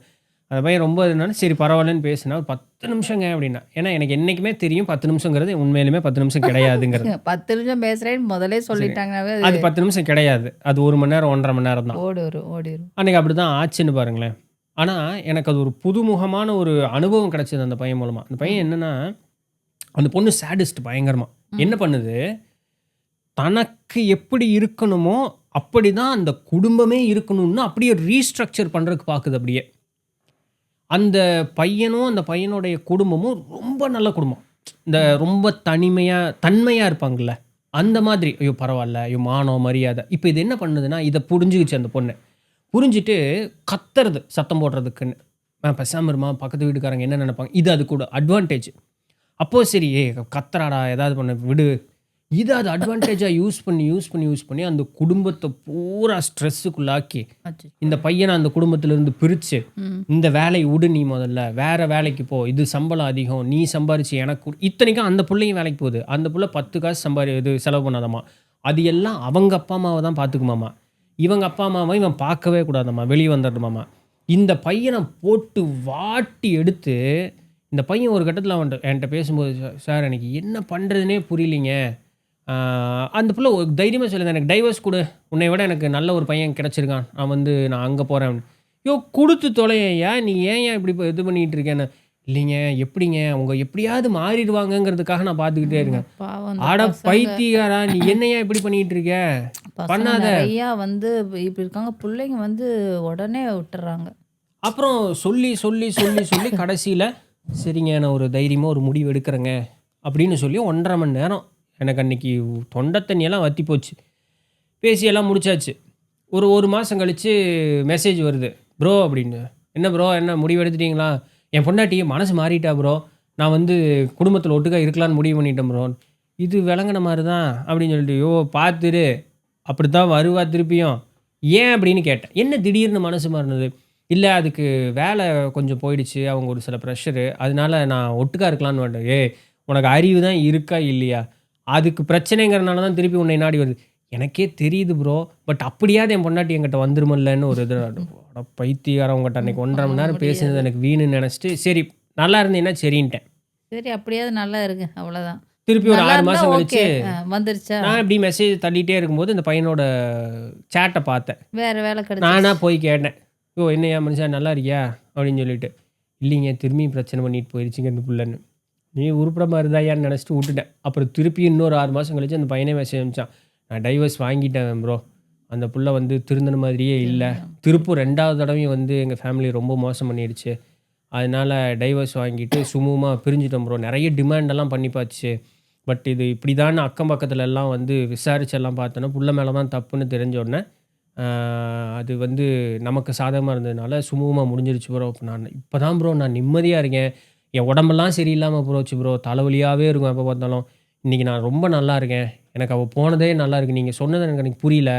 அந்த பையன் ரொம்ப இதுனால சரி பரவாயில்லன்னு பேசினா, ஒரு 10 நிமிஷங்க அப்படின்னா. ஏன்னா எனக்கு என்னைக்குமே தெரியும் 10 நிமிஷங்கிறது உண்மையிலுமே 10 நிமிஷம் கிடையாதுங்கிறது. 10 நிமிஷம் பேசுறேன்னு முதலே சரி. சொல்லிட்டாங்கனாவே அது 10 நிமிஷம் கிடையாது. அது 1 மணி நேரம், 1 1/2 மணி நேரம் தான். ஓடிரும். அன்னைக்கு அப்படிதான் ஆச்சுன்னு பாருங்களேன். ஆனா, எனக்கு அது ஒரு புதுமுகமான ஒரு அனுபவம் கிடைச்சது அந்த பையன் மூலமா. அந்த பையன் ம். என்னன்னா, அந்த பொண்ணு சாடிஸ்ட் பயங்கரமா. என்ன ம். பண்ணுது, தனக்கு எப்படி இருக்கணுமோ, அப்படிதான் அந்த குடும்பமே இருக்கணும்னு அப்படியே ரீஸ்ட்ரக்சர் பண்றதுக்கு பாக்குது அப்படியே. அந்த பையனும், அந்த பையனுடைய குடும்பமும் ரொம்ப நல்ல குடும்பம். இந்த ம். ரொம்ப தன்மையா இருப்பாங்கல்ல, அந்த மாதிரி. ஐயோ! பரவால்ல. ஐயோ! மானம், மரியாதை. இப்ப இது என்ன பண்ணுதுன்னா, இத புரிஞ்சுகிச்சு அந்த பொண்ணு. புரிஞ்சுட்டு கத்துறது சத்தம் போடுறதுக்குன்னு. பேசாம இரும்மா, பக்கத்து வீட்டுக்காரங்க என்ன நெனைப்பாங்க? இது அதுக்கு ஒரு அட்வான்டேஜ். அப்போ சரி, "ஏய் கத்துறாடா, ஏதாவது பண்ணு விடு." இத அது அட்வான்டேஜா யூஸ் பண்ணி அந்த குடும்பத்த பூரா ஸ்ட்ரெஸ்ஸுக்குள்ளாக்கி, அச்சச்சோ! இந்த பையன அந்த குடும்பத்திலிருந்து பிரிச்சு, ம். "இந்த வேலைய உடு நீ முதல்ல. வேற வேலைக்கு போ. இது சம்பளம் அதிகம். நீ சம்பாரிச்சு எனக்கு குடு." இத்தனைக்கும் அந்த புள்ளையும் வேலைக்கு போகுது. அந்த புள்ள 10 காசு இது செலவு பண்ணாதாம்மா. அது எல்லாம் அவங்க அப்பா, அம்மாவ தான் பார்த்துக்குமாமா. இவங்க அப்பா, அம்மாவ இவன் பார்க்கவே கூடாதாம்மா. வெளிய வந்துடணுமாமா. இந்த பையன போட்டு வாட்டி எடுத்து, இந்த பையன் ஒரு கட்டத்தில என்ட்ட பேசும்போது, "சார் எனக்கு என்ன பண்றதுன்னே புரியலைங்க." ஆ அந்த புள்ள ஒரு தைரியமா சொல்லுது, "எனக்கு டைவர்ஸ் குடு. உன்னைய விட எனக்கு நல்ல ஒரு பையன் கிடைச்சிருக்கான். நான் அங்க போறேன்." யோவ் குடுத்து தொலையேன்யா! நீ ஏன்யா இப்படி இது பண்ணிட்டு இருக்கேன்னு. இல்லைங்க, எப்படிங்க அவங்க எப்படியாவது மாறிடுவாங்கங்கிறதுக்காக நான் பார்த்துக்கிட்டே இருக்கேன். பாவம் இந்த அட பசங்க பைத்தியக்காரா! நீ என்னய்யா இப்படி பண்ணிட்டு இருக்க? பசங்க பண்ணாத. நெறையா வந்து இப்படி இருக்காங்க. புள்ளைங்க வந்து உடனே விட்டுர்றாங்க. அப்புறம் சொல்லி கடைசியில, சரிங்க நான் ஒரு தைரியமா ஒரு முடிவு எடுக்கிறேங்க. அப்படின்னு சொல்லி 1 1/2 மணி நேரம் எனக்கு அன்னைக்கு தொண்ட தண்ணியெல்லாம் வத்தி போச்சு. பேசி எல்லாம் முடிச்சாச்சு. ஒரு 1 மாசம் கழிச்சு மெசேஜ் வருது. ப்ரோ அப்படின்னு. என்ன ப்ரோ என்ன முடிவு எடுத்துட்டீங்களா? என் பொண்டாட்டி மனசு மாறிட்டா ப்ரோ. நான் வந்து குடும்பத்தில ஒட்டுக்கா இருக்கலான்னு முடிவு பண்ணிட்டேன் ப்ரோ. இது விளங்குன மாரி தான் அப்படின்னு சொல்லிட்டு, யோ பார்த்துரு. அப்படித்தான் வருவா திருப்பியும். ஏன் அப்படின்னு கேட்டேன். என்ன திடீர்னு மனசு மாறுனது? இல்ல அதுக்கு வேலை கொஞ்சம் போயிடுச்சு. அவங்க ஒரு சில ப்ரெஷரு. அதனால நான் ஒட்டுக்கா இருக்கலான்னு வந்துட்டேன். ஏய் உனக்கு அறிவு தான் இருக்கா இல்லையா? அதுக்கு பிரச்சனைங்கிறனால தான் திருப்பி உன்னை நாடி வருது. எனக்கே தெரியுது ப்ரோ. பட் அப்படியாவது என் பொண்டாட்டி என்கிட்ட வந்துருமில்லன்னு ஒரு இது. அட பைத்தியக்காரன் உன்கிட்ட அன்னைக்கு 1 1/2 மணி நேரம் பேசினது முடியாது. எனக்கு வீணுன்னு நெனச்சுட்டு, சரி நல்லா இருந்தீன்னா சரின்ட்டேன். சரி அப்படியாவது நல்லா இருங்க. அவ்வளோதான். திருப்பி ஒரு நல்லா 6 இருந்தா மாசம் ஓகே. கழிச்சு, வந்துருச்சா? நான் இப்படி மெசேஜ் தள்ளிட்டே இருக்கும்போது இந்த பையனோட சேட்ட பார்த்தேன். வேற வேலை நானா கிடைச்சிருச்சு. போய் கேட்டேன். "யோ என்னய்யா மனுஷா நல்லா இருக்கியா?" அப்படின்னு சொல்லிட்டு. "இல்லைங்க திரும்பியும் பிரச்சனை பண்ணிட்டு போயிருச்சுங்க இந்த புள்ளன்னு." நீ உருப்பட மாரிதாய்யான்னு நெனச்சுட்டு வுட்டுட்டேன். அப்புறம் திருப்பி இன்னொரு 6 மாசம் கழிச்சு அந்த பையனே மெசேஜ் அனுப்பிச்சான். "நான் டைவர்ஸ் வாங்கிட்டேன் ப்ரோ. அந்த புள்ள வந்து திருந்துன மாதிரியே இல்ல. திருமணம். திருப்பும் 2வது தடவையும் வந்து எங்க ஃபேமிலி ரொம்ப மோசம் பண்ணிடுச்சு. அதனால டைவர்ஸ் வாங்கிட்டு சுமூகமா பிரிஞ்சுட்டோம் ப்ரோ. நெறைய டிமாண்டெல்லாம் பண்ணி பார்த்துச்சு. பட் இது இப்படிதான்னு அக்கம் பக்கத்துல எல்லாம் வந்து விசாரிச்சு எல்லாம் பார்த்தோன்னா, புள்ள மேல தான் தப்புன்னு தெரிஞ்ச உடனே, ஆ அது வந்து நமக்கு சாதகமா இருந்ததுனால சுமூகமா முடிஞ்சிருச்சு ப்ரோ. இப்ப தான் ப்ரோ நான் நிம்மதியா இருக்கேன். என் உடம்பெல்லாம் சரியில்லாம போச்சு ப்ரோ. தலைவலியாவே இருக்கும் எப்ப பார்த்தாலும். இன்னைக்கு நான் ரொம்ப நல்லா இருக்கேன். எனக்கு அவ போனதே நல்லா இருக்கு. நீங்க சொன்னது எனக்கு அன்னைக்கு புரியல.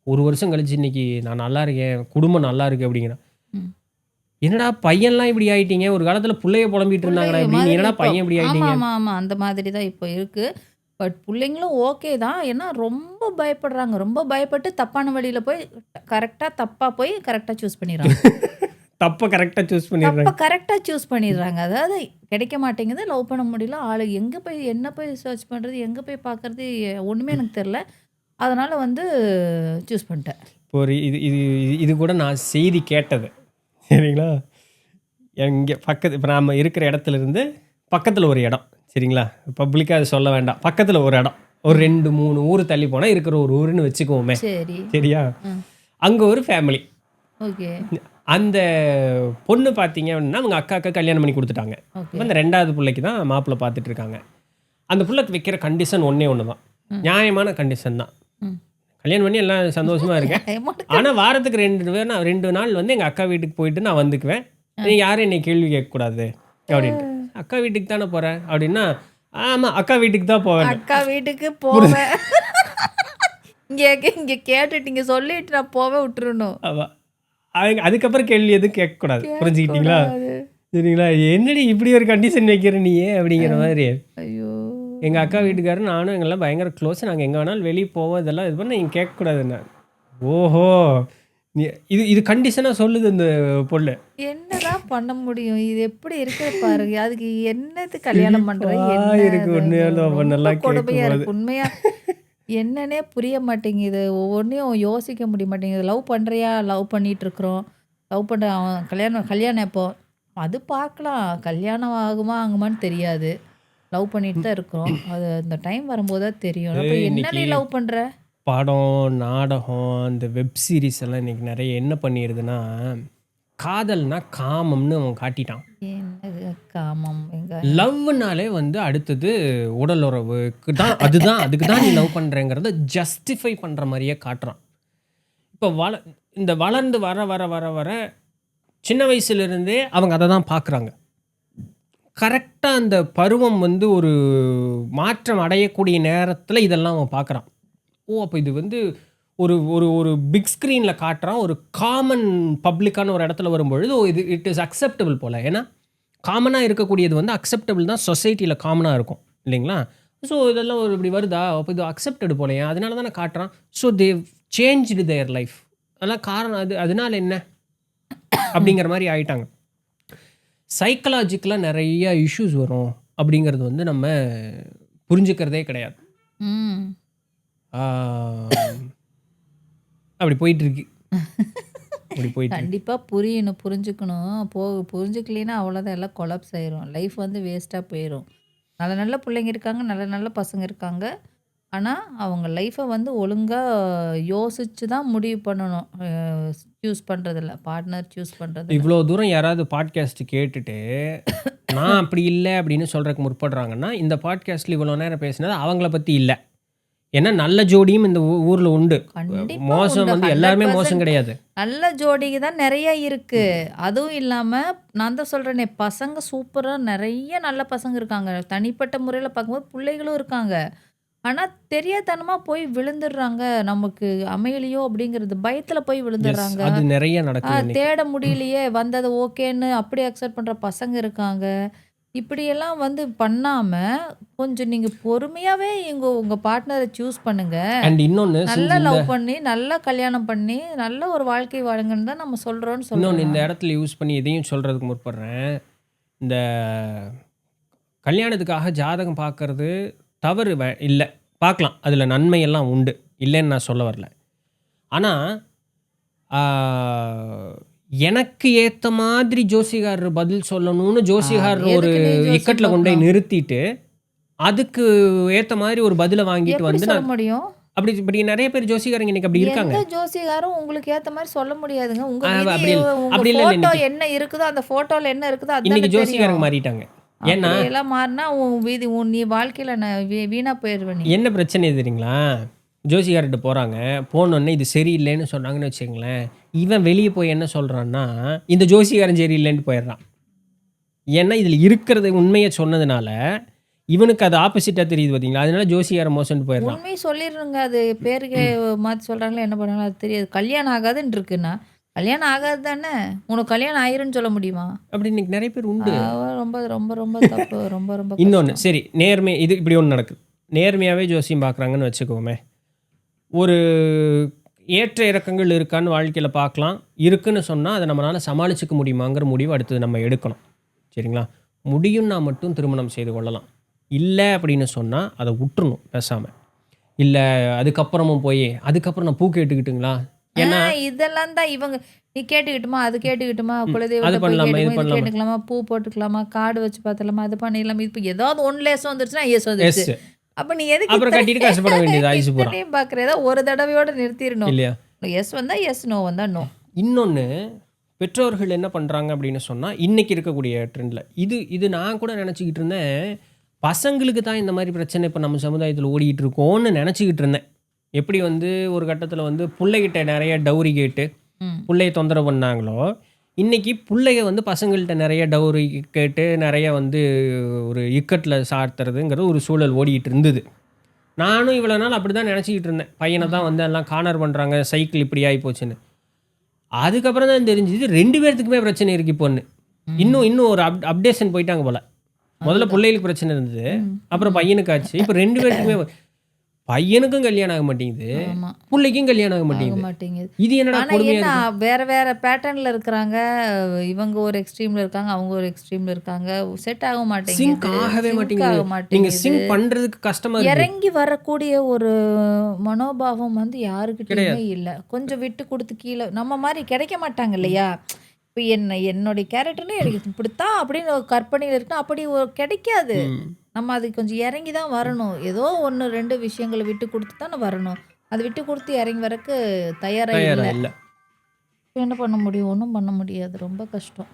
1 வருஷம் கழிச்சு இன்னைக்கு நான் நல்லா இருக்கேன். குடும்பம் நல்லா இருக்கு" அப்படிங்கிறான். ம். என்னடா பையன்லாம் இப்படி ஆயிட்டீங்க? ஒரு காலத்துல புள்ளைய புலம்பிட்டு இருந்தாங்கடா புள்ளைங்க இப்படி. நீ மாதிரி என்னடா இப்போ பையன் இப்படி ஆயிட்டீங்க? ஆமா. அந்த மாதிரி தான் இப்போ இருக்கு. பட் புள்ளைங்களும் ஓகே தான். ஏன்னா ரொம்ப பயப்படுறாங்க. ரொம்ப பயப்பட்டு தப்பான வழியில போய் தப்பா போய் கரெக்ட்டா சூஸ் பண்ணிர்றாங்க. தப்ப கரெக்ட்டா சூஸ் தப்ப பண்ணிடுறாங்க. கரெக்ட்டா சூஸ் பண்ணிர்றாங்க. அதாவது கிடைக்க மாட்டேங்குது. லவ் பண்ண முடியல. ஆளு என்ன போய் சர்ச் பண்றது? எங்க போய் பார்க்கறது? ஒண்ணுமே எனக்கு தெரியல. அதனால வந்து சூஸ் பண்ணிட்டேன். இப்போ ஒரு இது இது இது கூட நான் செய்தி கேட்டது. சரிங்களா? இங்க இப்ப நாம இருக்கிற இடத்துல இருந்து பக்கத்துல ஒரு இடம். சரிங்களா? பப்ளிக்கா அத சொல்ல வேண்டாம். பக்கத்துல ஒரு இடம். ஒரு 2, 3 ஊர் தள்ளி போனா இருக்கிற ஒரு ஊருன்னு வச்சுக்குவோமே. சரி. சரியா? ம். அங்க ஒரு ஃபேமிலி. ஓகே. அந்த பொண்ணு பார்த்தீங்க அப்படின்னா, அவங்க அக்காக்கு கல்யாணம் பண்ணி குடுத்துட்டாங்க. ஓகே. இப்ப இந்த 2வது புள்ளைக்கு தான் மாப்பிள்ளை பார்த்துட்டு இருக்காங்க. அந்த புள்ள வைக்கிற கண்டிஷன் ஒண்ணே ஒண்ணு தான். ம். நியாயமான கண்டிஷன் தான். ம். கல்யாணம் பண்ணி எல்லாம் சந்தோஷமா இருக்கேன். ஆனா வாரத்துக்கு 2 நாள் வந்து எங்க அக்கா வீட்டுக்கு போயிட்டு நான் வந்துக்குவேன். நீங்க யாரும் என்னை கேள்வி கேட்கக்கூடாது அப்படின்னு. அக்கா வீட்டுக்கு தானே போகிறேன் அப்படின்னா, ஆமாம் அக்கா வீட்டுக்கு தான் போவேன். அக்கா வீட்டுக்கு போவேன். இங்கே கேட்டுட்டு இங்கே சொல்லிட்டு நான் போவே விட்டுருணும். ஆமாம், அதுக்கப்புறம் கேள்வி எதுவும் கேட்கக்கூடாது. புரிஞ்சுக்கிட்டீங்களா? கேட்கக்கூடாது. சரிங்களா? என்னடி இப்படி ஒரு கண்டிஷன் வைக்கிற நீ அப்படிங்கிற மாதிரி. ஐயோ எங்கள் அக்கா வீட்டுக்காரர் நானும் எங்கெல்லாம் பயங்கர க்ளோஸ். நாங்கள் எங்கே வேணாலும் வெளியே போவோம். இதெல்லாம் இது பண்ண நீங்கள் கேட்கக்கூடாதுண்ணா. ஓஹோ, நீ இது கண்டிஷனாக சொல்லுது இந்த பொண்ணு. என்னதான் பண்ண முடியும்? இது எப்படி இருக்கு பாருங்க. அதுக்கு என்னது கல்யாணம் பண்றது? இருக்கு உண்மையாலும் ரொம்ப பொண்ணெல்லாம் கொடுமையா கேட்கும்போது. இருக்கு. உண்மையா என்னன்னே புரிய மாட்டேங்குது. ஒவ்வொன்றையும் யோசிக்க முடிய மாட்டேங்குது. லவ் பண்ணுறியா? லவ் பண்ணிட்டு இருக்கிறோம். லவ் பண்ணுற அவன் கல்யாணம் எப்போ? அது பார்க்கலாம். கல்யாணம் ஆகுமான்னு தெரியாது. லவ் பண்ணிட்டு தான் இருக்கிறோம். அது அந்த டைம் வரும்போது தான் தெரியும். அப்போ என்ன இன்னைக்கு நீ லவ் பண்ணுற? படம், நாடகம், இந்த வெப் சீரிஸ் எல்லாம் இன்னைக்கு நிறைய என்ன பண்ணிடுதுன்னா, காதல்னா காமம்னு அவன் காட்டிட்டான். என்ன காமம் எங்க? லவ்னாலே வந்து அடுத்தது உடல் உறவுக்கு தான், அதுக்கு தான் நீ லவ் பண்ணுறேங்கிறத ஜஸ்டிஃபை பண்ணுற மாதிரியே காட்டுறான். இப்போ இந்த வளர்ந்து வர வர வர வர சின்ன வயசுலேருந்தே அவங்க அதை தான் பார்க்குறாங்க. கரெக்டாக அந்த பருவம் வந்து ஒரு மாற்றம் அடையக்கூடிய நேரத்தில் இதெல்லாம் அவன் பார்க்குறான். ஓ, அப்போ இது வந்து ஒரு ஒரு ஒரு பிக் ஸ்க்ரீனில் காட்டுறான். ஒரு காமன் பப்ளிக்கான ஒரு இடத்துல வரும்பொழுது இட் இஸ் அக்செப்டபிள் போல். ஏன்னா காமனாக இருக்கக்கூடியது வந்து அக்செப்டபிள் தான், சொசைட்டியில் காமனாக இருக்கும் இல்லைங்களா? ஸோ இதெல்லாம் ஒரு இப்படி வருதா, அப்போ இது அக்செப்டடு போலையா, அதனால தானே காட்டுறான். So they changed their life. அதெல்லாம் காரணம் அதனால என்ன அப்படிங்கிற மாதிரி ஆயிட்டாங்க. சைக்கலாஜிக்கலாக நிறைய இஷ்யூஸ் வரும் அப்படிங்கிறது வந்து நம்ம புரிஞ்சுக்கிறதே கிடையாது. அப்படி போயிட்டுருக்கு. அப்படி போயிட்டு கண்டிப்பாக புரியணும், புரிஞ்சுக்கணும். புரிஞ்சுக்கலைன்னா அவ்வளோதான், எல்லாம் கொலாப்ஸ் ஆயிரும். லைஃப் வந்து வேஸ்ட்டாக போயிடும். நல்ல நல்ல பிள்ளைங்க இருக்காங்க, நல்ல நல்ல பசங்க இருக்காங்க. ஆனால் அவங்க லைஃப்பை வந்து ஒழுங்காக யோசித்து தான் முடிவு பண்ணணும். சூஸ் பண்ணுறதில்ல, பார்ட்னர் சூஸ் பண்ணுறது. இவ்வளோ தூரம் யாராவது பாட்காஸ்ட் கேட்டுட்டு நான் அப்படி இல்லை அப்படின்னு சொல்கிறதுக்கு முற்படுறாங்கன்னா, இந்த பாட்காஸ்ட்டில் இவ்வளோ நேரம் பேசினது அவங்கள பற்றி இல்லை. ஏன்னா நல்ல ஜோடியும் இந்த ஊரில் உண்டு. மோசம் வந்து எல்லாருமே மோசம் கிடையாது. நல்ல ஜோடிக்கு தான் நிறைய இருக்கு. அதுவும் இல்லாமல் நான் தான் சொல்கிறேனே, பசங்க சூப்பராக நிறைய நல்ல பசங்க இருக்காங்க. தனிப்பட்ட முறையில் பார்க்கும்போது பிள்ளைகளும் இருக்காங்க. ஆனால் தெரியாதனமாக போய் விழுந்துடுறாங்க. நமக்கு அமையலையோ அப்படிங்கிறது பயத்தில் போய் விழுந்துடுறாங்க. அது நிறைய நடக்குது. தேட முடியலையே, வந்தது ஓகேன்னு அப்படி அக்செப்ட் பண்ணுற பசங்க இருக்காங்க. இப்படியெல்லாம் வந்து பண்ணாமல் கொஞ்சம் நீங்கள் பொறுமையாகவே உங்கள் பார்ட்னரை சூஸ் பண்ணுங்க. அண்ட் இன்னொன்று, நல்லா லவ் பண்ணி நல்லா கல்யாணம் பண்ணி நல்ல ஒரு வாழ்க்கை வாழுங்கன்னு தான் நம்ம சொல்கிறோன்னு இன்னொன்று சொல்கிறோம். இந்த இடத்துல யூஸ் பண்ணி இதையும் சொல்கிறதுக்கு முற்படுறேன். இந்த கல்யாணத்துக்காக ஜாதகம் பார்க்கறது தவறு இல்லை, பார்க்கலாம். அதில் நன்மையெல்லாம் உண்டு, இல்லைன்னு நான் சொல்ல வரல. ஆனால் எனக்கு ஏற்ற மாதிரி ஜோசிகாரர் பதில் சொல்லணும்னு ஜோசிகாரர் ஒரு இக்கட்டில் கொண்டு போய் நிறுத்திட்டு அதுக்கு ஏற்ற மாதிரி ஒரு பதிலை வாங்கிட்டு எப்படி வந்து சொல்ல முடியும்? அப்படி நிறைய பேர் ஜோசிகாரங்க இன்னைக்கு அப்படி இருக்காங்க. எந்த ஜோசிகாரும் உங்களுக்கு ஏற்ற மாதிரி சொல்ல முடியாதுங்க. உங்க அப்படி விதி, இல்ல. உங்க அப்படி இல்ல போட்டோ இன்னைக்கு. என்ன இருக்குதோ அந்த போட்டோல என்ன இருக்குதோ இன்னைக்கு அதானே ஜோசிகாரங்க தெரியும். மாறிட்டாங்க. ஏன்னா அப்படியெல்லாம் மாறினா நீ வாழ்க்கையில வீணா போயிடுவேன். நீ என்ன பிரச்சனை தெரியுங்களா? ஜோசிகார்கிட்ட போகிறாங்க, போனோடனே இது சரியில்லைன்னு சொன்னாங்கன்னு வச்சுங்களேன், இவன் வெளியே போய் என்ன சொல்கிறான்னா இந்த ஜோசிகாரன் சரியில்லைன்னு போயிடுறான். ஏன்னா இதில் இருக்கிறது உண்மையை சொன்னதுனால இவனுக்கு அது ஆப்போசிட்டாக தெரியுது பார்த்தீங்களா, அதனால ஜோசிகாரன் மோசம்னு போயிடுறான். உண்மை சொல்லிடுங்க. அது பேருக்கு மாற்றி சொல்கிறாங்களா என்ன பண்ணுறாங்களோ அது தெரியாது. கல்யாணம் ஆகாதுன்னு இருக்குன்னா கல்யாணம் ஆகாது தானே. உனக்கு கல்யாணம் ஆயிருன்னு சொல்ல முடியுமா? அப்படி இன்னைக்கு நிறைய பேர் உண்டு. ரொம்ப ரொம்ப ரொம்ப தப்பு. ரொம்ப ரொம்ப இன்னொன்று, சரி நேர்மை, இது இப்படி ஒன்று நடக்குது. நேர்மையாகவே ஜோசியம் பார்க்குறாங்கன்னு வச்சுக்கோமே, ஒரு ஏற்ற இறக்கங்கள் இருக்கான்னு வாழ்க்கையில் பார்க்கலாம். இருக்குன்னு சொன்னால் அதை நம்மளால் சமாளிச்சுக்க முடியுமாங்கிற முடிவு அடுத்தது நம்ம எடுக்கணும். சரிங்களா? முடியும்னா மட்டும் திருமணம் செய்து கொள்ளலாம். இல்லை அப்படின்னு சொன்னால் அதை விட்டுறணும் பேசாமல். இல்லை அதுக்கப்புறமும் அதுக்கப்புறம் நான் பூ கேட்டுக்கிட்டுங்களா, ஏன்னா இதெல்லாம் தான் இவங்க. நீ கேட்டுக்கிட்டுமா, அது கேட்டுக்கிட்டுமா, அது குலதெய்வத்தை போய் பண்ணலாமா, இது கேட்டுக்கமா, இது பண்ணலாமா, கேட்டுக்கலாமா, பூ போட்டுக்கலாமா, கார்டு வச்சு பார்த்துலாமா, அது பண்ணிடலாமா. இப்போ ஏதாவது ஒன்று லேசம் வந்துருச்சுன்னா எஸ் வந்துருச்சு. எஸ், அப்போ நீ எதுக்கு அப்புறம் கட்டிட்டு கஷ்டப்பட வேண்டியது ஆயுசு பூரா, இத்தனையும் பார்க்குற? ஏதாவது ஒரு தடவையோட நிறுத்திடணும். இல்லையா? எஸ் வந்தால் எஸ், நோ வந்தால் நோ. இன்னொன்று, பெற்றோர்கள் என்ன பண்ணுறாங்க அப்படின்னு சொன்னால் இன்றைக்கி இருக்கக்கூடிய ட்ரெண்டில் இது நான் கூட நினச்சிக்கிட்டு இருந்தேன், பசங்களுக்கு தான் இந்த மாதிரி பிரச்சனை இப்போ நம்ம சமுதாயத்தில் ஓடிக்கிட்டு இருக்கோன்னு நினச்சிக்கிட்டு இருந்தேன். எப்படி வந்து ஒரு கட்டத்தில் வந்து பிள்ளைகிட்ட நிறைய டவுரி கேட்டு பிள்ளையை தொந்தரவு பண்ணாங்களோ, இன்னைக்கு பிள்ளைக வந்து பசங்கள்கிட்ட நிறைய டவுரி கேட்டு நிறைய வந்து ஒரு இக்கட்டில் சாத்துறதுங்கிறது ஒரு சூழல் ஓடிக்கிட்டு இருந்தது. நானும் இவ்வளோ நாள் அப்படி தான் நினச்சிக்கிட்டு இருந்தேன். பையனை தான் வந்து எல்லாம் கார்னர் பண்ணுறாங்க, சைக்கிள் இப்படி ஆகி போச்சுன்னு. அதுக்கப்புறம் தான் தெரிஞ்சுது 2 பேர்த்துக்குமே பிரச்சனை இருக்கு இப்போன்னு. இன்னும் ஒரு அப்டேஷன் போயிட்டாங்க போல. முதல்ல பிள்ளைகளுக்கு பிரச்சனை இருந்தது, அப்புறம் பையனுக்கு ஆச்சு. இப்போ 2 பேர்த்துக்குமே பையனுக்கும் கல்யாணம் ஆக மாட்டேங்குது, ஆமா. பிள்ளைக்கும் கல்யாணம் ஆக ஆக மாட்டேங்குது. மாட்டேங்குது. இது என்னடா ஆனா கொடுமையா என்ன இருக்கு. வேற வேற பேட்டர்ன்ல இருக்கிறாங்க. இவங்க ஒரு எக்ஸ்ட்ரீம்ல இருக்காங்க, அவங்க ஒரு எக்ஸ்ட்ரீம்ல இருக்காங்க. செட் ஆக சிங்க் மாட்டேங்குது. ஆகவே சிங்க் மாட்டேங்குது. ஆக நீங்க மாட்டேங்குது. சிங்க் பண்றதுக்கு கஷ்டமா இருக்கு. இறங்கி வரக்கூடிய ஒரு மனோபாவம் வந்து யாருக்கிட்டயுமே கிடையாது. இல்ல. கொஞ்சம் விட்டு கொடுத்து கீழே நம்ம மாதிரி கிடைக்க மாட்டாங்க இல்லையா? இப்போ என்னுடைய கேரக்டர்னு எனக்கு இப்படித்தான் அப்படின்னு ஒரு கற்பனையில் இருக்குன்னா அப்படி ஒரு கிடைக்காது. நம்ம அது கொஞ்சம் இறங்கி தான் வரணும். ஏதோ 1, 2 விஷயங்களை விட்டு கொடுத்து தானே வரணும். அது விட்டு கொடுத்து இறங்கி வரக்கு தயாரா தயாரா இல்லை. இல்ல. இப்ப என்ன பண்ண முடியும்? ஒன்றும் பண்ண முடியாது. ரொம்ப கஷ்டம்.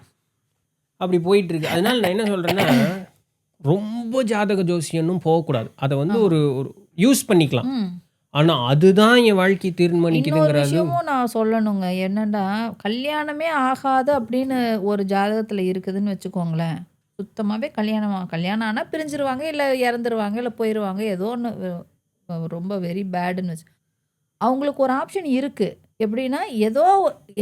அப்படி போயிட்டு இருக்கு. அதனால நான் என்ன சொல்றேன்னா, ரொம்ப ஜாதக ஜோசியனும் போகக்கூடாது. அதை வந்து ஆமா. ஒரு ஒரு யூஸ் பண்ணிக்கலாம். ம். ஆனா அதுதான் என் வாழ்க்கை இன்னொரு தீர்மானிக்குதுங்கிறது. விஷயமும் நான் சொல்லணுங்க. என்னன்னா, கல்யாணமே ஆகாது அப்படின்னு ஒரு ஜாதகத்துல இருக்குதுன்னு வச்சுக்கோங்களேன். சுத்தமாவே கல்யாணம் ஆனா பிரிஞ்சிருவாங்க, இல்ல இறந்துருவாங்க, இல்ல போயிருவாங்க. ஏதோ ஒண்ணு ரொம்ப வெரி பேடுன்னு அவங்களுக்கு ஒரு ஆப்ஷன் இருக்கு. எப்படின்னா, ஏதோ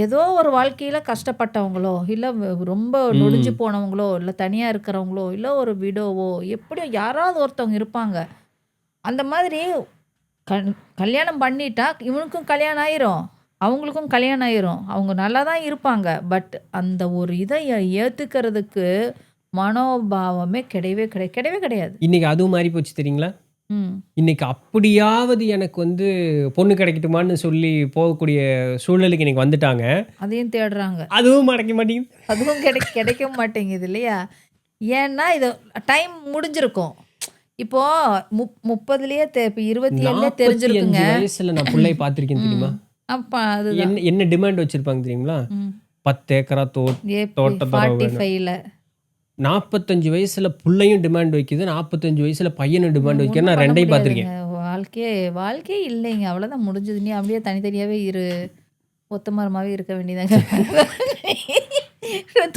ஏதோ ஒரு வாழ்க்கையில கஷ்டப்பட்டவங்களோ, இல்ல ரொம்ப நொடிஞ்சு போனவங்களோ, இல்ல தனியா இருக்கிறவங்களோ, இல்ல ஒரு விடோவோ, எப்படியோ யாராவது ஒருத்தவங்க இருப்பாங்க. அந்த மாதிரி கல்யாணம் பண்ணிட்டா, இவனுக்கும் கல்யாணம் ஆயிரும். அவங்களுக்கும் கல்யாணம் ஆயிரும். அவங்க நல்லா தான் இருப்பாங்க. பட் அந்த ஒரு இதை ஏத்துக்கிறதுக்கு மனோபாவமே கிடையவே கிடையாது. இன்னைக்கு அதுவும் மாறி போச்சு தெரியுங்களா? ம். இன்னைக்கு அப்படியாவது எனக்கு வந்து பொண்ணு கிடைக்கட்டுமான்னு சொல்லி போகக்கூடிய சூழலுக்கு இன்னைக்கு வந்துட்டாங்க. அதையும் தேடுறாங்க. அதுவும் கிடைக்க மாட்டேங்குது. அதுவும் கிடைக்க மாட்டேங்குது இல்லையா? ஏன்னா, இது டைம் முடிஞ்சிருக்கும். இப்போ 30லயே இப்போ 27லயே 45 தெரிஞ்சிருக்குங்க. வயசுல நான் பிள்ளைய பார்த்திருக்கேன் தெரியுமா? அப்ப அதுதான். என்ன டிமாண்ட் வச்சிருப்பாங்க தெரியுங்களா? 10 ஏக்கரா தோட்டத்தோட 45ல 45 வயசுல புள்ளையும் டிமாண்ட் வைக்குது, 45 வயசுல பையனும் டிமாண்ட் வைக்குது. நான் ஒண்ணும் பண்ண ரெண்டையும் முடியாதுங்க. பார்த்துருக்கேன். வாழ்க்கையே இல்லைங்க. அவ்வளோதான் முடிஞ்சது. நீ அப்படியே தனித்தனியாவே இரு. ஒத்த மரமாவே இருக்க வேண்டியதாங்க.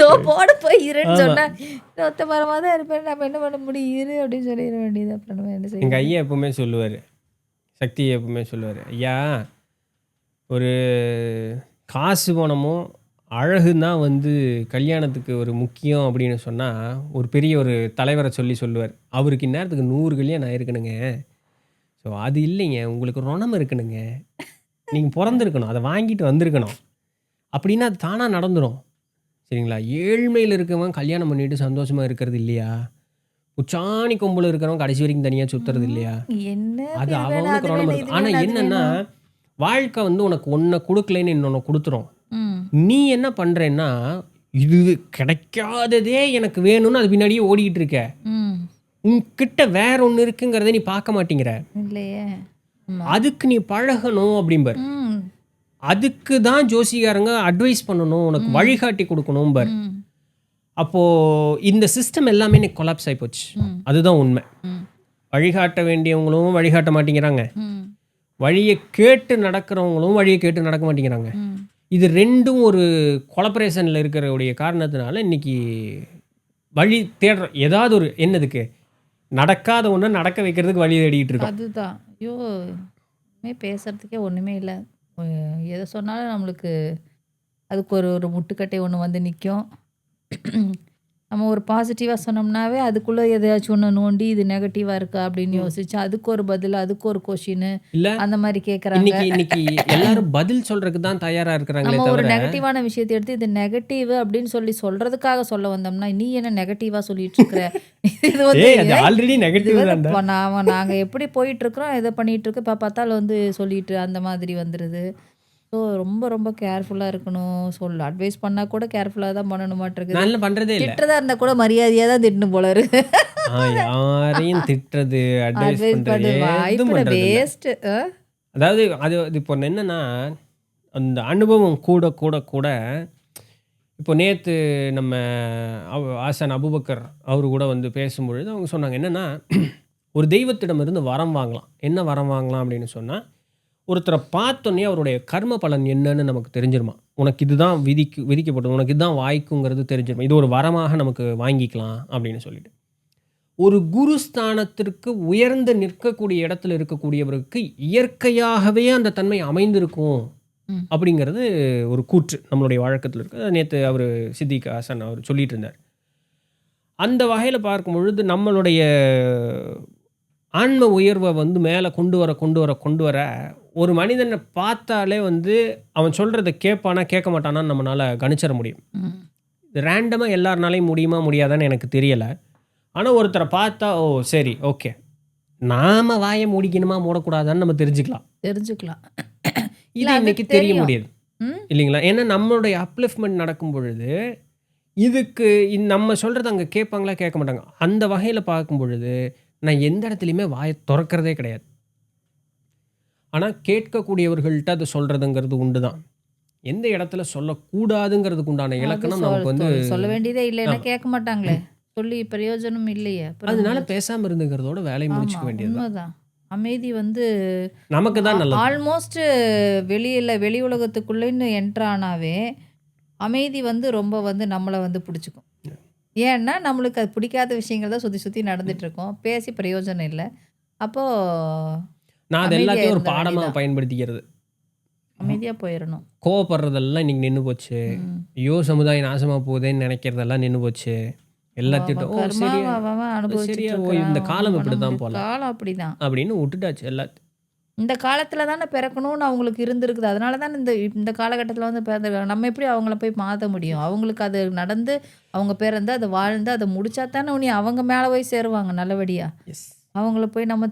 தோப்போட போய் இருன்னு ஆமா. சொன்னா, ஒத்த மரமா தான் இருப்பேன். நம்ம என்ன பண்ண முடியும்? இரு அப்படின்னு சொல்லிட வேண்டியது. அப்புறம் நம்ம என்ன எங்க செய்ய? ஐயா எப்பவுமே சொல்லுவாரு, சக்தி எப்பவுமே சொல்லுவாரு, ஐயா ஒரு காசு பணமும் அழகு தான் வந்து கல்யாணத்துக்கு ஒரு முக்கியம் அப்படின்னு சொன்னா, ஒரு பெரிய ஒரு தலைவரை சொல்லுவார். அவருக்கு இந்நேரத்துக்கு 100 கல்யாணம் ஆயிருக்கணுங்க. ஸோ அது இல்லைங்க, உங்களுக்கு ருணம் இருக்கணுங்க. நீங்க பொறந்திருக்கணும், அதை வாங்கிட்டு வந்திருக்கணும். அப்படின்னா அது தானா நடந்துரும். சரிங்களா? ஏழ்மையில் இருக்கவன் கல்யாணம் பண்ணிட்டு சந்தோஷமா இருக்கிறது இல்லையா? உச்சாணி கொம்புல இருக்கிறவன் கடைசி வரைக்கும் தனியா சுத்துறது இல்லையா? என்ன அது இது வேணும், அவனுக்கு அது ருணம் வேணும், இருக்கு. இது ஆனா வேணும், அது என்னன்னா, வேணும். வாழ்க்கை வந்து உனக்கு ஒன்றை கொடுக்கலைன்னு இன்னொன்று கொடுத்துரும். ம். நீ என்ன பண்றேன்னா, இது கிடைக்காததே எனக்கு வேணும்னு அது பின்னாடியே ஓடிக்கிட்டு இருக்க. ம். உன்கிட்ட வேற ஒன்று இருக்குங்கிறத நீ பார்க்க மாட்டேங்கிற. இல்லையே. ஆமா. அதுக்கு நீ பழகணும் அப்படிம்பார். ம். அதுக்கு தான் ஜோசிகாரங்க அட்வைஸ் பண்ணணும், உனக்கு வழிகாட்டி கொடுக்கணும்பார். ம். அப்போ இந்த சிஸ்டம் எல்லாமே இன்னைக்கு கொலாப்ஸ் ஆகி போச்சு. அதுதான் உண்மை. ம். வழிகாட்ட வேண்டியவங்களும் வழிகாட்ட மாட்டேங்கிறாங்க, ம். வழியை கேட்டு நடக்கிறவங்களும் வழியை கேட்டு நடக்க மாட்டேங்கிறாங்க. ம். இது ரெண்டும் ஒரு கொலபரேஷனில் இருக்கிறவுடைய காரணத்தினால இன்னைக்கு வழி தேடுற ஏதாவது ஒரு என்னதுக்கு நடக்காத ஒன்று நடக்க வைக்கிறதுக்கு வழி தேடிக்கிட்டு இருக்கோம். அதுதான். ஐயோ! பேசுறதுக்கே ஒண்ணுமே இல்ல. எதை சொன்னாலும் நம்மளுக்கு அதுக்கு ஒரு முட்டுக்கட்டை ஒண்ணு வந்து நிக்கும். நம்ம ஒரு பாசிட்டிவா சொன்னோம்னாவே, அதுக்குள்ள எதையாச்சும் ஒண்ணு நோண்டி, இது நெகட்டிவா இருக்கா அப்படின்னு யோசிச்சு, அதுக்கு ஒரு பதில், அதுக்கு ஒரு கொஸ்டின் இல்ல அந்த மாதிரி கேட்குறாங்க. இன்னைக்கு எல்லாரும் பதில் சொல்றதுக்கு தான் தயாரா இருக்கிறாங்களே நம்ம ஒரு தவிர, நெகட்டிவான விஷயத்தை எடுத்து இது நெகட்டிவ் அப்படின்னு சொல்றதுக்காக சொல்ல வந்தோம்னா, நீ என்ன நெகட்டிவா சொல்லிட்டு இருக்கிற? இது வந்து அது ஆல்ரெடி இது நெகட்டிவ் வந்து தான். நாங்க எப்படி போயிட்டு இருக்கிறோம், எதை பண்ணிட்டு இருக்கு, இப்போ பார்த்தாலும் வந்து சொல்லிட்டு அந்த மாதிரி வந்துருது. ஸோ ரொம்ப ரொம்ப கேர்ஃபுல்லா இருக்கணும். அட்வைஸ் பண்ணா கூட கேர்ஃபுல்லா தான் பண்ணணுமாட்டிருக்குது. நான் பண்றதே இல்லை. திட்டுறதா இருந்தா கூட மரியாதையா தான் திட்டணும் போல இருக்கு. யாரையும் திட்டுறது, அட்வைஸ் அட்வைஸ் பண்றது பண்ண எதுவும் வாய்ப்புல பண்றது இல்லை. வேஸ்ட். அதாவது அது இப்போ என்னன்னா, அந்த அனுபவம் கூட கூட கூட இப்போ நேற்று நம்ம ஆசான் அபுபக்கர் அவரு கூட வந்து பேசும்பொழுது அவங்க சொன்னாங்க என்னன்னா, ஒரு தெய்வத்திடமிருந்து வரம் வாங்கலாம். என்ன வரம் வாங்கலாம் அப்படின்னு சொன்னால், ஒருத்தரை பார்த்தோன்னே அவருடைய கர்ம பலன் என்னன்னு நமக்கு தெரிஞ்சிருமா. உனக்கு இதுதான் விதிக்கப்பட்டது, உனக்கு இதுதான் வாய்க்குங்கிறது தெரிஞ்சிடும், இது ஒரு வரமாக நமக்கு வாங்கிக்கலாம் அப்படின்னு சொல்லிட்டு. ஒரு குருஸ்தானத்திற்கு உயர்ந்து நிற்கக்கூடிய இடத்துல இருக்கக்கூடியவருக்கு இயற்கையாகவே அந்த தன்மை அமைந்திருக்கும் ம். அப்படிங்கிறது ஒரு கூற்று நம்மளுடைய வழக்கத்தில் இருக்குது. நேற்று அவர் சித்திக் ஹாசன் அவர் சொல்லிட்டு இருந்தார். அந்த வகையில் பார்க்கும் பொழுது நம்மளுடைய ஆன்ம உயர்வை வந்து மேலே கொண்டு வர ஒரு மனிதனை பார்த்தாலே வந்து அவன் சொல்கிறத கேட்பானா கேட்க மாட்டானான்னு நம்மளால் கணிச்சிட முடியும். ம். இது ரேண்டமாக எல்லாருனாலையும் முடியுமா முடியாதான்னு எனக்கு தெரியலை. ஆனால் ஒருத்தரை பார்த்தா ஓ சரி ஓகே, நாம் வாயை மூடிக்கணுமா மூடக்கூடாதான்னு நம்ம தெரிஞ்சுக்கலாம். இது இல்ல அது இன்னைக்கு தெரிய தெரியும். முடியாது ம். இல்லைங்களா? ஏன்னா நம்மளுடைய அப்லிஃப்ட்மெண்ட் நடக்கும் பொழுது இதுக்கு நம்ம சொல்கிறது அங்கே கேட்பாங்களா கேட்க மாட்டாங்க. அந்த வகையில் பார்க்கும் பொழுது நான் எந்த இடத்துலையுமே வாயை திறக்கிறதே கிடையாது. ஆனால் கேட்கக்கூடியவர்கள்ட்ட அது சொல்கிறதுங்கிறது உண்டு தான். எந்த இடத்துல சொல்லக்கூடாதுங்கிறதுக்கு உண்டான அது இலக்கணம் நமக்கு வந்து சொல்ல வேண்டியதே இல்லைன்னா ஆமா. கேட்க மாட்டாங்களே. சொல்லி பிரயோஜனம் இல்லையே. அப்புறம் அதனால என்னாச்சு? பேசாமல் இருந்துங்கிறதோட வேலையை ஆமா, முடிச்சுக்க வேண்டியது தான். உண்மைதான். அமைதி வந்து நமக்கு தான் நல்லது. ஆல்மோஸ்ட் வெளி உலகத்துக்குள்ளேன்னு என்ட்ரு ஆனாவே அமைதி வந்து ரொம்ப வந்து நம்மளை வந்து பிடிச்சிக்கும். ஏன்னா நம்மளுக்கு அது பிடிக்காத விஷயங்கள் தான் சுற்றி நடந்துட்டு இருக்கோம். பேசி பிரயோஜனம் இல்லை. அப்போது நான் அது அமைதியாக எல்லாத்தையும் ஒரு இருந்த பாடமாக வேண்டியதான். பயன்படுத்திக்கிறது. அமைதியாக போயிடணும். கோவப்படுறதெல்லாம் இன்னைக்கு நின்று போச்சு. ம். ஐயோ சமுதாயம் நாசமாக போகுதேன்னு நினைக்கிறதெல்லாம் நின்று போச்சு. எல்லாத்தையும் அவன் ஓ கர்மாவை சரியா அவன் அனுபவிச்சுட்டு சரியா ஓ இருக்கிறான். இந்த ஒன்றும் காலம் பண்ண இப்படி தான் முடியாது. போல காலம் அப்படிதான். அப்படின்னு விட்டுட்டாச்சு எல்லாத்தையும். இந்த காலத்தில் தானே பிறக்கணும்னு அவங்களுக்கு இருந்திருக்குது. அதனால தான் இந்த காலகட்டத்தில் வந்து பிறந்திருக்காங்க. நம்ம எப்படி அவங்கள போய் மாற்ற முடியும்? அவங்களுக்கு அது நடந்து அவங்க பிறந்து அதை வாழ்ந்து அதை முடிச்சா தானே உனி அவங்க மேலே போய் சேருவாங்க நல்லபடியாக. எஸ். அவங்கள போய் நம்ம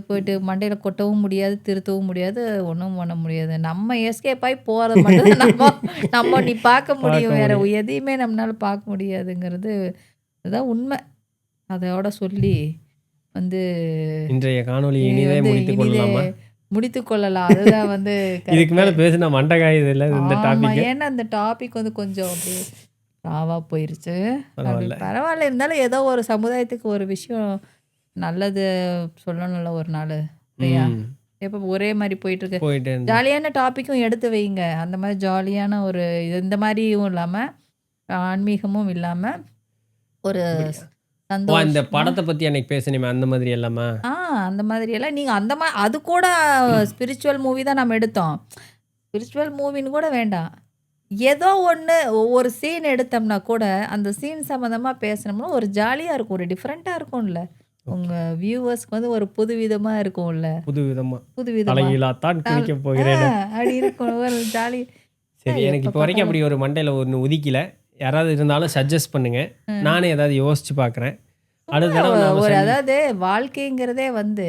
போயிட்டு மண்டையில் கொட்டவும் முடியாது, திருத்தவும் முடியாது, ஒன்றும் பண்ண முடியாது. நம்ம எஸ்கேப் ஆகி போகிறது மட்டும் தான் நம்ம நீ பார்க்க முடியும். பார்க்க வேற முடியும். எதையுமே நம்மளால பார்க்க முடியாதுங்கிறது அதுதான் உண்மை. அதோட சொல்லி வந்து இன்றைய காணொளி நீ இனிதே வந்து முடித்துக் இனிதே கொள்ளலாமா? முடித்து கொள்ளலாம். அதுதான் வந்து இதுக்கு கரெக்டு. மேலே பேசினா மண்டை காயுது இல்லை இந்த ஆமாம். டாபிக். ஏன்னா அந்த டாபிக் வந்து கொஞ்சம் அப்படியே ராவாக போயிருச்சு. அப்படி பரவாயில்ல. பரவாயில்ல. இருந்தாலும் ஏதோ ஒரு சமுதாயத்துக்கு ஒரு விஷயம் நல்லது சொல்லணும்ல ஒரு நாள் இல்லையா? ம் எப்போ ஒரே மாதிரி போயிட்டு இருக்கு. போயிட்டே இருந்தேன். ஜாலியான டாப்பிக்கும் எடுத்து வைங்க. அந்த மாதிரி ஜாலியான ஒரு இந்த மாதிரியும் இல்லாமல் ஆன்மீகமும் இல்லாமல் ஒரு அப்படியா? ஓ அந்த சந்தோஷமா படத்தை பற்றி அன்னைக்கு பேசினேமே அந்த மாதிரி எல்லாமா? அந்த மாதிரியெல்லாம் நீங்கள் அந்த மாதிரி அது கூட ஸ்பிரிச்சுவல் மூவி தான் நம்ம எடுத்தோம். ஸ்பிரிச்சுவல் மூவின்னு கூட வேண்டாம். ஏதோ ஒன்று ஒவ்வொரு சீன் எடுத்தோம்னா கூட அந்த சீன் சம்மந்தமாக பேசினோம்னா ஒரு ஜாலியாக இருக்கும், ஒரு டிஃப்ரெண்ட்டாக இருக்கும்ல. ஓகே. உங்கள் வியூவர்ஸ்க்கு வந்து ஒரு புது விதமாக இருக்கும்ல. புது விதமாக புது விதமாக தலைகீழாத்தான் குளிக்க போகிறேன். அப்படி இருக்கும் ஒரு ஜாலி. சரி எனக்கு எப்போ இப்போ வரைக்கும் பார்த்தாலும் அப்படி ஒரு மண்டையில் ஒன்று உதிக்கல. யாராவது இருந்தாலும் சஜஸ்ட் பண்ணுங்க. நானே ஏதாவது யோசிச்சு பார்க்குறேன். அடுத்த தடவை நாம ஒரு சந்தி அதாவது வாழ்க்கைங்கிறதே வந்து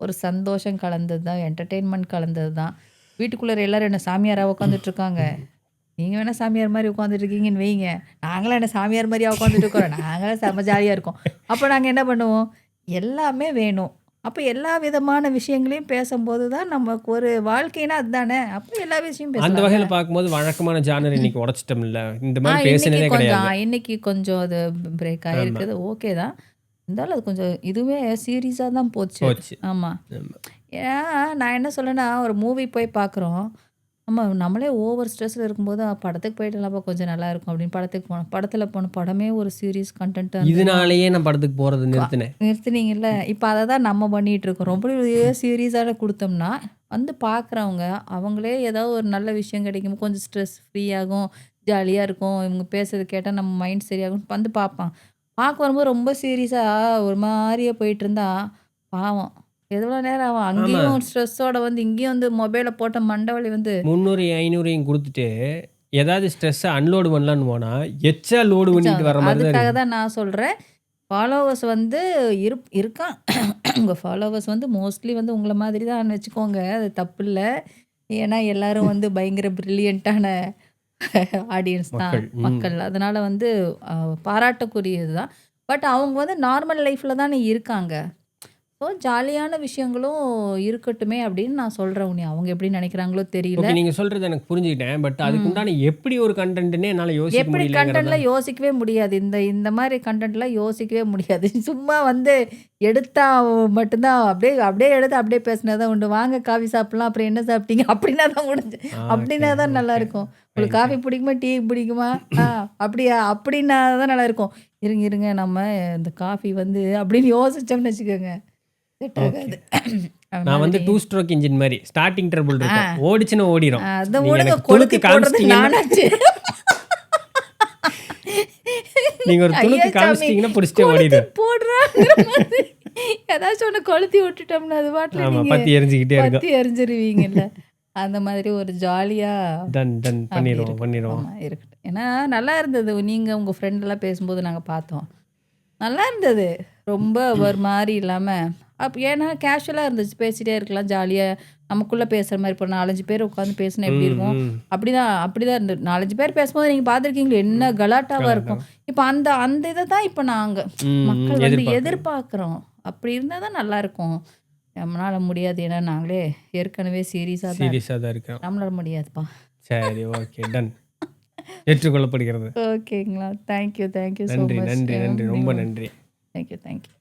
ஒரு சந்தோஷம் கலந்தது தான், என்டர்டெயின்மெண்ட் கலந்தது தான். வீட்டுக்குள்ளே எல்லாரும் என்ன சாமியாராக உட்காந்துட்டு இருக்காங்க. நீங்கள் வேணால் சாமியார் மாதிரி உட்காந்துட்டு இருக்கீங்கன்னு வைங்க. நாங்களாம் என்ன சாமியார் மாதிரியா உட்காந்துட்டு இருக்கோம். நாங்களாம் செம்ம ஜாலியாக இருக்கோம். அப்போ நாங்கள் என்ன பண்ணுவோம்? எல்லாமே வேணும். அப்போ எல்லா விதமான விஷயங்களையும் பேசும்போது தான் நமக்கு ஒரு வாழ்க்கைனா அதுதானே. அப்போ எல்லா விஷயமும் அந்த பேசலாம்ல. வகையில் பார்க்கும்போது வழக்கமான ஜானர் இன்னைக்கு உடச்சிட்டோம்ல. இந்த மாதிரி பேசினதே கிடையாது. இன்னைக்கு கொஞ்சம் அது பிரேக் ஆமாம் ஆகிருக்குது. ஓகே தான். இருந்தாலும் அது கொஞ்சம் இதுவே சீரியஸாக தான் போச்சு. போச்சு. ஆமாம். ஆமா. ஏன்னா நான் என்ன சொல்லேன்னா ஒரு மூவி போய் பார்க்குறோம். நம்மளே ஓவர் ஸ்ட்ரெஸ்ஸில் இருக்கும்போது படத்துக்கு போயிட்டுலாப்பா கொஞ்சம் நல்லா இருக்கும் அப்படின்னு படத்துக்கு போனோம். படத்தில் போன படமே ஒரு சீரியஸ் கண்டென்ட் இருந்ததுன்னா இதனாலேயே நான் படத்துக்கு போகிறது நிறுத்தினேன். நிறுத்துனீங்கல்ல. இப்போ அதை தான் நம்ம பண்ணிகிட்டு இருக்கோம். ரொம்ப சீரியஸாக கொடுத்தோம்னா வந்து பார்க்குறவங்க அவங்களே ஏதாவது ஒரு நல்ல விஷயம் கிடைக்கும், கொஞ்சம் ஸ்ட்ரெஸ் ஃப்ரீயாகும், ஜாலியாக இருக்கும், இவங்க பேசுறது கேட்டால் நம்ம மைண்ட் சரியாகும் வந்து பார்ப்பான். பார்க்க வரும்போது ரொம்ப சீரியஸாக ஒரு மாதிரியே போயிட்டு இருந்தா பாவம் எவ்வளோ நேரம் ஆகும். ஆமாம். அங்கேயும் ஸ்ட்ரெஸ்ஸோட வந்து இங்கேயும் வந்து மொபைலை போட்ட மண்டவலி வந்து 300 500 கொடுத்துட்டு ஏதாவது ஸ்ட்ரெஸ்ஸை அன்லோடு பண்ணலான்னு போனால் எச்சா லோடு பண்ணிட்டு வர மாதிரி தான் அதுக்காக இருக்குது. தான் நான் சொல்கிறேன். ஃபாலோவர்ஸ் வந்து இருக்கான். உங்கள் ஃபாலோவர்ஸ் வந்து மோஸ்ட்லி வந்து உங்களை மாதிரி தான் வச்சுக்கோங்க. அது தப்பு இல்லை. ஏன்னா எல்லாரும் வந்து பயங்கர ப்ரில்லியண்ட்டான ஆடியன்ஸ் தான் மக்கள். மக்கள். அதனால வந்து பாராட்டக்கூடியது தான். பட் அவங்க வந்து நார்மல் லைஃப்பில் தானே இருக்காங்க. ஸோ ஸோ ஜாலியான விஷயங்களும் இருக்கட்டுமே அப்படின்னு நான் சொல்றேன். உன்னை அவங்க எப்படி நினைக்கிறாங்களோ தெரியல. ஓகே. நீங்க சொல்றது எனக்கு புரிஞ்சுக்கிட்டேன். பட் அதுக்கு ம். உண்டான எப்படி ஒரு கன்டென்ட்னே என்னால யோசிக்க எப்படி முடியலங்கிறது கன்டென்ட்ல தான். யோசிக்கவே முடியாது. இந்த இந்த மாரி கன்டென்ட்லாம் யோசிக்கவே முடியாது. சும்மா வந்து எடுத்தா மட்டும்தான் அப்படியே அப்படியே எடுத்து அப்படியே பேசினா தான் உண்டு. வாங்க காஃபி சாப்பிடலாம். அப்புறம் என்ன சாப்பிட்டீங்க? அப்படின்னா தான் முடிஞ்சு. ஓகே, அப்படின்னா தான் ஓகே. நல்லாயிருக்கும். உங்களுக்கு ஃபைன், காஃபி ஃபைன். பிடிக்குமா? டீ பிடிக்குமா? அப்படியா? அப்படின்னா தான் நல்லாயிருக்கும். இருங்க, இருங்க நம்ம இந்த காஃபி வந்து அப்படின்னு யோசிச்சோம்னு வச்சுக்கோங்க. Set okay. ஆகாது. அது நான் வந்து மாதிரி 2 ஸ்ட்ரோக் இன்ஜின் மாரி. ஸ்டார்ட்டிங் ட்ரபிள் ஆ. இருக்கும். ஓடிச்சுன்னா ஓடிரும். அத நீங்க விடுங்க எனக்கு கொளுத்தி துணுக்கு போடுறது காமிச்சிட்டீங்கன்னா நானாச்சு. நீங்க ஒரு ஐயா துணுக்கு சாமி! காமிச்சிட்டீங்கன்னா புடிச்சுட்டே கொளுத்தி ஓடிரும். போடுறாங்கிற மாதிரி ஏதாச்சும் ஒண்ணு கொளுத்தி விட்டுட்டோம்னா, அது பாட்டுல ஆமா. நீங்க பத்தி எரிஞ்சுக்கிட்டே இருக்கும். பத்தி எரிஞ்சிருவீங்கல்ல. அந்த மாதிரி ஒரு ஜாலியா டன் டன் அப்படி பண்ணிருவோம், இருக்கட்டும். பண்ணிருவோம். ஆமா இருக்கட்டும். ஏன்னா நல்லா இருந்தது. நீங்க உங்க ஃப்ரெண்டெல்லாம் பேசும்போது நாங்க பார்த்தோம். நல்லா இருந்தது. ரொம்ப ஒரு மாரி இல்லாம, ஏன்னா கேஷுவலா இருந்துச்சு. பேசிட்டே இருக்கலாம். ஜாலியா நமக்குள்ள பேசுற மாரி இப்போ 4, 5 பேர் உட்காந்து பேசினா எப்படி ம், இருக்கும்? ம். அப்படிதான் இருந்தது. 4, 5 பேர் பேசும்போது நீங்க பார்த்துருக்கீங்களா? என்ன கலாட்டாவா கலாட்டா. இருக்கும். இப்ப அந்த அந்த இத தான் இப்ப நாங்க மக்கள் வந்து எதிர்பார்க்குறேன். எதிர்பார்க்குறோம். அப்படி இருந்தா தான் நல்லாயிருக்கும். நம்மளால முடியாது. ஏன்னா நாங்களே ஏற்கனவே சீரியஸா தான் இருக்கோம். சீரியஸா தான் இருக்கேன். நம்மளால முடியாதுப்பா. சரி, ஓகே. டன். ஏற்றுக்கொள்ளப்படுகிறது. ஓகேங்களா. தேங்க் யூ ஸோ நன்றி, மச். நன்றி, நன்றி. ரொம்ப நீங்களும் நன்றி. Thank you.